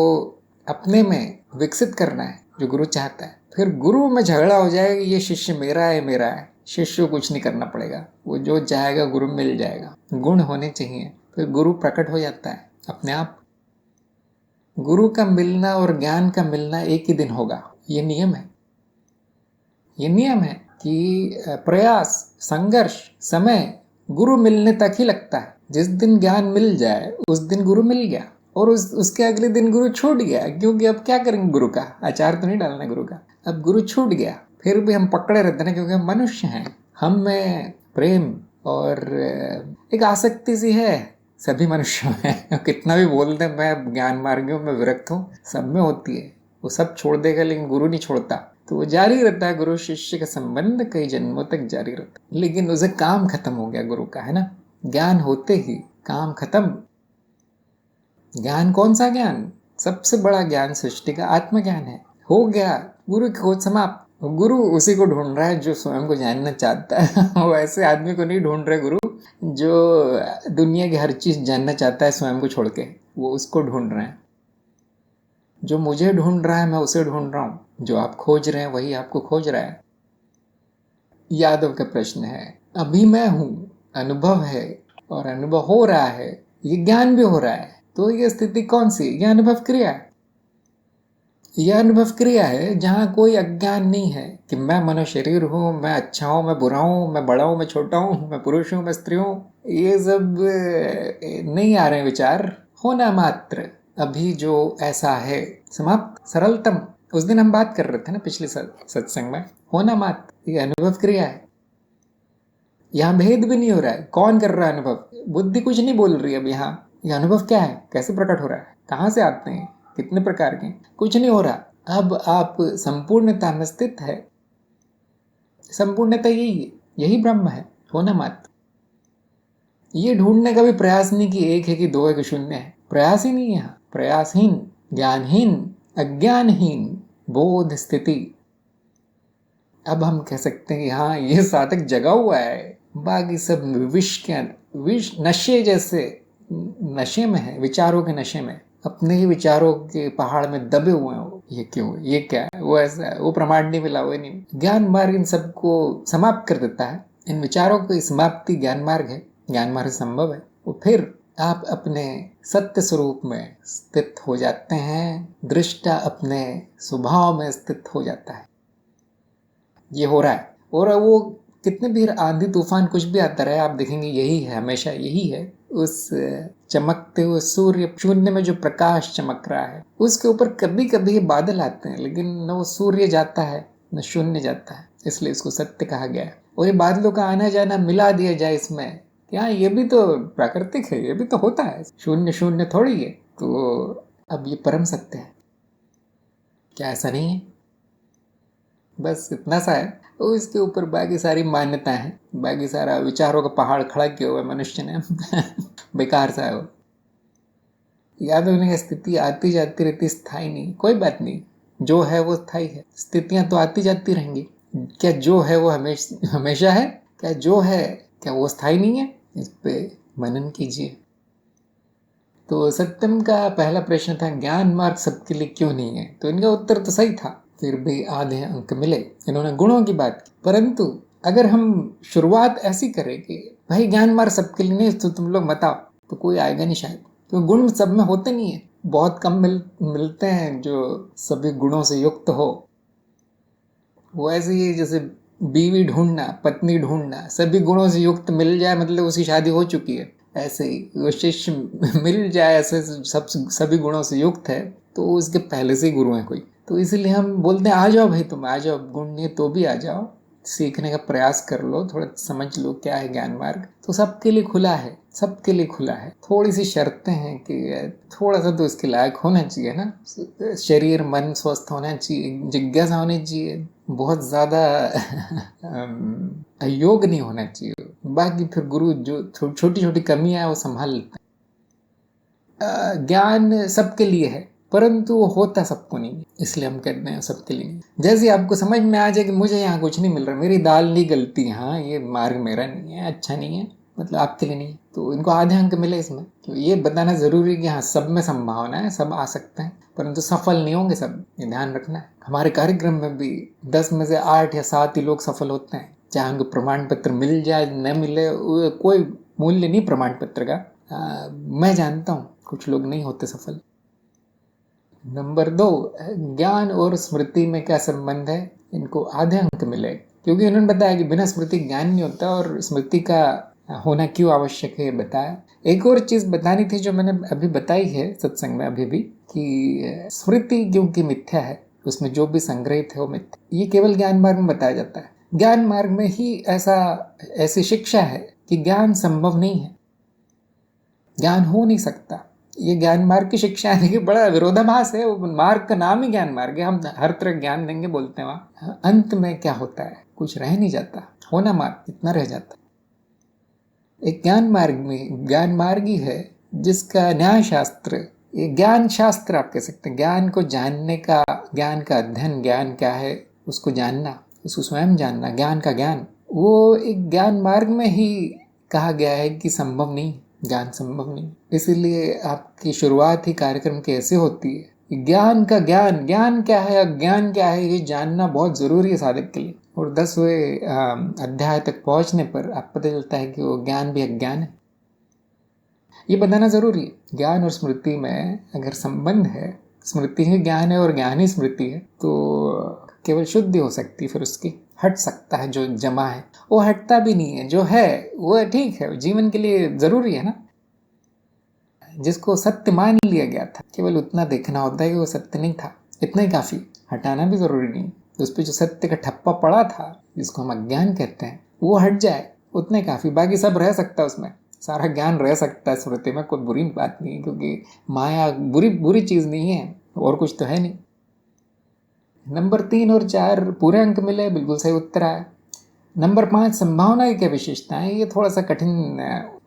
अपने में विकसित करना है, जो गुरु चाहता है। फिर गुरु में झगड़ा हो जाएगा, ये शिष्य मेरा है मेरा है, शिष्य को कुछ नहीं करना पड़ेगा, वो जो चाहेगा गुरु मिल जाएगा। गुण होने चाहिए, फिर गुरु प्रकट हो जाता है अपने आप। गुरु का मिलना और ज्ञान का मिलना एक ही दिन होगा, ये नियम है। ये नियम है कि प्रयास, संघर्ष, समय गुरु मिलने तक ही लगता है। जिस दिन ज्ञान मिल जाए उस दिन गुरु मिल गया, और उसके अगले दिन गुरु छूट गया, क्योंकि अब क्या करेंगे, गुरु का आचार तो नहीं डालना गुरु का। अब गुरु छूट गया, फिर भी हम पकड़े रहते हैं, क्योंकि हम मनुष्य हैं। हम में प्रेम और एक आसक्ति सी है, सभी मनुष्यों में। कितना भी बोल दे मैं ज्ञान मार्गियों में विरक्त हूँ, सब में होती है। वो सब छोड़ देगा, लेकिन गुरु नहीं छोड़ता, तो वो जारी रहता है। गुरु शिष्य का संबंध कई जन्मों तक जारी रहता है, लेकिन उसे काम खत्म हो गया गुरु का, है ना। ज्ञान होते ही काम खत्म। ज्ञान कौन सा ज्ञान? सबसे बड़ा ज्ञान सृष्टि का आत्मज्ञान है। हो गया, गुरु की खोज समाप्त। गुरु उसी को ढूंढ रहा है जो स्वयं को जानना चाहता है। वो ऐसे आदमी को नहीं ढूंढ रहे गुरु जो दुनिया की हर चीज जानना चाहता है स्वयं को छोड़ के, वो उसको ढूंढ रहे हैं। जो मुझे ढूंढ रहा है मैं उसे ढूंढ रहा हूं, जो आप खोज रहे हैं वही आपको खोज रहा है। यादव का प्रश्न है, अभी मैं हूं, अनुभव है और अनुभव हो रहा है, ये ज्ञान भी हो रहा है, तो ये स्थिति कौन सी? यह अनुभव क्रिया है। यह अनुभव क्रिया है जहां कोई अज्ञान नहीं है कि मैं मनुष्य शरीर हूं, मैं अच्छा हूं, मैं बुरा हूं, मैं बड़ा हूं, मैं छोटा हूं, मैं पुरुष हूं, मैं स्त्री हूं। ये सब नहीं आ रहे विचार। होना मात्र, अभी जो ऐसा है, समाप्त, सरलतम। उस दिन हम बात कर रहे थे ना पिछले सत्संग में, होना मात्र, ये अनुभव क्रिया है। यहाँ भेद भी नहीं हो रहा है, कौन कर रहा है अनुभव? बुद्धि कुछ नहीं बोल रही। अब यहाँ ये अनुभव क्या है, कैसे प्रकट हो रहा है, कहाँ से आते हैं, कितने प्रकार के, कुछ नहीं हो रहा। अब आप संपूर्णता में स्थित है। संपूर्णता यही है, यही ब्रह्म है, होना मात्र। ये ढूंढने का भी प्रयास नहीं कि एक है कि दो है कि शून्य है, प्रयास ही नहीं है यहाँ। प्रयासहीन, ज्ञानहीन, अज्ञानहीन बोध स्थिति। अब हम कह सकते हैं कि हाँ ये साधक जगा हुआ है, बाकी सब विष नशे जैसे नशे में है, विचारों के नशे में, अपने ही विचारों के पहाड़ में दबे हुए हो। ये क्यों, ये क्या है, वो ऐसा है, वो प्रमाण नहीं मिला, वो नहीं। ज्ञान मार्ग इन सबको समाप्त कर देता है। इन विचारों की समाप्ति ज्ञान मार्ग है, ज्ञान मार्ग संभव है। वो फिर आप अपने सत्य स्वरूप में स्थित हो जाते हैं, दृष्टा अपने स्वभाव में स्थित हो जाता है। ये हो रहा है। और वो कितने भी आंधी तूफान कुछ भी आता रहे, आप देखेंगे यही है, हमेशा यही है। उस चमकते हुए सूर्य, शून्य में जो प्रकाश चमक रहा है, उसके ऊपर कभी कभी बादल आते हैं, लेकिन न वो सूर्य जाता है न शून्य जाता है, इसलिए इसको सत्य कहा गया है। और ये बादलों का आना जाना मिला दिया जाए इसमें, क्या ये भी तो प्राकृतिक है, ये भी तो होता है, शून्य शून्य थोड़ी है। तो अब ये परम सत्य है, क्या ऐसा नहीं है? बस इतना सा है। तो इसके ऊपर बाकी सारी मान्यताएं हैं, बाकी सारा विचारों का पहाड़ खड़ा किया हुआ मनुष्य ने। बेकार सा है वो। याद रखने की स्थिति आती जाती रहती, स्थायी नहीं। कोई बात नहीं, जो है वो स्थायी है। स्थितियां तो आती जाती रहेंगी। क्या जो है वो हमेशा है? क्या जो है क्या वो स्थायी नहीं है? इस पे मनन कीजिए। तो सत्यम का पहला प्रश्न था, ज्ञान मार्ग सबके लिए क्यों नहीं है? तो इनका उत्तर तो सही था, फिर भी आधे अंक मिले। इन्होंने गुणों की बात की, परंतु अगर हम शुरुआत ऐसी करें कि भाई ज्ञान मार्ग सबके लिए नहीं, तो तुम लोग बताओ, तो कोई आएगा नहीं शायद, क्योंकि गुण सब में होते नहीं है। बहुत कम मिलते हैं जो सभी गुणों से युक्त हो। वो ऐसे ही जैसे बीवी ढूंढना, पत्नी ढूंढना, सभी गुणों से युक्त मिल जाए मतलब उसकी शादी हो चुकी है। ऐसे ही वो शिष्य मिल जाए ऐसे सभी गुणों से युक्त है, तो उसके पहले से ही गुरु है कोई। तो इसीलिए हम बोलते हैं आ जाओ भाई, तुम आ जाओ, गुण नहीं तो भी आ जाओ, सीखने का प्रयास कर लो, थोड़ा समझ लो क्या है ज्ञान मार्ग। तो सबके लिए खुला है, सबके लिए खुला है। थोड़ी सी शर्तें हैं कि थोड़ा सा तो इसके लायक होना चाहिए ना, शरीर मन स्वस्थ होना चाहिए, जिज्ञासा होनी चाहिए, बहुत ज़्यादा अयोग नहीं होना चाहिए। बाकी फिर गुरु जो छोटी छोटी कमियां है वो संभाल लेते हैं। ज्ञान सबके लिए है, परंतु वो होता सबको नहीं है, इसलिए हम कहते हैं सबके लिए नहीं। जैसे आपको समझ में आ जाए कि मुझे यहाँ कुछ नहीं मिल रहा, मेरी दाल नहीं गलती, हाँ ये मार्ग मेरा नहीं है, अच्छा नहीं है, मतलब आपके लिए नहीं है, तो इनको आधे अंक मिले इसमें। तो ये बताना जरूरी है कि हाँ सब में संभावना है, सब आ सकते हैं, परंतु सफल नहीं होंगे सब, ये ध्यान रखना है। हमारे कार्यक्रम में भी 10 में से 8 या 7 ही लोग सफल होते हैं, चाहे उनको प्रमाण पत्र मिल जाए न मिले, कोई मूल्य नहीं प्रमाण पत्र का। मैं जानता हूँ कुछ लोग नहीं होते सफल। नंबर 2, ज्ञान और स्मृति में क्या संबंध है, इनको आधे अंक मिले, क्योंकि उन्होंने बताया कि बिना स्मृति ज्ञान नहीं होता और स्मृति का होना क्यों आवश्यक है बताया। एक और चीज बतानी थी जो मैंने अभी बताई है सत्संग में अभी भी, कि स्मृति क्योंकि मिथ्या है, उसमें जो भी संग्रहित है वो मिथ्या, ये केवल ज्ञान मार्ग में बताया जाता है। ज्ञान मार्ग में ही ऐसी शिक्षा है कि ज्ञान संभव नहीं है, ज्ञान हो नहीं सकता। ये ज्ञान मार्ग की शिक्षा है कि बड़ा विरोधाभास है, वो मार्ग का नाम ही ज्ञान मार्ग है, हम हर तरह ज्ञान देंगे बोलते हैं, वहां अंत में क्या होता है, कुछ रह नहीं जाता, होना मार्ग इतना रह जाता। एक ज्ञान मार्ग में ज्ञान मार्ग ही है जिसका न्याय शास्त्र, ये ज्ञान शास्त्र आप कह सकते हैं, ज्ञान को जानने का, ज्ञान का अध्ययन, ज्ञान क्या है उसको जानना, उसको स्वयं जानना, ज्ञान का ज्ञान, वो एक ज्ञान मार्ग में ही कहा गया है कि संभव नहीं, ज्ञान संभव नहीं। इसीलिए आपकी शुरुआत ही कार्यक्रम की ऐसे होती है, ज्ञान का ज्ञान, ज्ञान क्या है, अज्ञान क्या है, ये जानना बहुत जरूरी है साधक के लिए। और 10वें अध्याय तक पहुंचने पर आप पता चलता है कि वो ज्ञान भी अज्ञान है, ये बताना जरूरी है। ज्ञान और स्मृति में अगर संबंध है, स्मृति ही ज्ञान है और ज्ञान ही स्मृति है, तो केवल शुद्धि हो सकती है, फिर उसकी हट सकता है जो जमा है, वो हटता भी नहीं है, जो है वो ठीक है, जीवन के लिए जरूरी है ना। जिसको सत्य मान लिया गया था, केवल उतना देखना होता है कि वो सत्य नहीं था, इतना ही काफी, हटाना भी जरूरी नहीं। उस पर जो सत्य का ठप्पा पड़ा था, जिसको हम अज्ञान कहते हैं, वो हट जाए, उतना ही काफी, बाकी सब रह सकता है उसमें, सारा ज्ञान रह सकता है स्मृति में, कोई बुरी बात नहीं है, क्योंकि माया बुरी चीज नहीं है, और कुछ तो है नहीं। नंबर 3 और 4 पूरे अंक मिले, बिल्कुल सही उत्तर आया। नंबर 5 संभावना की क्या विशेषता है, ये थोड़ा सा कठिन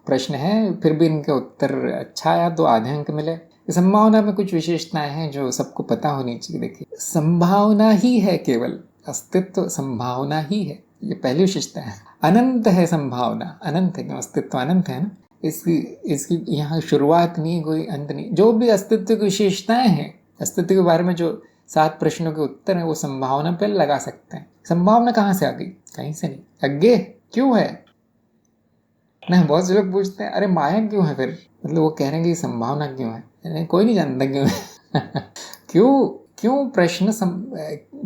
प्रश्न है, फिर भी इनके उत्तर अच्छा आया, तो आधे अंक मिले। संभावना में कुछ विशेषताएं हैं जो सबको पता होनी चाहिए। देखिए, संभावना ही है, केवल अस्तित्व संभावना ही है, ये पहली विशेषता है। अनंत है संभावना, अनंत है, क्यों अस्तित्व अनंत है ना, इसकी यहाँ शुरुआत नहीं, कोई अंत नहीं। जो भी अस्तित्व की विशेषताएं हैं, अस्तित्व के बारे में जो 7 प्रश्नों के उत्तर हैं, वो संभावना पे लगा सकते हैं। संभावना कहाँ से आ गई, कहीं से नहीं। अज्ञे क्यों है ना, बहुत से लोग पूछते हैं अरे माया क्यों है, फिर मतलब वो कह रहे हैं कि संभावना क्यों है, कोई नहीं जानता क्यों है। क्यों प्रश्न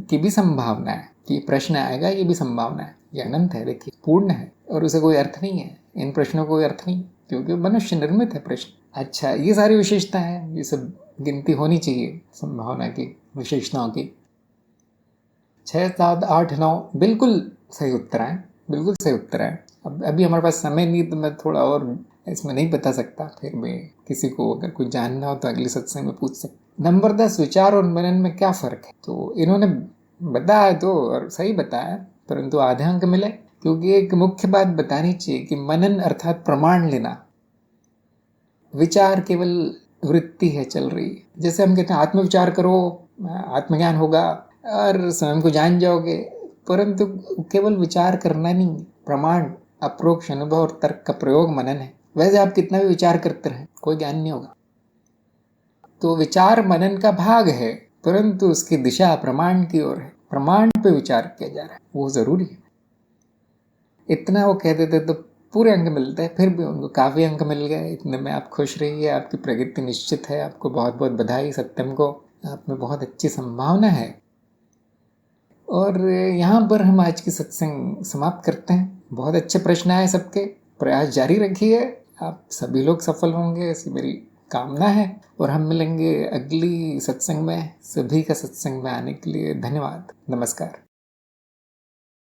की भी संभावना है, कि प्रश्न आएगा, ये भी संभावना है, ये अनंत है, देखिए पूर्ण है, और उसे कोई अर्थ नहीं है, इन प्रश्नों को कोई अर्थ नहीं, क्योंकि मनुष्य निर्मित है प्रश्न। अच्छा, ये सारी विशेषता है, ये सब गिनती होनी चाहिए संभावना की, विशेषताओं की। 6, 7, 8, 9 बिल्कुल सही उत्तर आए, बिल्कुल सही उत्तर आए। अब अभी हमारे पास समय नहीं, तो मैं थोड़ा और इसमें नहीं बता सकता, फिर मैं किसी को अगर कुछ जानना हो तो अगले सत्संग में पूछ सकता। नंबर 10 विचार और मनन में क्या फर्क है, तो इन्होंने बताया तो और सही बताया, परंतु आधे अंक मिले, क्योंकि एक मुख्य बात बतानी चाहिए कि मनन अर्थात प्रमाण लेना, विचार केवल वृत्ति है, चल रही है। जैसे हम कहते हैं आत्मविचार करो, आत्मज्ञान होगा और स्वयं को जान जाओगे, परंतु केवल विचार करना नहीं, प्रमाण, अप्रोक्ष अनुभव और तर्क का प्रयोग मनन है। वैसे आप कितना भी विचार करते रहें, कोई ज्ञान नहीं होगा। तो विचार मनन का भाग है, परंतु उसकी दिशा प्रमाण की ओर है, प्रमाण पे विचार किया जा रहा है, वो जरूरी है। इतना वो कहते थे तो पूरे अंक मिलते हैं, फिर भी उनको काफ़ी अंक मिल गए। इतने में आप खुश रहिए, आपकी प्रगति निश्चित है। आपको बहुत बहुत बधाई सत्यम को, आप में बहुत अच्छी संभावना है। और यहाँ पर हम आज की सत्संग समाप्त करते हैं। बहुत अच्छे प्रश्न आए सबके, प्रयास जारी रखिए, आप सभी लोग सफल होंगे ऐसी मेरी कामना है। और हम मिलेंगे अगली सत्संग में। सभी का सत्संग में आने के लिए धन्यवाद। नमस्कार।